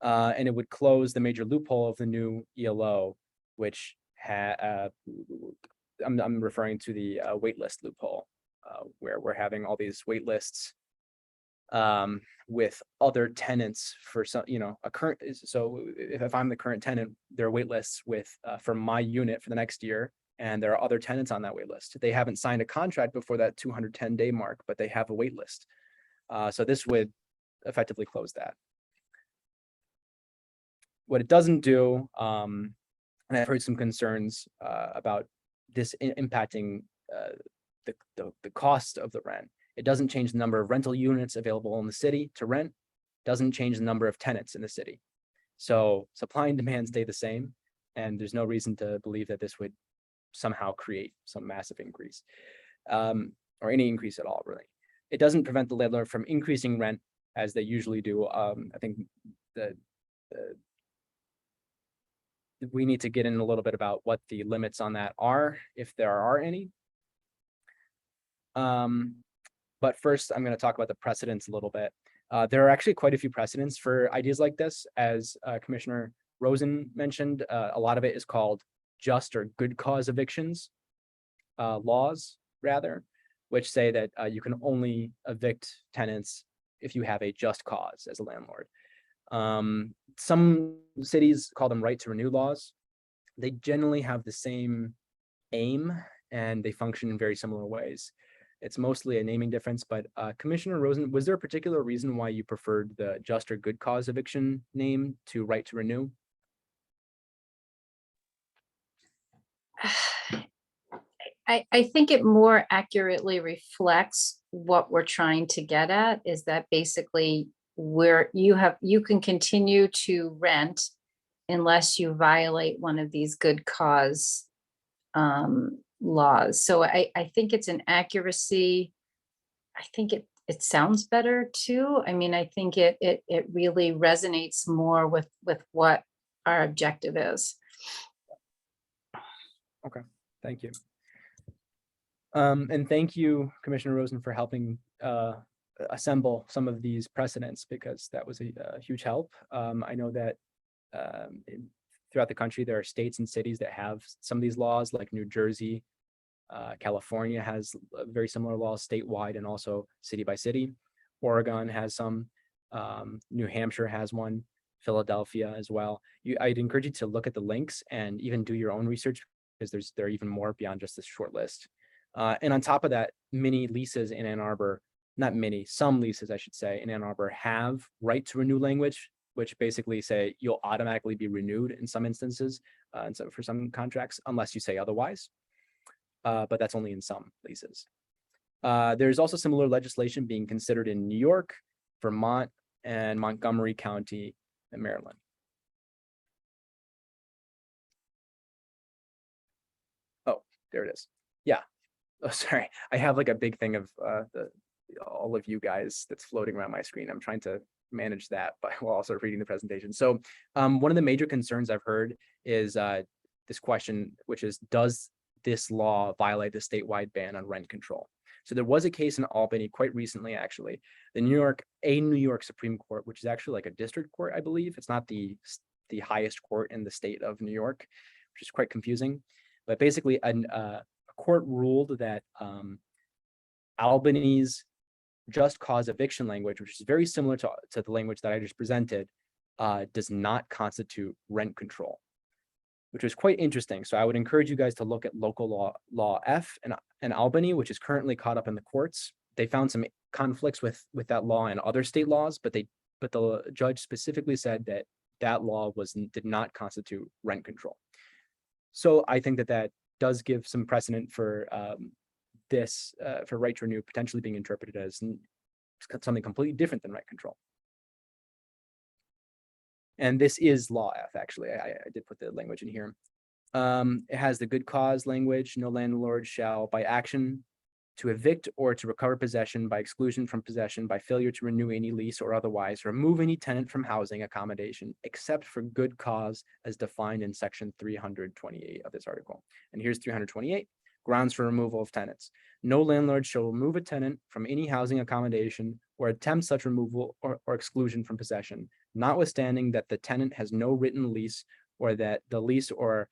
S2: And it would close the major loophole of the new ELO, which I'm referring to the waitlist loophole, where we're having all these wait lists with other tenants for some, a current. So if I'm the current tenant, there are wait lists with for my unit for the next year, and there are other tenants on that wait list. They haven't signed a contract before that 210-day mark, but they have a wait list. So this would effectively close that. What it doesn't do, and I've heard some concerns about this impacting the cost of the rent. It doesn't change the number of rental units available in the city to rent, doesn't change the number of tenants in the city. So supply and demand stay the same, and there's no reason to believe that this would somehow create some massive increase, or any increase at all, really. It doesn't prevent the landlord from increasing rent as they usually do. I think we need to get in a little bit about what the limits on that are, if there are any. But first, I'm going to talk about the precedents a little bit. There are actually quite a few precedents for ideas like this. As Commissioner Rosen mentioned, a lot of it is called just or good cause evictions laws, rather, which say that you can only evict tenants if you have a just cause as a landlord. Some cities call them right to renew laws. They generally have the same aim and they function in very similar ways. It's mostly a naming difference, but Commissioner Rosen, was there a particular reason why you preferred the just or good cause eviction name to right to renew?
S11: I think it more accurately reflects what we're trying to get at, is that basically where you can continue to rent unless you violate one of these good cause laws. So I think it's an accuracy. I think it sounds better too. I mean, I think it really resonates more with what our objective is.
S2: Okay, thank you. And thank you, Commissioner Rosen, for helping assemble some of these precedents, because that was a huge help. I know that throughout the country, there are states and cities that have some of these laws, like New Jersey. California has very similar laws statewide and also city by city. Oregon has some. New Hampshire has one. Philadelphia as well. I'd encourage you to look at the links and even do your own research, because there are even more beyond just this short list. And on top of that, many leases in Ann Arbor, some leases, I should say, in Ann Arbor have right to renew language, which basically say you'll automatically be renewed in some instances, and so for some contracts, unless you say otherwise. But that's only in some leases. There's also similar legislation being considered in New York, Vermont, and Montgomery County in Maryland. Oh, there it is. Yeah. Oh, sorry. I have like a big thing of all of you guys that's floating around my screen. I'm trying to manage that, but while also reading the presentation. So one of the major concerns I've heard is this question, which is, does this law violate the statewide ban on rent control? So there was a case in Albany quite recently, actually. A New York Supreme Court, which is actually like a district court, I believe. It's not the highest court in the state of New York, which is quite confusing. But basically, a court ruled that Albany's just cause eviction language, which is very similar to the language that I just presented, does not constitute rent control, which was quite interesting. So I would encourage you guys to look at local law F in Albany, which is currently caught up in the courts. They found some conflicts with that law and other state laws, but the judge specifically said that that law did not constitute rent control. So I think that does give some precedent for for right to renew potentially being interpreted as something completely different than rent control. And this is law F, actually. I did put the language in here. It has the good cause language. No landlord shall, by action to evict or to recover possession, by exclusion from possession, by failure to renew any lease or otherwise, remove any tenant from housing accommodation, except for good cause as defined in section 328 of this article. And here's 328. Grounds for removal of tenants. No landlord shall remove a tenant from any housing accommodation or attempt such removal or exclusion from possession, notwithstanding that the tenant has no written lease or that the lease or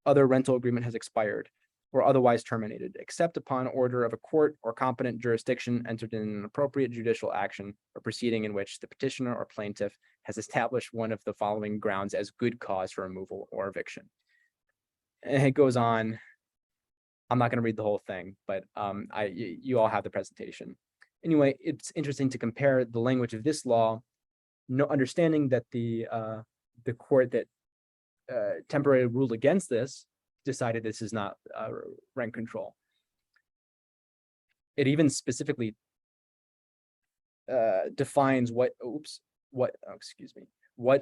S2: other rental agreement has expired or otherwise terminated, except upon order of a court or competent jurisdiction entered in an appropriate judicial action or proceeding in which the petitioner or plaintiff has established one of the following grounds as good cause for removal or eviction. And it goes on. I'm not going to read the whole thing, but you all have the presentation. Anyway, it's interesting to compare the language of this law, understanding that the court that temporarily ruled against this decided this is not rent control. It even specifically defines what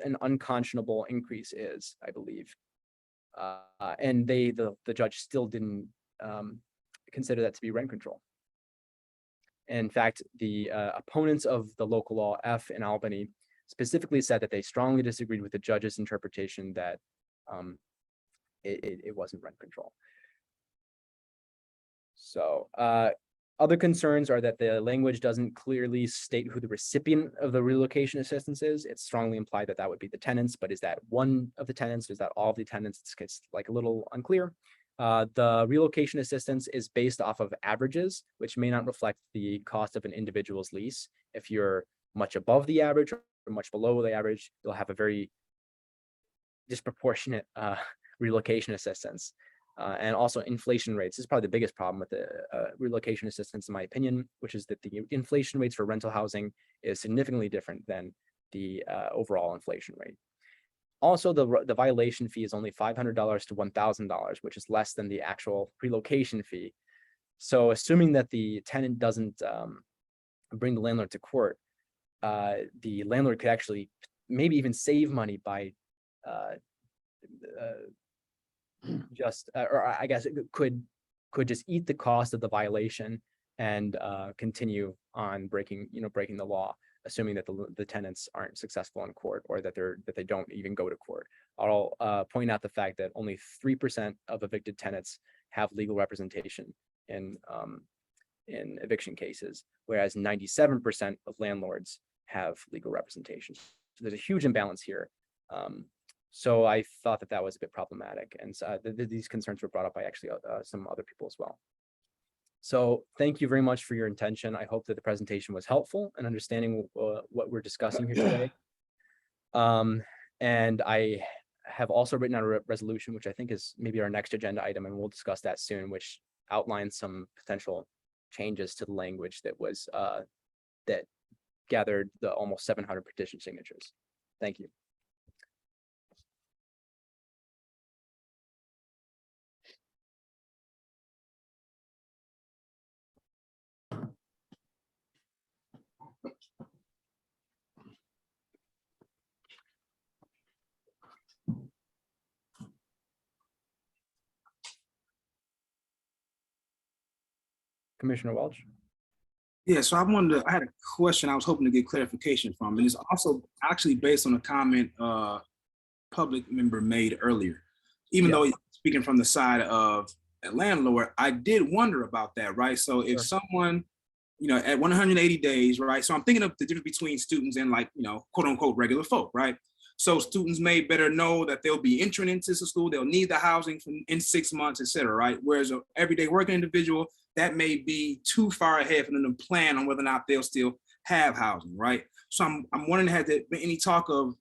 S2: an unconscionable increase is, I believe. And the judge still didn't consider that to be rent control. In fact, the opponents of the local law F in Albany specifically said that they strongly disagreed with the judge's interpretation that it wasn't rent control. So other concerns are that the language doesn't clearly state who the recipient of the relocation assistance is. It's strongly implied that would be the tenants, but is that one of the tenants? Is that all of the tenants? It's like a little unclear. The relocation assistance is based off of averages, which may not reflect the cost of an individual's lease. If you're much above the average or much below the average, you'll have a very disproportionate relocation assistance. And also inflation rates. This is probably the biggest problem with the relocation assistance, in my opinion, which is that the inflation rates for rental housing is significantly different than the overall inflation rate. Also, the violation fee is only $500 to $1,000, which is less than the actual relocation fee. So assuming that the tenant doesn't bring the landlord to court, the landlord could actually maybe even save money by or I guess it could just eat the cost of the violation and continue on breaking the law. assuming that the tenants aren't successful in court or that they don't even go to court. I'll point out the fact that only 3% of evicted tenants have legal representation in eviction cases, whereas 97% of landlords have legal representation. So there's a huge imbalance here. So I thought that was a bit problematic, and so these concerns were brought up by actually some other people as well. So thank you very much for your intention. I hope that the presentation was helpful in understanding what we're discussing here today. And I have also written out a resolution, which I think is maybe our next agenda item, and we'll discuss that soon, which outlines some potential changes to the language that was that gathered the almost 700 petition signatures. Thank you. Commissioner Welch.
S19: Yeah, so I had a question I was hoping to get clarification from, and it's also actually based on a comment public member made earlier. Even though he's speaking from the side of a landlord, I did wonder about that, right? So if someone, at 180 days, right? So I'm thinking of the difference between students and quote unquote regular folk, right? So students may better know that they'll be entering into the school, they'll need the housing in 6 months, et cetera, right? Whereas an everyday working individual, that may be too far ahead for them to plan on whether or not they'll still have housing, right? So I'm wondering, has there been any talk of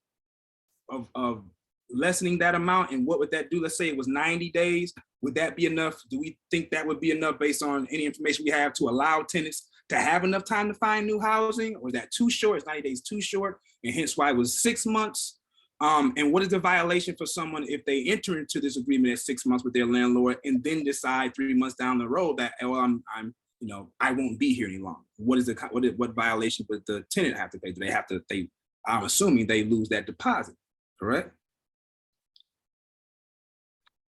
S19: lessening that amount, and what would that do? Let's say it was 90 days. Would that be enough? Do we think that would be enough based on any information we have to allow tenants to have enough time to find new housing? Or is that too short? Is 90 days too short? And hence why it was 6 months? And what is the violation for someone if they enter into this agreement at 6 months with their landlord and then decide 3 months down the road that, oh, I won't be here any longer? What violation would the tenant have to pay? Do they have to? I'm assuming they lose that deposit, correct?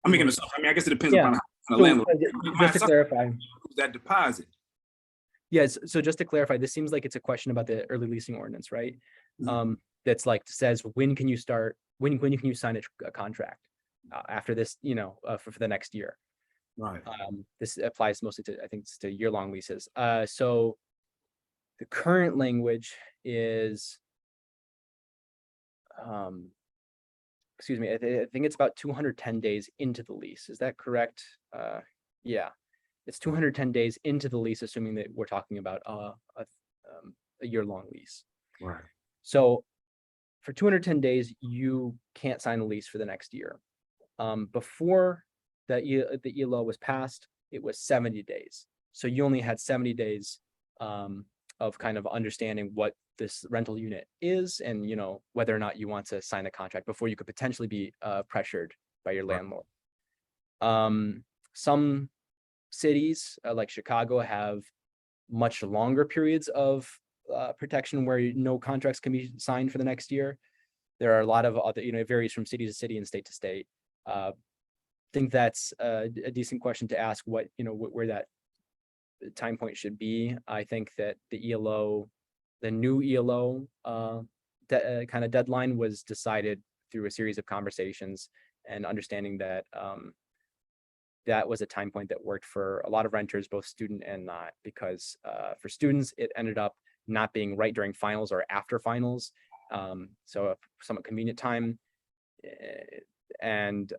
S19: I'm making assumption. I guess it depends upon the landlord.
S2: Just to clarify,
S19: that deposit.
S2: Yes. So just to clarify, this seems like it's a question about the early leasing ordinance, right? That's says when can you start? When can you sign a contract after this? For the next year.
S19: Right.
S2: This applies mostly to, I think, to year-long leases. So the current language is, excuse me, I think it's about 210 days into the lease. Is that correct? Yeah, it's 210 days into the lease, assuming that we're talking about a year-long lease.
S19: Right.
S2: So for 210 days, you can't sign a lease for the next year. Before the ELO was passed, it was 70 days. So you only had 70 days of kind of understanding what this rental unit is and, whether or not you want to sign a contract before you could potentially be pressured by your landlord. Some cities like Chicago have much longer periods of protection where no contracts can be signed for the next year. There are a lot of other, it varies from city to city and state to state. I think that's a decent question to ask, where that time point should be. I think that the new ELO kind of deadline was decided through a series of conversations and understanding that that was a time point that worked for a lot of renters, both student and not, because for students, it ended up not being right during finals or after finals. So a somewhat convenient time. And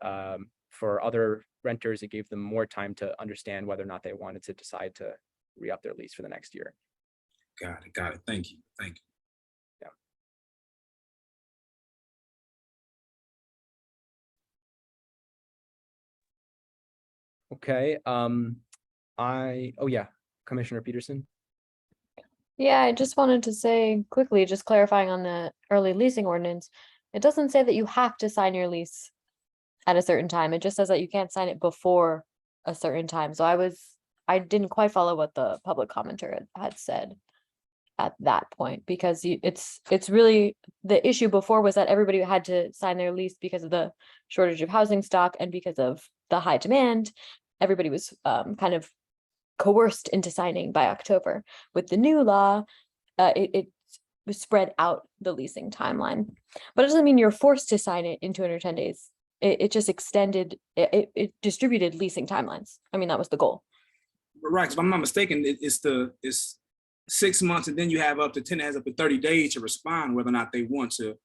S2: for other renters, it gave them more time to understand whether or not they wanted to decide to re-up their lease for the next year.
S19: Got it. Thank you.
S2: Yeah. Okay. Commissioner Peterson.
S5: Yeah, I just wanted to say quickly, just clarifying on the early leasing ordinance, it doesn't say that you have to sign your lease at a certain time. It just says that you can't sign it before a certain time. So I didn't quite follow what the public commenter had said at that point, because it's really, the issue before was that everybody had to sign their lease because of the shortage of housing stock and because of the high demand. Everybody was kind of coerced into signing by October. With the new law, spread out the leasing timeline. But it doesn't mean you're forced to sign it in 210 days. It just extended, it distributed leasing timelines. I mean, that was the goal.
S19: Right, because if I'm not mistaken, it's 6 months, and then you have tenant has up to 30 days to respond whether or not they want to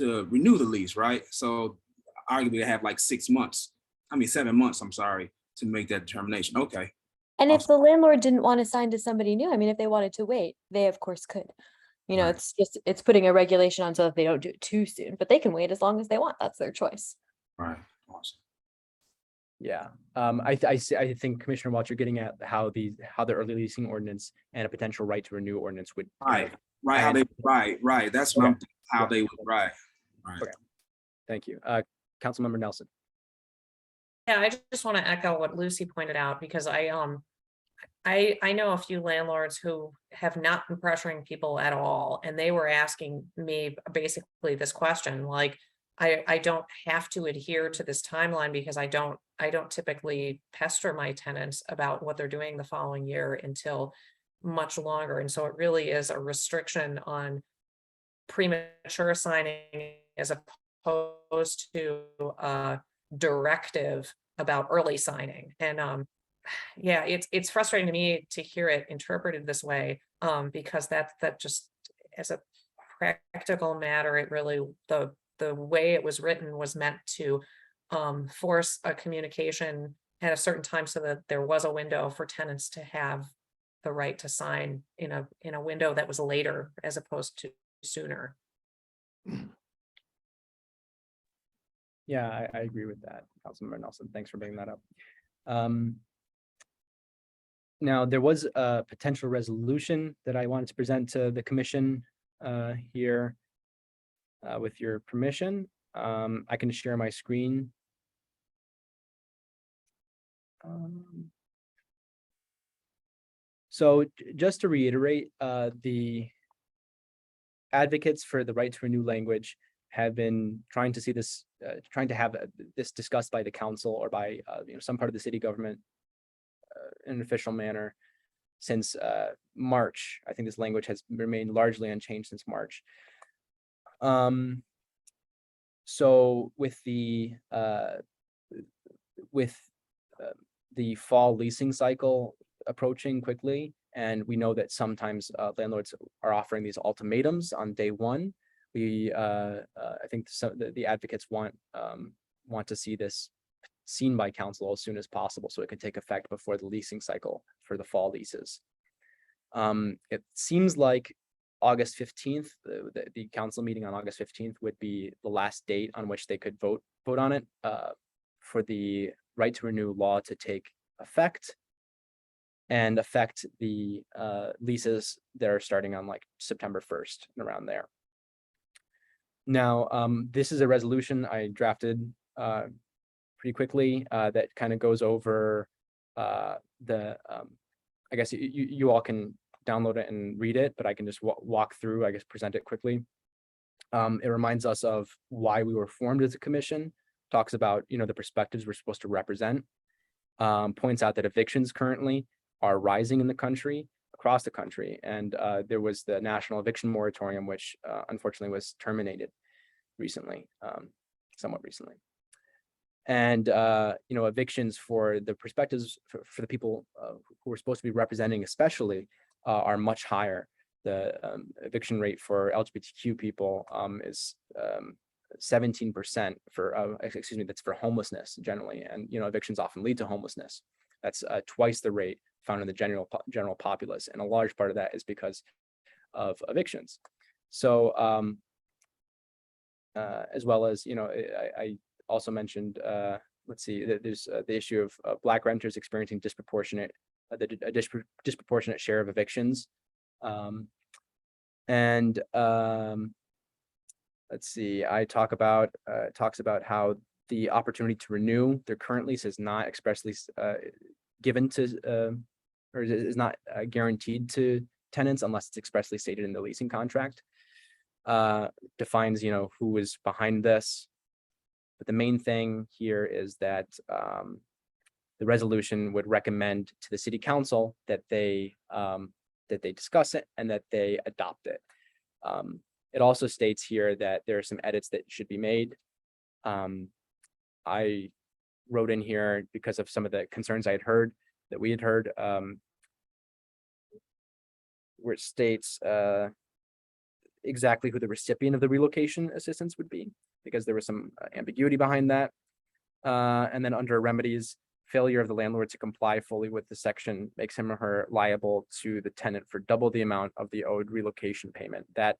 S19: renew the lease, right? So arguably they have like 6 months. 7 months, I'm sorry, to make that determination. Okay.
S5: And if the landlord didn't want to sign to somebody new, I mean, if they wanted to wait, they of course could. You know, it's putting a regulation on so that they don't do it too soon, but they can wait as long as they want. That's their choice.
S19: Right. Awesome.
S2: Yeah, I think Commissioner Welch, you're getting at how the early leasing ordinance and a potential right to renew ordinance would.
S19: Right. That's what I'm thinking, how they would, right.
S2: Okay. Thank you. Councilmember Nelson.
S10: Yeah, I just want to echo what Lucy pointed out, because I know a few landlords who have not been pressuring people at all, and they were asking me basically this question, like, I don't have to adhere to this timeline because I don't typically pester my tenants about what they're doing the following year until much longer. And so it really is a restriction on premature signing as opposed to a directive about early signing. And yeah, it's frustrating to me to hear it interpreted this way, because that just, as a practical matter, it really, the way it was written was meant to force a communication at a certain time so that there was a window for tenants to have the right to sign in a window that was later as opposed to sooner.
S2: Yeah, I agree with that, Councilmember Nelson. Thanks for bringing that up. Now, there was a potential resolution that I wanted to present to the commission here. With your permission, I can share my screen. So just to reiterate, the advocates for the right to renew language have been trying to see this, trying to have this discussed by the council or by some part of the city government in an official manner since March. I think this language has remained largely unchanged since March. So with the fall leasing cycle approaching quickly, and we know that sometimes landlords are offering these ultimatums on day one, we I think the advocates want to see this seen by council as soon as possible so it can take effect before the leasing cycle for the fall leases. It seems like August 15th, the council meeting on August 15th would be the last date on which they could vote on it for the right to renew law to take effect and affect the leases that are starting on like September 1st and around there. Now, this is a resolution I drafted pretty quickly that kind of goes over I guess you all can download it and read it, but I can just walk through, I guess, present it quickly. It reminds us of why we were formed as a commission, talks about, the perspectives we're supposed to represent, points out that evictions currently are rising in the country, across the country. And there was the national eviction moratorium, which unfortunately was terminated recently, somewhat recently. And, evictions for the perspectives for the people who are supposed to be representing, especially, are much higher. The eviction rate for LGBTQ people is 17% for, excuse me, that's for homelessness generally. And, evictions often lead to homelessness. That's twice the rate found in the general populace. And a large part of that is because of evictions. So, as well as, I also mentioned, let's see, there's the issue of Black renters experiencing disproportionate share of evictions. Let's see, I talks about how the opportunity to renew their current lease is not expressly given to, or is not guaranteed to tenants unless it's expressly stated in the leasing contract. Defines, who is behind this. But the main thing here is that the resolution would recommend to the city council that they discuss it and that they adopt it. It also states here that there are some edits that should be made. I wrote in here because of some of the concerns I had heard, that we had heard, where it states exactly who the recipient of the relocation assistance would be, because there was some ambiguity behind that. And then under remedies, failure of the landlord to comply fully with the section makes him or her liable to the tenant for double the amount of the owed relocation payment. That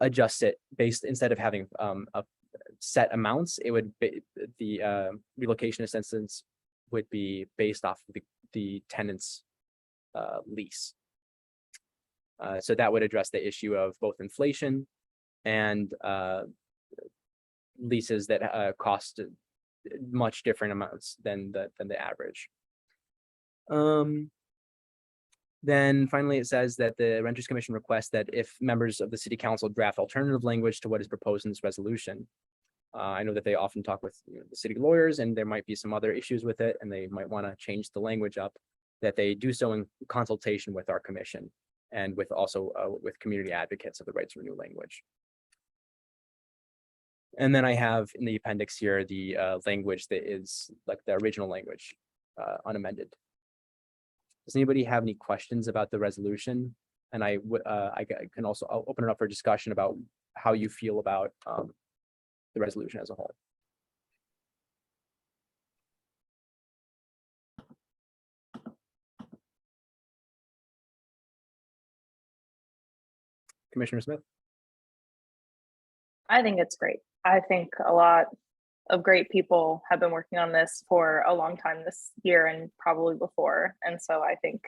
S2: adjusts it based, instead of having a set amounts, it would be the relocation assistance would be based off of the tenant's lease. So that would address the issue of both inflation and leases that cost much different amounts than the average. Then finally, it says that the Renters Commission requests that if members of the City Council draft alternative language to what is proposed in this resolution. I know that they often talk with the city lawyers, and there might be some other issues with it, and they might want to change the language up, that they do so in consultation with our commission and with also with community advocates of the right to renew language. And then I have in the appendix here the language that is like the original language, unamended. Does anybody have any questions about the resolution? And I can also, I'll open it up for discussion about how you feel about the resolution as a whole. Commissioner Smith?
S7: I think it's great. I think a lot of great people have been working on this for a long time this year and probably before. And so I think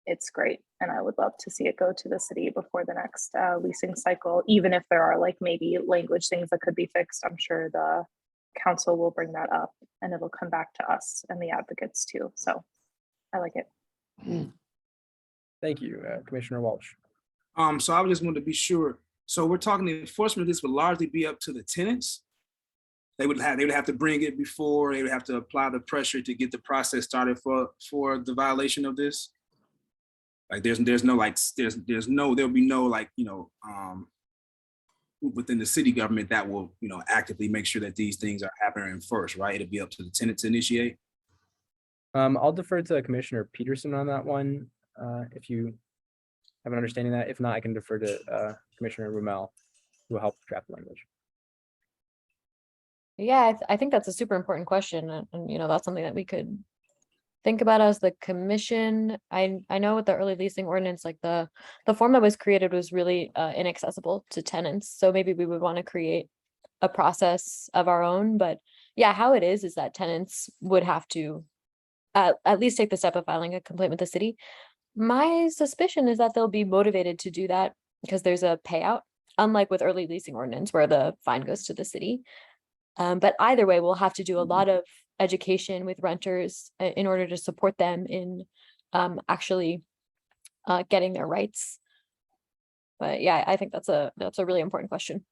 S7: it's great. And I would love to see it go to the city before the next leasing cycle, even if there are like maybe language things that could be fixed. I'm sure the council will bring that up and it'll come back to us and the advocates too. So I like it.
S2: Thank you, Commissioner Walsh.
S19: So I just wanted to be sure. So we're talking the enforcement of this would largely be up to the tenants. They would have to bring it before, they would have to apply the pressure to get the process started for the violation of this. Like there'll be no like, within the city government that will, actively make sure that these things are happening first, right? It'll be up to the tenant to initiate.
S2: I'll defer to Commissioner Peterson on that one, if you have an understanding of that. If not, I can defer to Commissioner Rumel, who will help draft language.
S5: Yeah, I think that's a super important question. And that's something that we could think about as the commission. I know with the early leasing ordinance, like the form that was created was really inaccessible to tenants. So maybe we would want to create a process of our own. But yeah, how it is that tenants would have to at least take the step of filing a complaint with the city. My suspicion is that they'll be motivated to do that because there's a payout, unlike with early leasing ordinance where the fine goes to the city. But either way, we'll have to do a lot of education with renters in order to support them in actually getting their rights. But yeah, I think that's a really important question.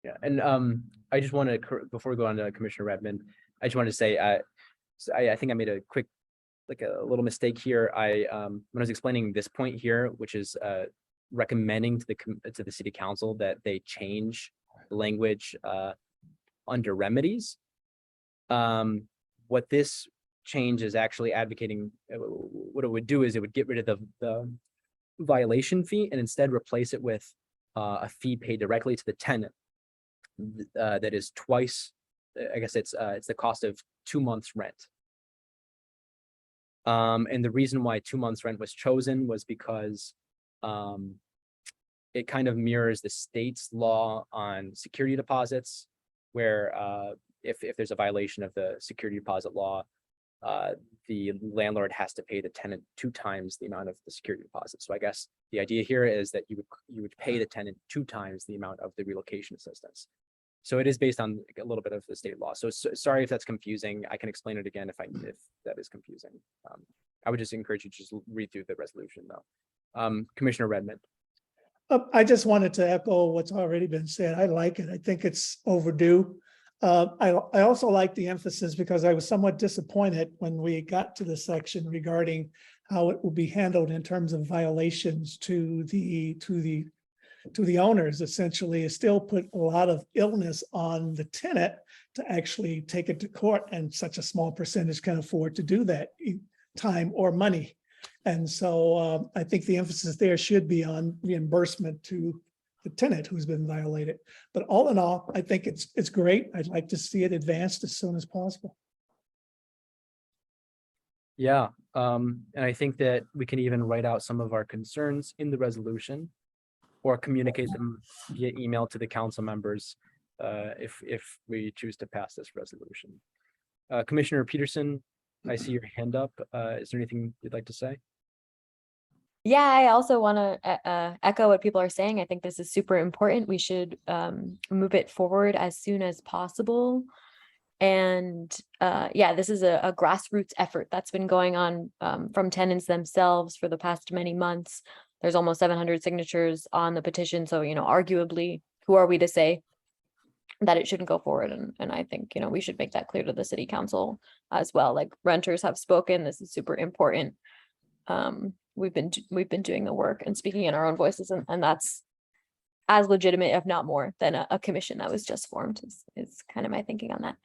S2: Yeah, and I just want to, before we go on to Commissioner Redmond, I just wanted to say, I think I made a quick, like a little mistake here. When I was explaining this point here, which is recommending to the city council that they change the language under remedies. What this change is actually advocating, what it would do is it would get rid of the violation fee and instead replace it with a fee paid directly to the tenant that is twice, I guess it's the cost of 2 months rent. And the reason why 2 months rent was chosen was because it kind of mirrors the state's law on security deposits, where if there's a violation of the security deposit law, the landlord has to pay the tenant 2 times the amount of the security deposit. So I guess the idea here is that you would pay the tenant 2 times the amount of the relocation assistance. So it is based on a little bit of the state law. So sorry if that's confusing. I can explain it again if that is confusing. I would just encourage you to just read through the resolution though. Commissioner Redmond.
S8: I just wanted to echo what's already been said. I like it. I think it's overdue. I also like the emphasis because I was somewhat disappointed when we got to the section regarding how it will be handled in terms of violations to the owners. Essentially, it still put a lot of illness on the tenant to actually take it to court, and such a small percentage can afford to do that, time or money. And so I think the emphasis there should be on reimbursement to the tenant who's been violated. But all in all, I think it's great. I'd like to see it advanced as soon as possible.
S2: Yeah, and I think that we can even write out some of our concerns in the resolution or communicate them via email to the council members if we choose to pass this resolution. Commissioner Peterson, I see your hand up. Is there anything you'd like to say?
S5: Yeah, I also want to echo what people are saying. I think this is super important. We should move it forward as soon as possible. And yeah, this is a grassroots effort that's been going on from tenants themselves for the past many months. There's almost 700 signatures on the petition. So, you know, arguably, who are we to say that it shouldn't go forward? And I think, you know, we should make that clear to the city council as well. Like, renters have spoken. This is super important. We've been doing the work and speaking in our own voices, and that's as legitimate, if not more, than a commission that was just formed is kind of my thinking on that.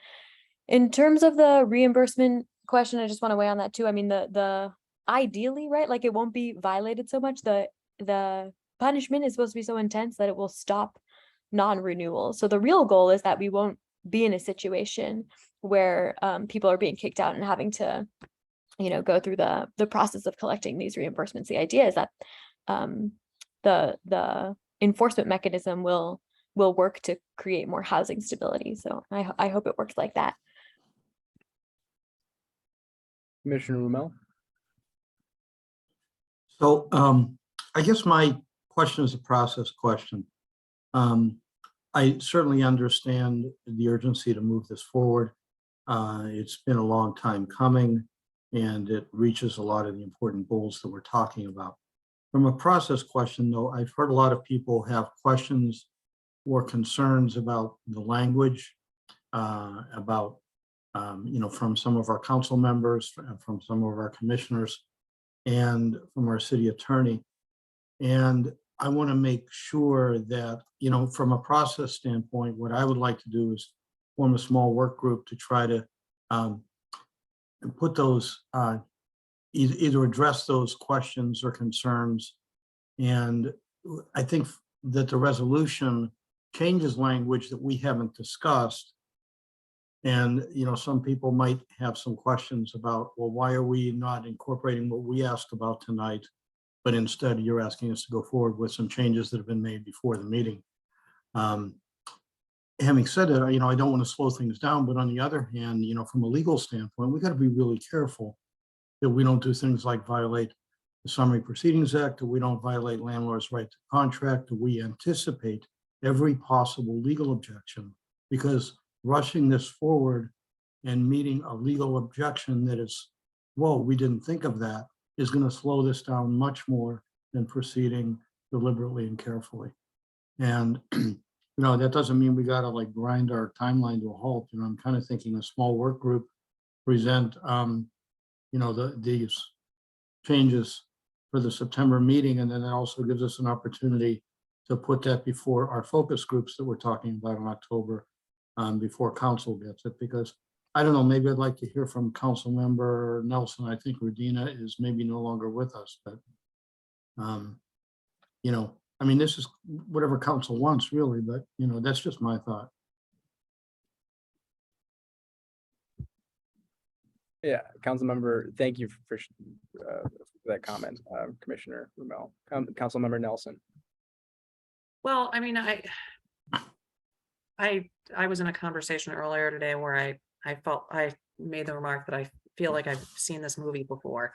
S5: In terms of the reimbursement question, I just want to weigh on that too. I mean, the ideally, right, like, it won't be violated so much. The punishment is supposed to be so intense that it will stop non-renewal. So the real goal is that we won't be in a situation where people are being kicked out and having to, you know, go through the process of collecting these reimbursements. The idea is that the enforcement mechanism will work to create more housing stability. So I hope it works like that.
S2: Commissioner Rumel?
S9: So I guess my question is a process question. I certainly understand the urgency to move this forward. It's been a long time coming, and it reaches a lot of the important goals that we're talking about. From a process question, though, I've heard a lot of people have questions or concerns about the language, about, you know, from some of our council members, from some of our commissioners, and from our city attorney. And I want to make sure that, you know, from a process standpoint, what I would like to do is form a small work group to try to put those, either address those questions or concerns. And I think that the resolution changes language that we haven't discussed. And, you know, some people might have some questions about, well, why are we not incorporating what we asked about tonight, but instead you're asking us to go forward with some changes that have been made before the meeting. Having said that, you know, I don't want to slow things down, but on the other hand, you know, from a legal standpoint, we got to be really careful that we don't do things like violate the Summary Proceedings Act, that we don't violate landlord's right to contract, that we anticipate every possible legal objection, because rushing this forward and meeting a legal objection that is, whoa, we didn't think of that, is going to slow this down much more than proceeding deliberately and carefully. And you know, that doesn't mean we got to like grind our timeline to a halt. You know, I'm kind of thinking a small work group present, you know, these changes for the September meeting, and then it also gives us an opportunity to put that before our focus groups that we're talking about in October, before council gets it. Because I don't know, maybe I'd like to hear from Council Member Nelson. I think Radina is maybe no longer with us, but you know, I mean, this is whatever council wants, really, but, you know, that's just my thought.
S2: Yeah, council member, thank you for that comment, Commissioner Rumel. Council member Nelson.
S10: Well, I mean, I was in a conversation earlier today where I felt I made the remark that I feel like I've seen this movie before.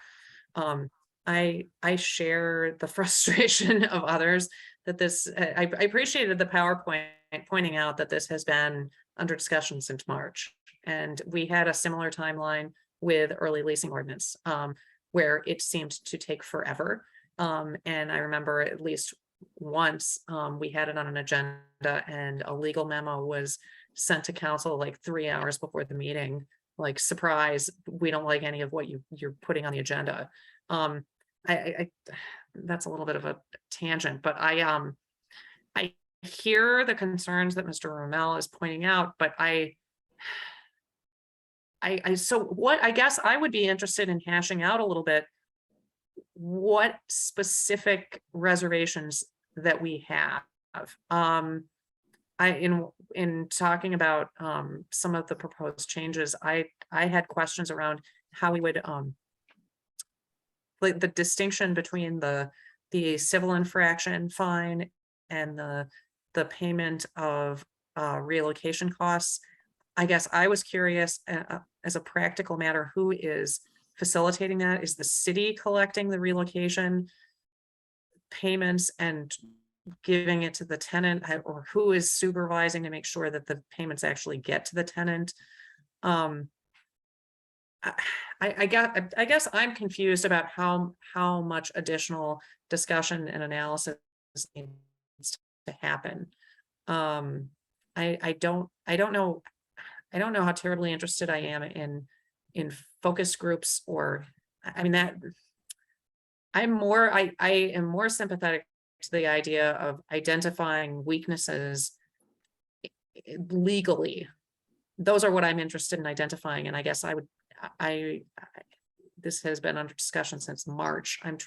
S10: I share the frustration of others that this, I appreciated the PowerPoint pointing out that this has been under discussion since March. And we had a similar timeline with early leasing ordinance, where it seemed to take forever. And I remember at least once we had it on an agenda and a legal memo was sent to council like 3 hours before the meeting like, surprise, we don't like any of what you're putting on the agenda. I that's a little bit of a tangent, but I hear the concerns that Mr. Rommel is pointing out, but so what I guess I would be interested in hashing out a little bit what specific reservations that we have. In talking about some of the proposed changes, I had questions around how we would like the distinction between the civil infraction fine and the payment of relocation costs. I guess I was curious, as a practical matter, who is facilitating that? Is the city collecting the relocation payments and giving it to the tenant, or who is supervising to make sure that the payments actually get to the tenant? I guess I'm confused about how much additional discussion and analysis needs to happen. I don't know how terribly interested I am in focus groups, or I mean that I am more sympathetic to the idea of identifying weaknesses legally. Those are what I'm interested in identifying, and I guess this has been under discussion since March. I'm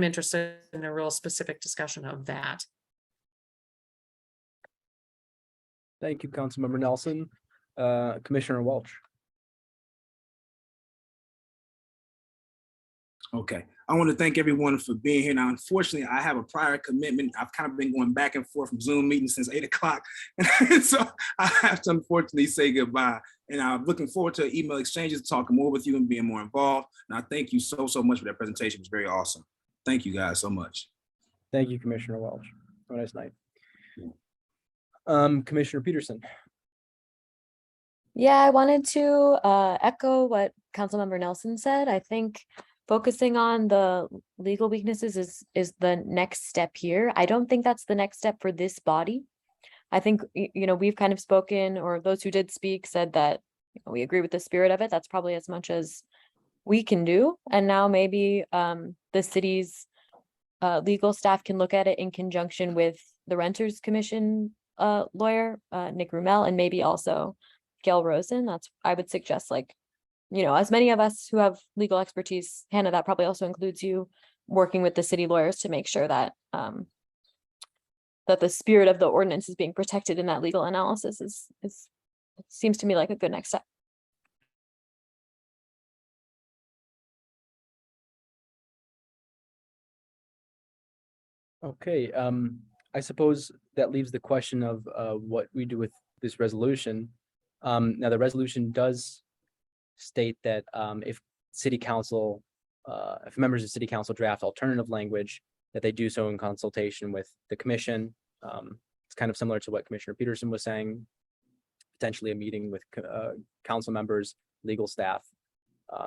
S10: interested in a real specific discussion of that.
S2: Thank you, Councilmember Nelson. Commissioner Welch.
S19: Okay, I want to thank everyone for being here. Now, unfortunately, I have a prior commitment. I've kind of been going back and forth from Zoom meetings since 8 o'clock. And so I have to unfortunately say goodbye. And I'm looking forward to email exchanges, talking more with you and being more involved. And I thank you so much for that presentation. It was very awesome. Thank you guys so much.
S2: Thank you, Commissioner Welch. Have a nice night. Commissioner Peterson.
S5: Yeah, I wanted to echo what Councilmember Nelson said. I think focusing on the legal weaknesses is the next step here. I don't think that's the next step for this body. I think, we've kind of spoken, or those who did speak said that we agree with the spirit of it. That's probably as much as we can do. And now maybe the city's legal staff can look at it in conjunction with the Renters Commission lawyer, Nick Rommel, and maybe also Gail Rosen. I would suggest, as many of us who have legal expertise, Hannah, that probably also includes you, working with the city lawyers to make sure that that the spirit of the ordinance is being protected in that legal analysis it seems to me like a good next step.
S2: Okay, I suppose that leaves the question of what we do with this resolution. Now, the resolution does state that if city council, if members of city council draft alternative language, that they do so in consultation with the commission. It's kind of similar to what Commissioner Peterson was saying, potentially a meeting with council members, legal staff,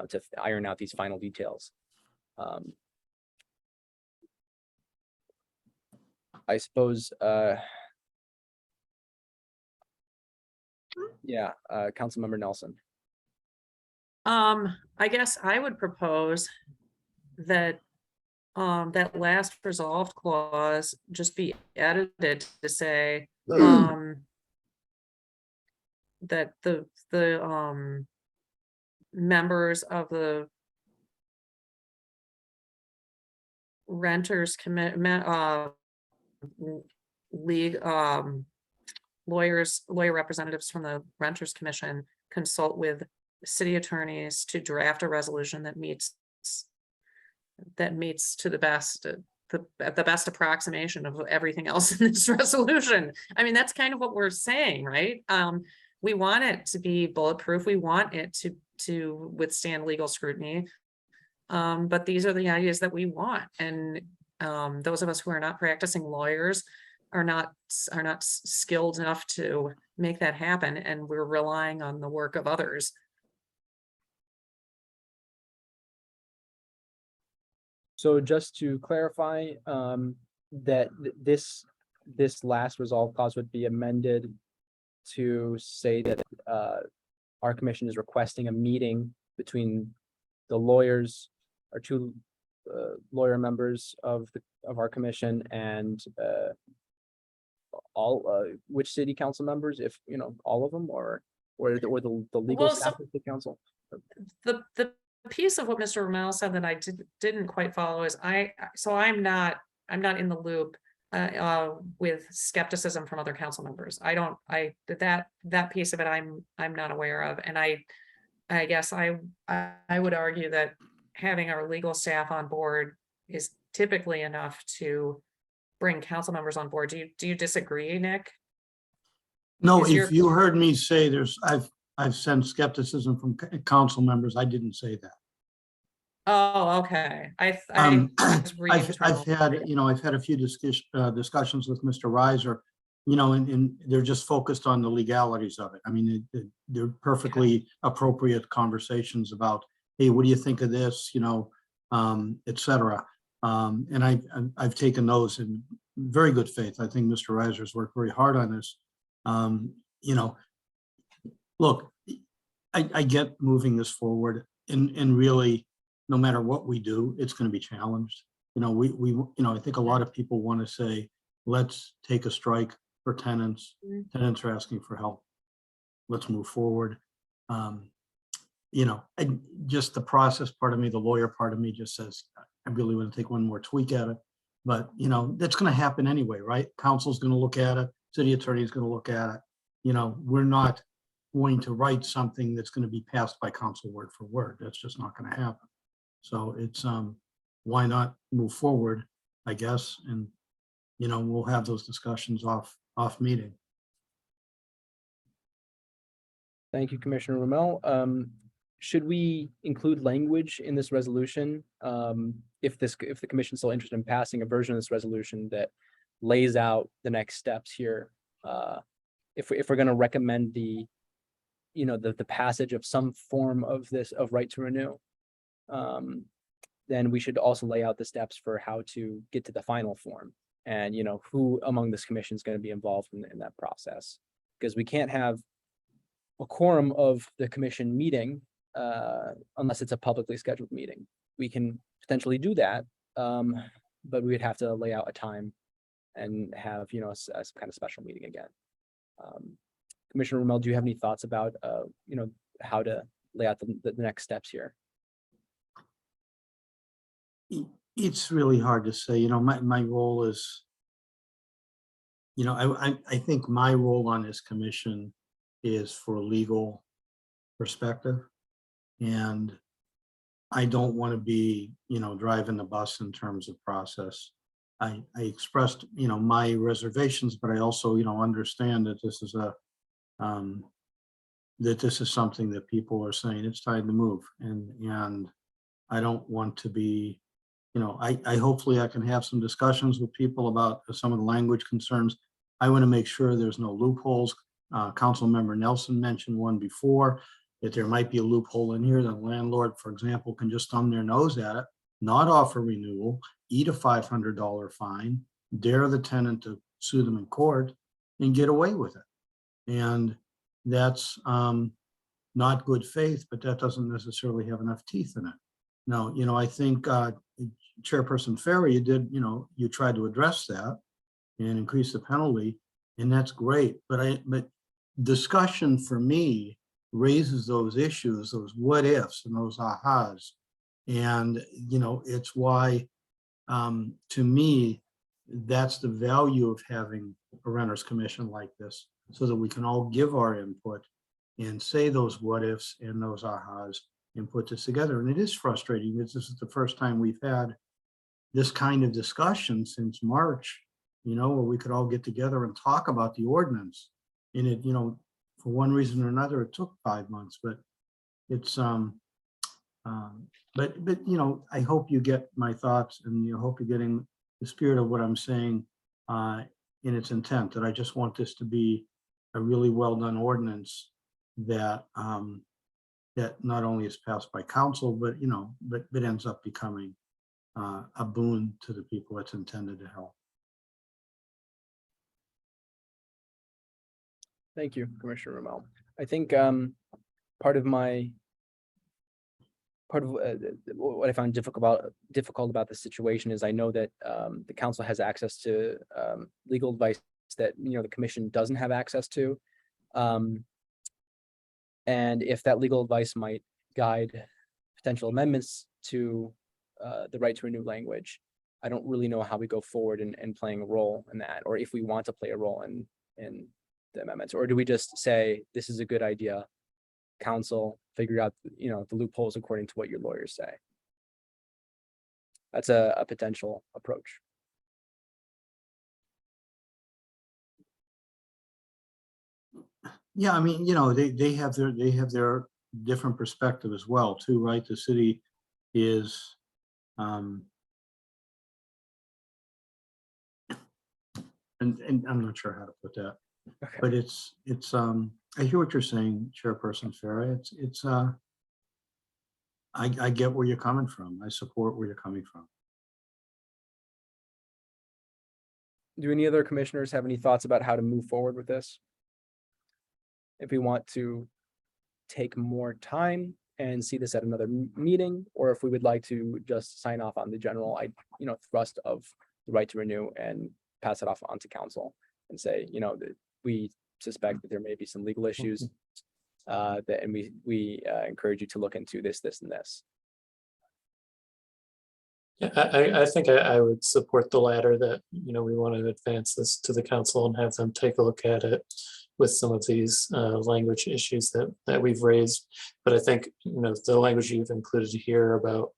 S2: to iron out these final details. I suppose, Councilmember Nelson.
S10: I guess I would propose that that last resolved clause just be edited to say that the members of the renters league, lawyer representatives from the Renters Commission consult with city attorneys to draft a resolution that meets to the best approximation of everything else in this resolution. I mean, that's kind of what we're saying, right? We want it to be bulletproof. We want it to withstand legal scrutiny. But these are the ideas that we want. And those of us who are not practicing lawyers are not skilled enough to make that happen. And we're relying on the work of others.
S2: So just to clarify, that this last resolve clause would be amended to say that our commission is requesting a meeting between the lawyers, our two lawyer members of our commission, and all which city council members, if you know all of them, or the legal
S10: Well,
S2: staff of the council.
S10: The piece of what Mr. Romero said that I didn't quite follow is I'm not in the loop with skepticism from other council members. That piece of it I'm not aware of, and I guess I would argue that having our legal staff on board is typically enough to bring council members on board. Do you disagree, Nick?
S9: No,
S10: Is
S9: if you heard me say I've sensed skepticism from council members, I didn't say that.
S10: Oh, okay. I've
S9: I've had, you know, I've had a few discussions with Mr. Reiser, you know, and they're just focused on the legalities of it. I mean, they're perfectly appropriate conversations about, hey, what do you think of this, you know, et cetera. And I've taken those in very good faith. I think Mr. Reiser's worked very hard on this. You know, look, I get moving this forward, and really, no matter what we do, it's going to be challenged. You know, you know, I think a lot of people want to say, let's take a strike for tenants. Tenants are asking for help. Let's move forward. You know, and just the process part of me, the lawyer part of me just says, I really want to take one more tweak at it. But, you know, that's going to happen anyway, right? Council's going to look at it. City attorney is going to look at it. You know, we're not going to write something that's going to be passed by council word for word. That's just not going to happen. So it's, why not move forward, I guess, and, you know, we'll have those discussions off meeting.
S2: Thank you, Commissioner Rommel. Should we include language in this resolution? If the commission is still interested in passing a version of this resolution that lays out the next steps here, if we're going to recommend the passage of some form of this right to renew, then we should also lay out the steps for how to get to the final form, and you know who among this commission is going to be involved in that process, because we can't have a quorum of the commission meeting unless it's a publicly scheduled meeting. We can potentially do that, but we would have to lay out a time and have, you know, a kind of special meeting again. Commissioner Rommel, do you have any thoughts about, you know, how to lay out the next steps here?
S9: It's really hard to say. You know, my role is, you know, I think my role on this commission is for legal perspective, and I don't want to be, you know, driving the bus in terms of process. I expressed, you know, my reservations, but I also, you know, understand that this is something that people are saying it's time to move, and I don't want to be, you know, I hopefully I can have some discussions with people about some of the language concerns. I want to make sure there's no loopholes. Council member Nelson mentioned one before, that there might be a loophole in here that a landlord, for example, can just thumb their nose at it, not offer renewal, eat a $500 fine, dare the tenant to sue them in court, and get away with it. And that's not good faith, but that doesn't necessarily have enough teeth in it. No, you know, I think Chairperson Ferry, you tried to address that and increase the penalty, and that's great. But discussion for me raises those issues, those what ifs and those ahas. And, you know, it's why, to me, that's the value of having a renters commission like this, so that we can all give our input and say those what ifs and those ahas and put this together. And it is frustrating because this is the first time we've had this kind of discussion since March, you know, where we could all get together and talk about the ordinance. And it, you know, for one reason or another, it took 5 months, but it's, but you know, I hope you get my thoughts, and you hope you're getting the spirit of what I'm saying in its intent, that I just want this to be a really well done ordinance that that not only is passed by council, but, you know, but ends up becoming a boon to the people it's intended to help.
S2: Thank you, Commissioner Rommel. I think part of what I found difficult about the situation is I know that the council has access to legal advice that the commission doesn't have access to, and if that legal advice might guide potential amendments to the right to renew language, I don't really know how we go forward in playing a role in that, or if we want to play a role in the amendments, or do we just say this is a good idea, council, figure out the loopholes according to what your lawyers say. That's a potential approach.
S9: Yeah, I mean, they have their different perspective as well too, right? The city is and I'm not sure how to put that,
S2: okay.
S9: But it's I hear what you're saying, Chairperson Farah. It's I get where you're coming from. I support where you're coming from.
S2: Do any other commissioners have any thoughts about how to move forward with this? If we want to take more time and see this at another meeting, or if we would like to just sign off on the general, thrust of the right to renew and pass it off onto council and say, that we suspect that there may be some legal issues, and we encourage you to look into this, and this.
S18: Yeah, I think I would support the latter, that, we want to advance this to the council and have them take a look at it with some of these language issues that we've raised. But I think, the language you've included here about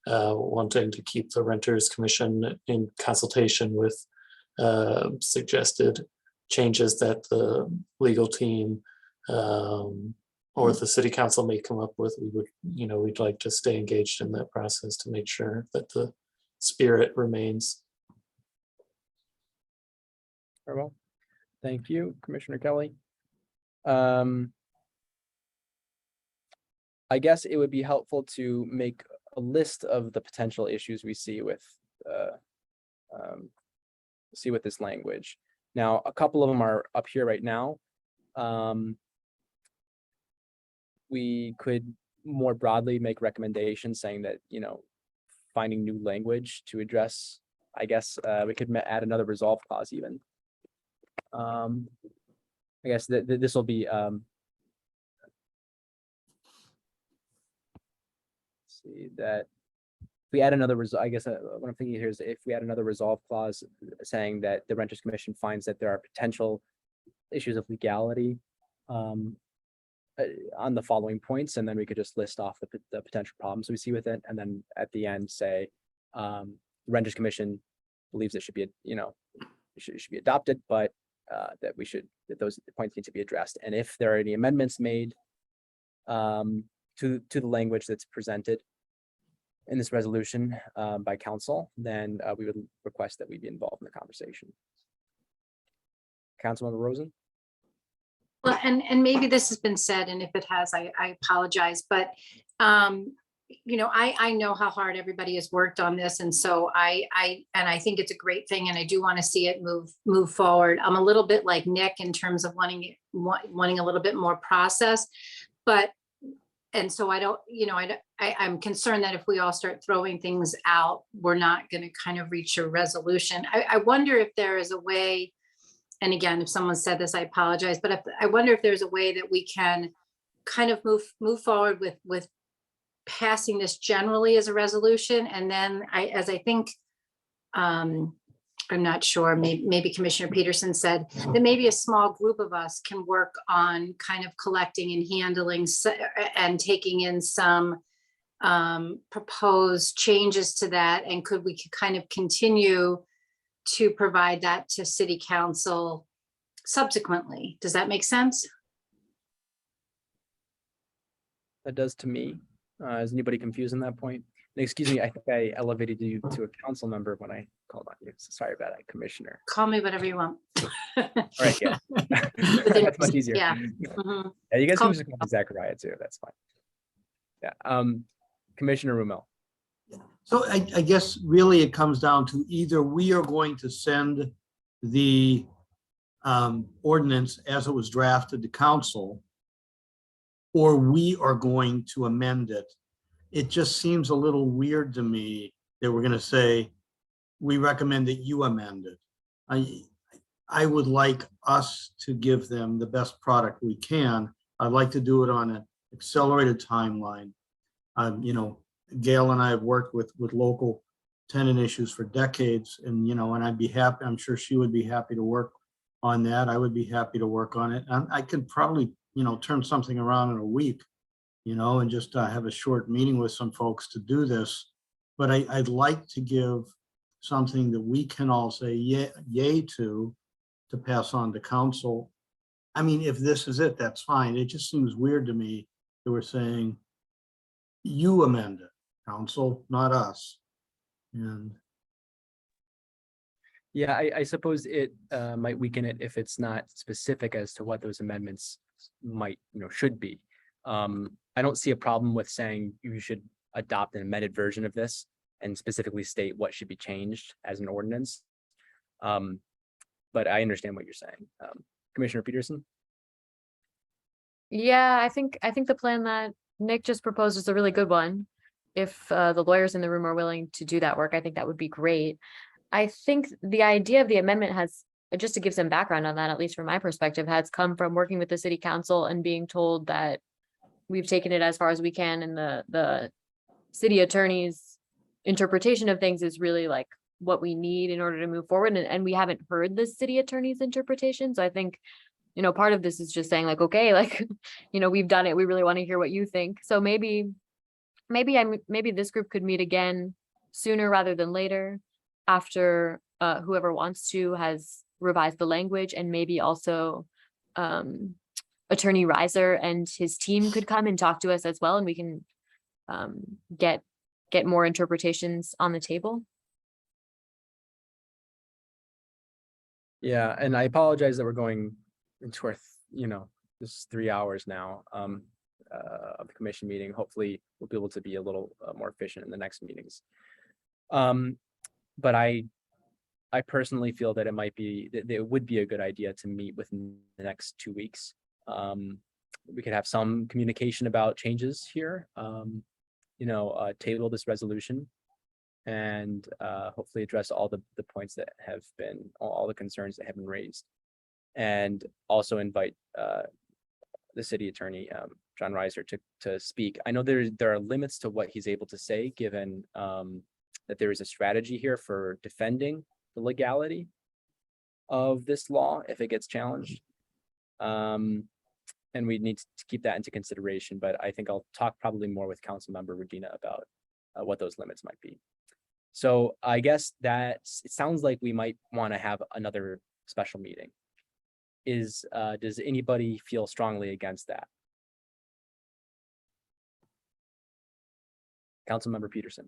S18: wanting to keep the Renters Commission in consultation with suggested changes that the legal team or the city council may come up with, we'd like to stay engaged in that process to make sure that the spirit remains.
S2: Very well. Thank you, Commissioner Kelly. I guess it would be helpful to make a list of the potential issues we see with this language. Now, a couple of them are up here right now. We could more broadly make recommendations saying that, finding new language to address, I guess we could add another resolve clause even. I guess this will be, see that if we add another I guess what I'm thinking here is if we add another resolve clause saying that the Renters Commission finds that there are potential issues of legality on the following points, and then we could just list off the potential problems we see with it, and then at the end say the Renters Commission believes it should be, should be adopted, but that those points need to be addressed, and if there are any amendments made to the language that's presented in this resolution by council, then we would request that we be involved in the conversation. Councilmember Rosen.
S11: Well, and maybe this has been said, and if it has, I apologize, but I know how hard everybody has worked on this, and so I think it's a great thing, and I do want to see it move forward. I'm a little bit like Nick in terms of wanting a little bit more process, and so I'm concerned that if we all start throwing things out, we're not going to kind of reach a resolution. I wonder if there is a way. And again, if someone said this, I apologize, but I wonder if there's a way that we can kind of move forward with passing this generally as a resolution. And then as I think, I'm not sure, maybe Commissioner Peterson said that maybe a small group of us can work on kind of collecting and handling and taking in some proposed changes to that. And we could kind of continue to provide that to City Council subsequently. Does that make sense?
S2: That does to me. Is anybody confused on that point? And excuse me, I think I elevated you to a council member when I called on you. So sorry about that, Commissioner.
S11: Call me whatever you want.
S2: All right, yeah. That's much easier.
S11: Yeah.
S2: Yeah, you guys can just call me Zachariah too. That's fine. Yeah. Commissioner Rumel.
S9: So I guess really it comes down to either we are going to send the ordinance as it was drafted to council, or we are going to amend it. It just seems a little weird to me that we're going to say, we recommend that you amend it. I would like us to give them the best product we can. I'd like to do it on an accelerated timeline. You know, Gail and I have worked with local tenant issues for decades, and you know, and I'd be happy, I'm sure she would be happy to work on that. I would be happy to work on it. And I could probably, you know, turn something around in a week, you know, and just have a short meeting with some folks to do this. But I'd like to give something that we can all say yay to pass on to council. I mean, if this is it, that's fine. It just seems weird to me that we're saying, you amend it, council, not us. And
S2: Yeah, I suppose it might weaken it if it's not specific as to what those amendments might, you know, should be. I don't see a problem with saying you should adopt an amended version of this and specifically state what should be changed as an ordinance. But I understand what you're saying. Commissioner Peterson?
S5: Yeah, I think the plan that Nick just proposed is a really good one. If the lawyers in the room are willing to do that work, I think that would be great. I think the idea of the amendment has, just to give some background on that, at least from my perspective, has come from working with the city council and being told that we've taken it as far as we can, and the city attorney's interpretation of things is really like what we need in order to move forward. And we haven't heard the city attorney's interpretation. So I think, you know, part of this is just saying like, okay, like, you know, we've done it. We really want to hear what you think. So maybe this group could meet again sooner rather than later, after whoever wants to has revised the language, and maybe also Attorney Reiser and his team could come and talk to us as well, and we can get more interpretations on the table.
S2: Yeah, and I apologize that we're going into our, you know, this is 3 hours now of the commission meeting. Hopefully we'll be able to be a little more efficient in the next meetings. But I personally feel that it would be a good idea to meet within the next 2 weeks. We could have some communication about changes here, you know, table this resolution, and hopefully address all the points that have been, all the concerns that have been raised, and also invite the city attorney, John Reiser, to speak. I know there are limits to what he's able to say, given that there is a strategy here for defending the legality of this law if it gets challenged. And we need to keep that into consideration, but I think I'll talk probably more with Councilmember Regina about what those limits might be. So I guess it sounds like we might want to have another special meeting. Does anybody feel strongly against that? Councilmember Peterson.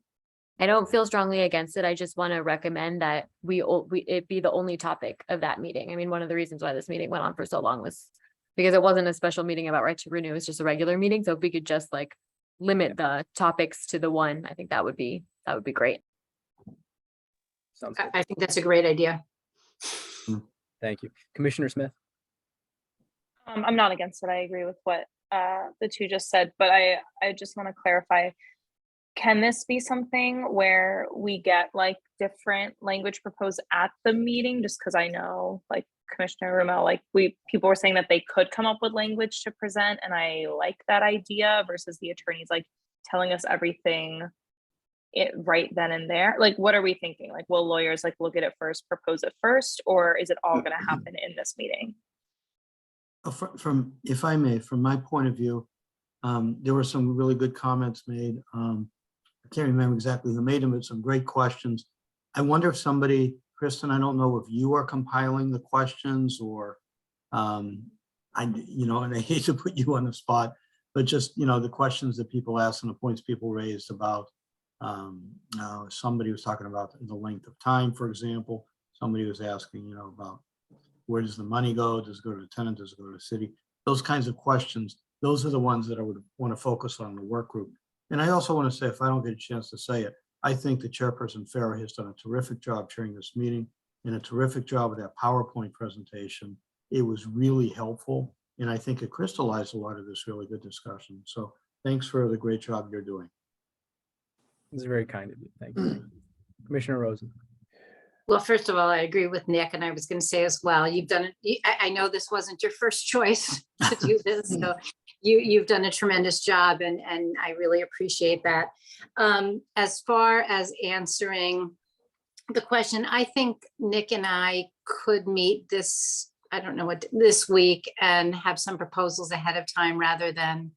S5: I don't feel strongly against it. I just want to recommend that it be the only topic of that meeting. I mean, one of the reasons why this meeting went on for so long was because it wasn't a special meeting about right to renew. It's just a regular meeting. So if we could just like limit the topics to the one, I think that would be great.
S2: Sounds good.
S11: I think that's a great idea.
S2: Thank you. Commissioner Smith?
S7: I'm not against it. I agree with what the two just said, but I just want to clarify. Can this be something where we get like different language proposed at the meeting? Just because I know like Commissioner Rummel, like people were saying that they could come up with language to present, and I like that idea versus the attorneys like telling us everything right then and there. Like, what are we thinking? Like, will lawyers like look at it first, propose it first, or is it all going to happen in this meeting?
S9: From, if I may, from my point of view, there were some really good comments made. I can't remember exactly who made them, but some great questions. I wonder if somebody, Kristen, I don't know if you are compiling the questions or, and I hate to put you on the spot, but just, the questions that people ask and the points people raised about, somebody was talking about the length of time, for example. Somebody was asking, about where does the money go? Does it go to the tenant? Does it go to the city? Those kinds of questions. Those are the ones that I would want to focus on in the work group. And I also want to say, if I don't get a chance to say it, I think the chairperson Farah has done a terrific job chairing this meeting and a terrific job with that PowerPoint presentation. It was really helpful. And I think it crystallized a lot of this really good discussion. So thanks for the great job you're doing.
S2: It's very kind of you. Thank you. Commissioner Rosen.
S11: Well, first of all, I agree with Nick, and I was going to say as well, you've done it. I know this wasn't your first choice to do this, so you've done a tremendous job, and I really appreciate that. As far as answering the question, I think Nick and I could meet this, I don't know what, this week, and have some proposals ahead of time rather than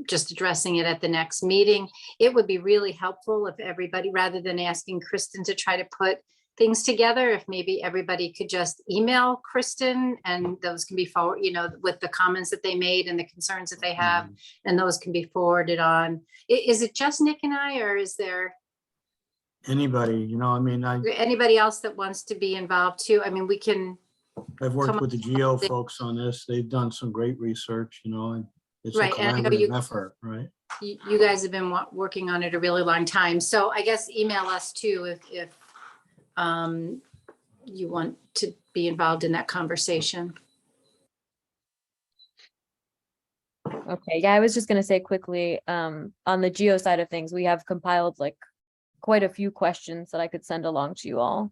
S11: just addressing it at the next meeting. It would be really helpful if everybody, rather than asking Kristen to try to put things together, if maybe everybody could just email Kristen, and those can be forward, with the comments that they made and the concerns that they have, and those can be forwarded on. Is it just Nick and I, or is there
S9: Anybody,
S11: anybody else that wants to be involved too? I mean, we can.
S9: I've worked with the Geo folks on this. They've done some great research, and it's a
S11: Right, and I know
S9: collaborative effort, right?
S11: You guys have been working on it a really long time, so I guess email us too if you want to be involved in that conversation.
S5: Okay, yeah, I was just gonna say quickly, on the geo side of things, we have compiled like quite a few questions that I could send along to you all,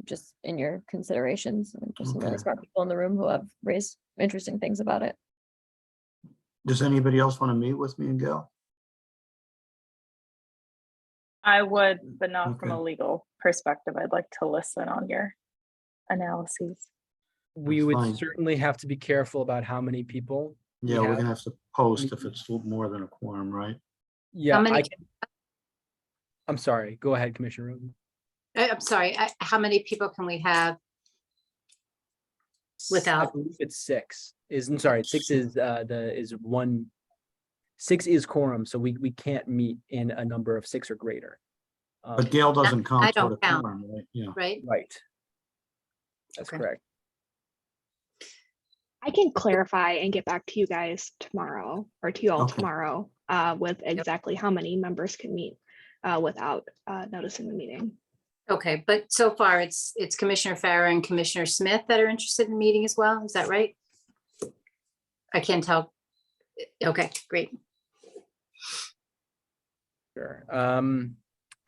S5: just in your considerations. And there's some really
S9: Okay.
S5: smart people in the room who have raised interesting things about it.
S9: Does anybody else want to meet with me and Gail?
S7: I would, but not from a
S9: Okay.
S7: legal perspective. I'd like to listen on your analyses.
S2: We
S9: That's
S2: would
S9: fine.
S2: certainly have to be careful about how many people. we
S9: Yeah, we're
S2: have.
S9: gonna have to post if it's more than a quorum, right?
S2: Yeah,
S11: many-
S2: I'm sorry. Go ahead, Commissioner Roden.
S11: I'm sorry, how many people can we have
S2: I
S11: without?
S2: believe it's six. I'm sorry, six is one. Six is quorum, so we can't meet in a number of six or greater.
S9: But Gail doesn't count
S11: I
S9: toward
S11: don't
S9: a
S11: count.
S9: quorum, right? Yeah.
S11: Right?
S2: Right. That's
S11: Okay.
S2: correct.
S1: I can clarify and get back to you guys tomorrow, or to you all
S9: Okay.
S1: tomorrow, with exactly how many members can meet without noticing the meeting.
S11: Okay, but so far it's Commissioner Farah and Commissioner Smith that are interested in meeting as well. Is that right? I can't tell. Okay, great.
S2: Sure.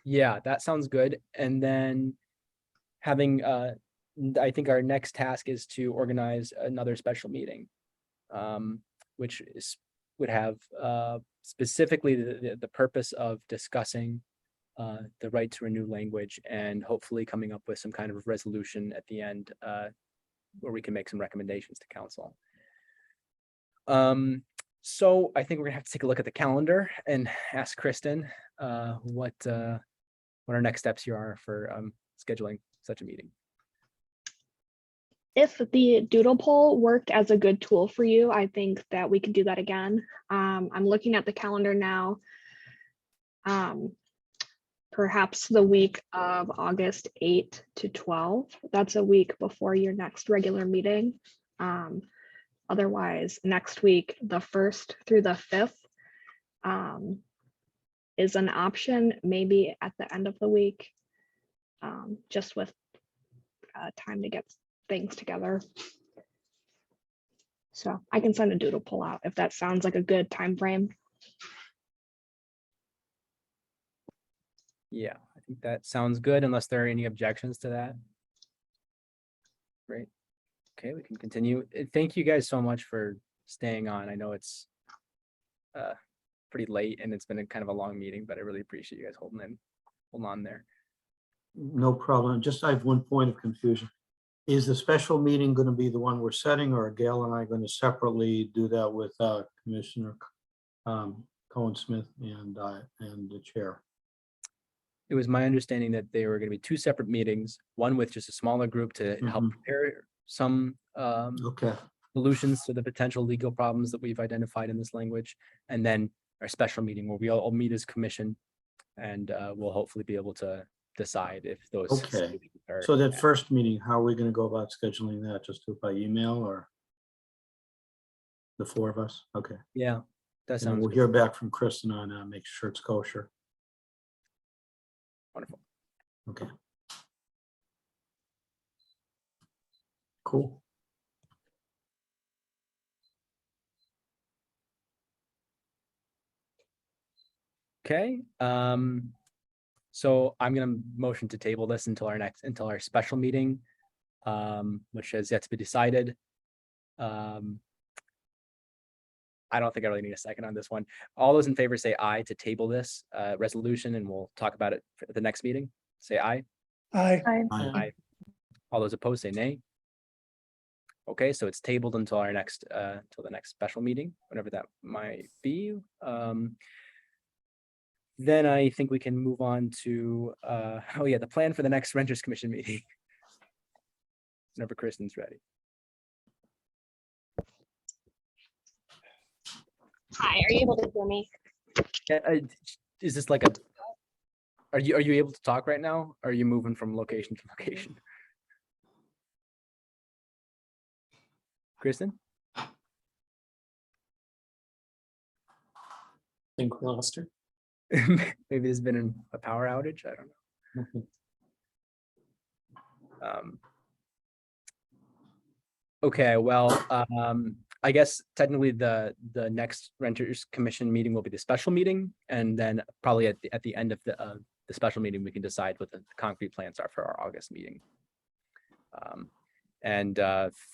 S2: Yeah, that sounds good. And then having, I think our next task is to organize another special meeting, which would have specifically the purpose of discussing the right to renew language, and hopefully coming up with some kind of resolution at the end where we can make some recommendations to council. So I think we're gonna have to take a look at the calendar and ask Kristen what our next steps here are for scheduling such a meeting.
S1: If the doodle poll worked as a good tool for you, I think that we could do that again. I'm looking at the calendar now. Perhaps the week of August 8 to 12. That's a week before your next regular meeting. Otherwise, next week, the 1st through the 5th is an option, maybe at the end of the week, just with time to get things together. So I can send a doodle poll out if that sounds like a good time frame.
S2: Yeah, I think that sounds good, unless there are any objections to that. Great. Okay, we can continue. Thank you guys so much for staying on. I know it's pretty late and it's been a kind of a long meeting, but I really appreciate you guys holding on there.
S9: No problem. Just I have one point of confusion. Is the special meeting going to be the one we're setting, or are Gail and I going to separately do that with Commissioner Cohen-Smith and the chair?
S2: It was my understanding that they were going to be two separate meetings, one with just a smaller group to help prepare some
S9: Okay.
S2: solutions to the potential legal problems that we've identified in this language, and then our special meeting where we all meet as commission, and we'll hopefully be able to decide if those.
S9: Okay.
S2: are-
S9: So that first meeting, how are we going to go about scheduling that? Just do it by email, or the four of us? Okay.
S2: Yeah, that
S9: And
S2: sounds
S9: we'll
S2: good.
S9: hear back from Kristen on make sure it's kosher.
S2: Wonderful.
S9: Okay. Cool.
S2: Okay, so I'm gonna motion to table this until our special meeting, which has yet to be decided. I don't think I really need a second on this one. All those in favor say aye to table this resolution, and we'll talk about it at the next meeting. Say aye.
S8: Aye.
S2: Aye. All those opposed say nay. Okay, so it's tabled until the next special meeting, whenever that might be. Then I think we can move on to the plan for the next Renters Commission meeting. Whenever Kristen's ready.
S1: Hi, are you able to hear me?
S2: Is this like a? Are you able to talk right now? Or are you moving from location to location? Kristen?
S18: I think we lost her.
S2: Maybe there's been a power outage. I don't know. Okay, well, I guess technically the next Renters Commission meeting will be the special meeting, and then probably at the end of the special meeting we can decide what the concrete plans are for our August meeting. And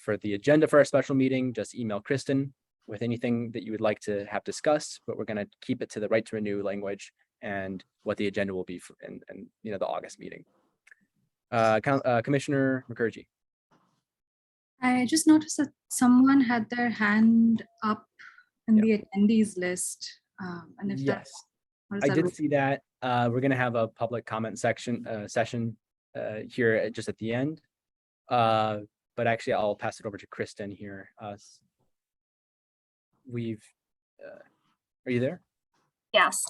S2: for the agenda for our special meeting, just email Kristen with anything that you would like to have discussed, but we're going to keep it to the right to renew language and what the agenda will be for and the August meeting. Commissioner Mukherjee.
S6: I just noticed that someone had their hand up in the attendees list. And if
S2: Yes, I did see that. We're going to have a public comment session here just at the end. But actually, I'll pass it over to Kristen here. Are you there?
S1: Yes,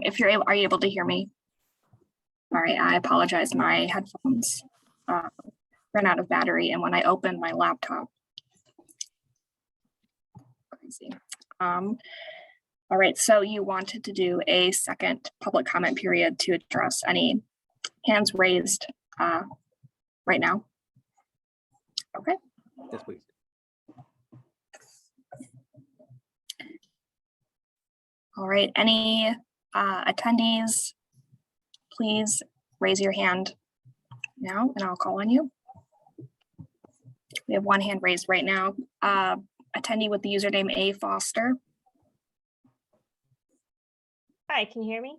S1: if you're able, are you able to hear me? Sorry, I apologize. My headphones ran out of battery, and when I opened my laptop, crazy. All right, so you wanted to do a second public comment period to address any hands raised right now. Okay.
S2: Yes, please.
S1: All right, any attendees, please raise your hand now and I'll call on you. We have one hand raised right now. Attendee with the username A Foster.
S20: Hi, can you hear me?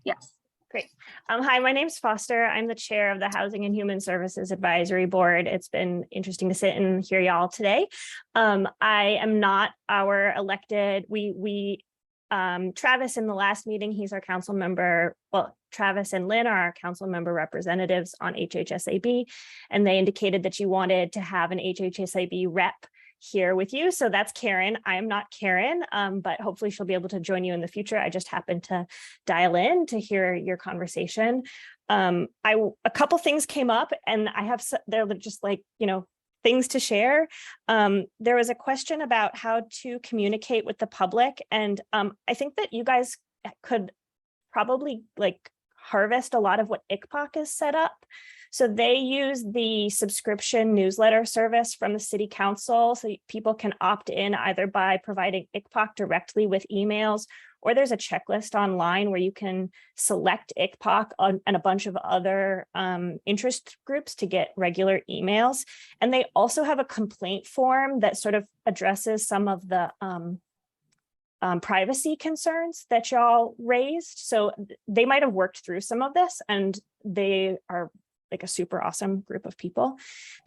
S1: Yes.
S20: Great. Hi, my name's Foster. I'm the chair of the Housing and Human Services Advisory Board. It's been interesting to sit and hear y'all today. I am not our elected, Travis in the last meeting, he's our council member. Well, Travis and Lynn are our council member representatives on HHSAB, and they indicated that you wanted to have an HHSAB rep here with you. So that's Karen. I am not Karen, but hopefully she'll be able to join you in the future. I just happened to dial in to hear your conversation. A couple things came up, and they're just like, things to share. There was a question about how to communicate with the public. And I think that you guys could probably harvest a lot of what ICPOC is set up. So they use the subscription newsletter service from the city council. So people can opt in either by providing ICPOC directly with emails, or there's a checklist online where you can select ICPOC and a bunch of other interest groups to get regular emails. And they also have a complaint form that sort of addresses some of the privacy concerns that y'all raised. So they might have worked through some of this, and they are like a super awesome group of people.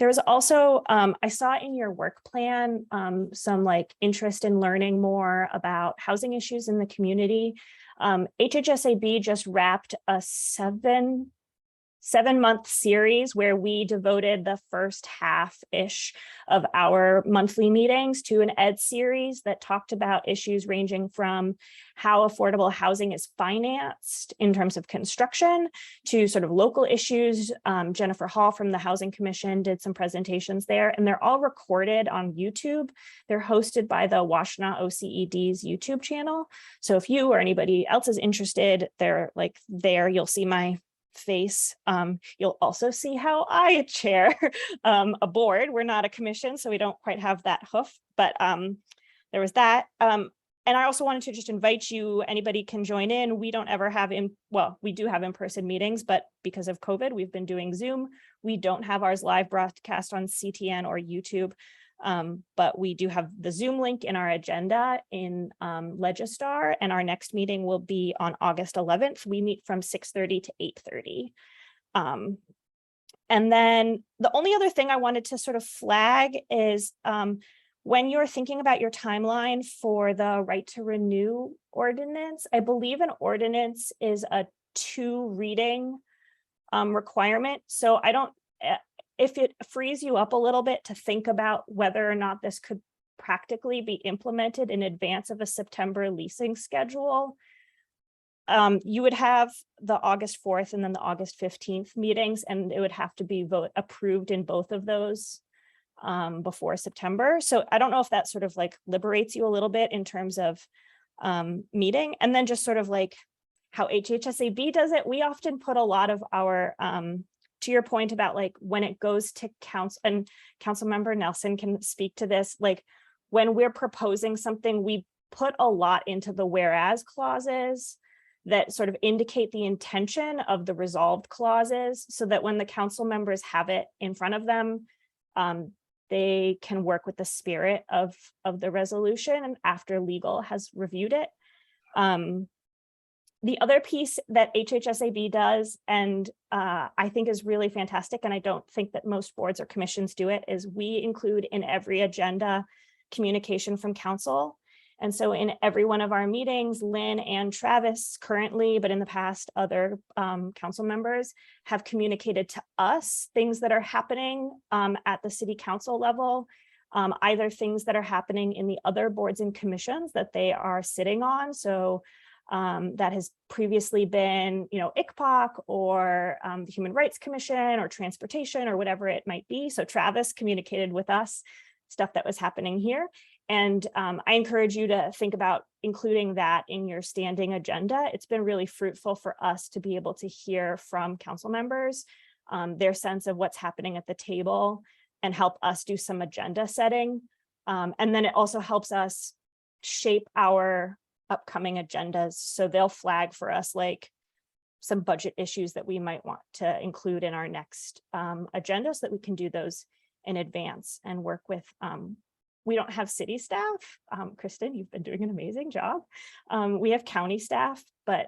S20: There was also, I saw in your work plan, some interest in learning more about housing issues in the community. HHSAB just wrapped a seven-month series where we devoted the first half-ish of our monthly meetings to an ed series that talked about issues ranging from how affordable housing is financed in terms of construction to sort of local issues. Jennifer Hall from the Housing Commission did some presentations there, and they're all recorded on YouTube. They're hosted by the Washtenaw OCED's YouTube channel. So if you or anybody else is interested, they're there, you'll see my face. You'll also see how I chair a board. We're not a commission, so we don't quite have that hoof, but there was that. And I also wanted to just invite you, anybody can join in. We don't ever have we do have in-person meetings, but because of COVID, we've been doing Zoom. We don't have ours live broadcast on CTN or YouTube, but we do have the Zoom link in our agenda in Legistar, and our next meeting will be on August 11th. We meet from 6:30 to 8:30. And then the only other thing I wanted to sort of flag is when you're thinking about your timeline for the right to renew ordinance, I believe an ordinance is a 2 reading requirement. So I don't, if it frees you up a little bit to think about whether or not this could practically be implemented in advance of a September leasing schedule, you would have the August 4th and then the August 15th meetings, and it would have to be approved in both of those before September. So I don't know if that sort of like liberates you a little bit in terms of meeting. And then just sort of like how HHSAB does it, we often put a lot of our, to your point about like when it goes to council, and Councilmember Nelson can speak to this, like when we're proposing something, we put a lot into the whereas clauses that sort of indicate the intention of the resolved clauses, so that when the council members have it in front of them, they can work with the spirit of the resolution and after legal has reviewed it. The other piece that HHSAB does, and I think is really fantastic, and I don't think that most boards or commissions do it, is we include in every agenda communication from council. And so in every one of our meetings, Lynn and Travis currently, but in the past, other council members have communicated to us things that are happening at the city council level, either things that are happening in the other boards and commissions that they are sitting on. So that has previously been, ICPOC or the Human Rights Commission or Transportation or whatever it might be. So Travis communicated with us stuff that was happening here. And I encourage you to think about including that in your standing agenda. It's been really fruitful for us to be able to hear from council members, their sense of what's happening at the table, and help us do some agenda setting. And then it also helps us shape our upcoming agendas. So they'll flag for us like some budget issues that we might want to include in our next agenda, so that we can do those in advance and work with we don't have city staff. Kristen, you've been doing an amazing job. We have county staff, but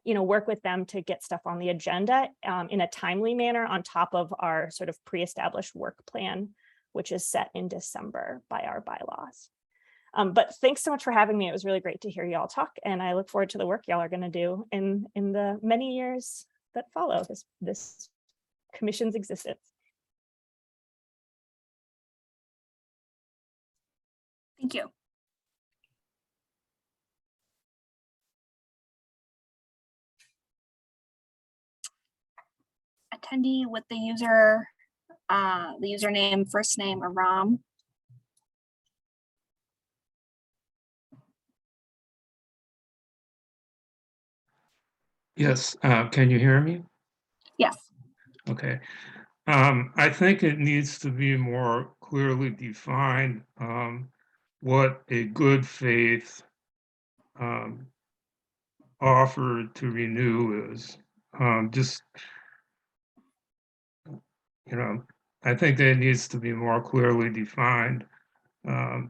S20: work with them to get stuff on the agenda in a timely manner on top of our sort of pre-established work plan, which is set in December by our bylaws. But thanks so much for having me. It was really great to hear y'all talk, and I look forward to the work y'all are going to do in the many years that follow this commission's existence.
S1: Thank you. Attendee with the username, first name, Aram.
S21: Yes, can you hear me?
S1: Yes.
S21: Okay. I think it needs to be more clearly defined what a good faith offer to renew is. I think that needs to be more clearly defined,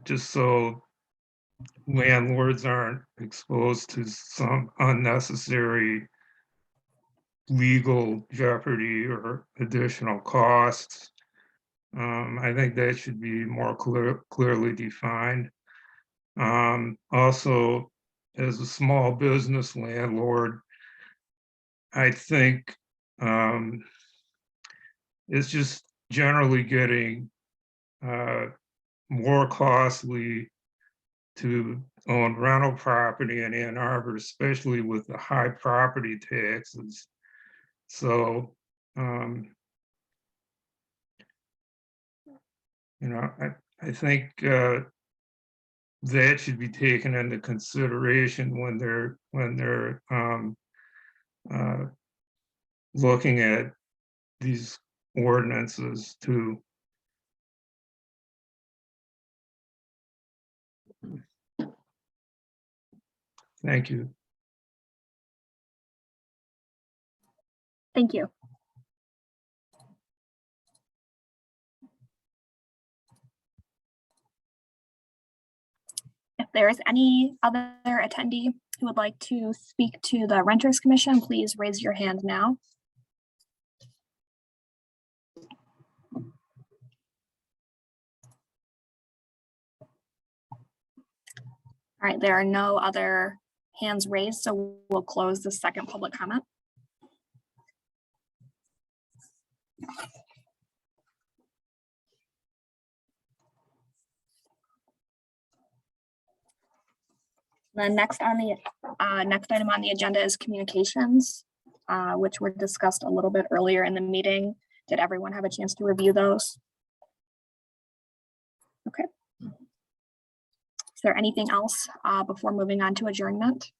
S21: just so landlords aren't exposed to some unnecessary legal jeopardy or additional costs. I think that should be more clearly defined. Also, as a small business landlord, I think it's just generally getting more costly to own rental property in Ann Arbor, especially with the high property taxes. So, I think that should be taken into consideration when they're looking at these ordinances too. Thank you.
S1: Thank you. If there is any other attendee who would like to speak to the Renters Commission, please raise your hand now. All right, there are no other hands raised, so we'll close the second public comment. The next item on the agenda is communications, which were discussed a little bit earlier in the meeting. Did everyone have a chance to review those? Okay. Is there anything else before moving on to adjournment?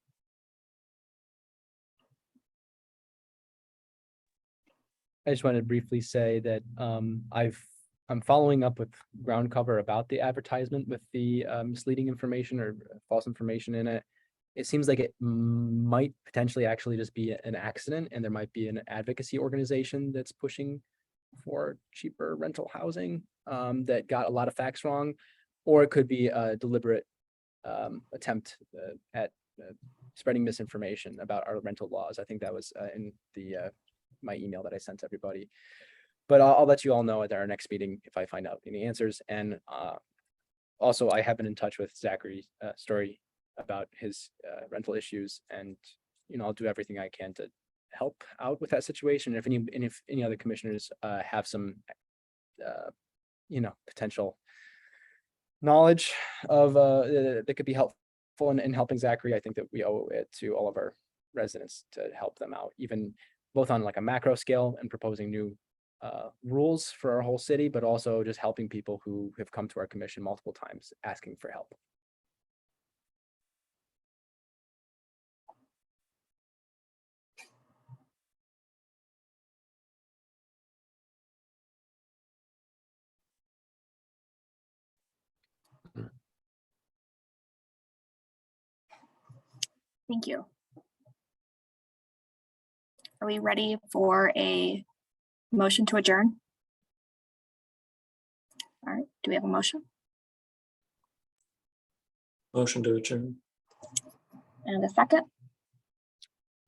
S2: I just wanted to briefly say that I'm following up with ground cover about the advertisement with the misleading information or false information in it. It seems like it might potentially actually just be an accident, and there might be an advocacy organization that's pushing for cheaper rental housing that got a lot of facts wrong, or it could be a deliberate attempt at spreading misinformation about our rental laws. I think that was in the my email that I sent to everybody. But I'll let you all know at our next meeting if I find out any answers. And also, I have been in touch with Zachary Story about his rental issues, and I'll do everything I can to help out with that situation. If any other commissioners have some potential knowledge of that could be helpful in helping Zachary, I think that we owe it to all of our residents to help them out, even both on like a macro scale and proposing new rules for our whole city, but also just helping people who have come to our commission multiple times asking for help.
S1: Thank you. Are we ready for a motion to adjourn? All right, do we have a motion?
S18: Motion to adjourn.
S1: And a second?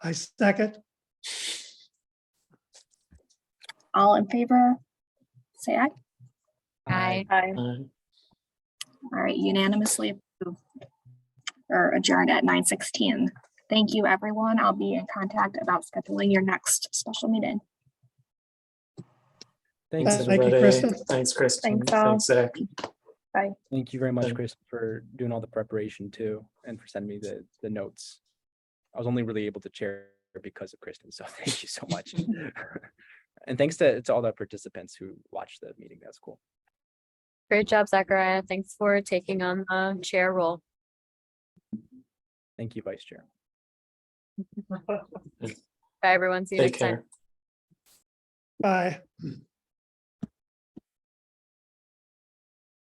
S8: I second.
S1: All in favor, say aye.
S11: Aye.
S18: Aye.
S1: All right, unanimously approved or adjourned at 9:16. Thank you, everyone. I'll be in contact about scheduling your next special meeting.
S18: Thanks,
S8: Thank you,
S18: everybody.
S8: Kristen.
S18: Thanks, Kristen.
S1: Thanks, all.
S18: Thanks, Zach.
S1: Bye.
S2: Thank you very much,
S18: Thank-
S2: Chris, for doing all the preparation too, and for sending me the notes. I was only really able to chair because of Kristen, so thank you so much. And thanks to all the participants who watched the meeting. That's cool.
S5: Great job, Zachariah. Thanks for taking on the chair role.
S2: Thank you, Vice Chair.
S5: Bye, everyone. See you
S18: Take
S5: next time.
S8: Bye.
S18: care.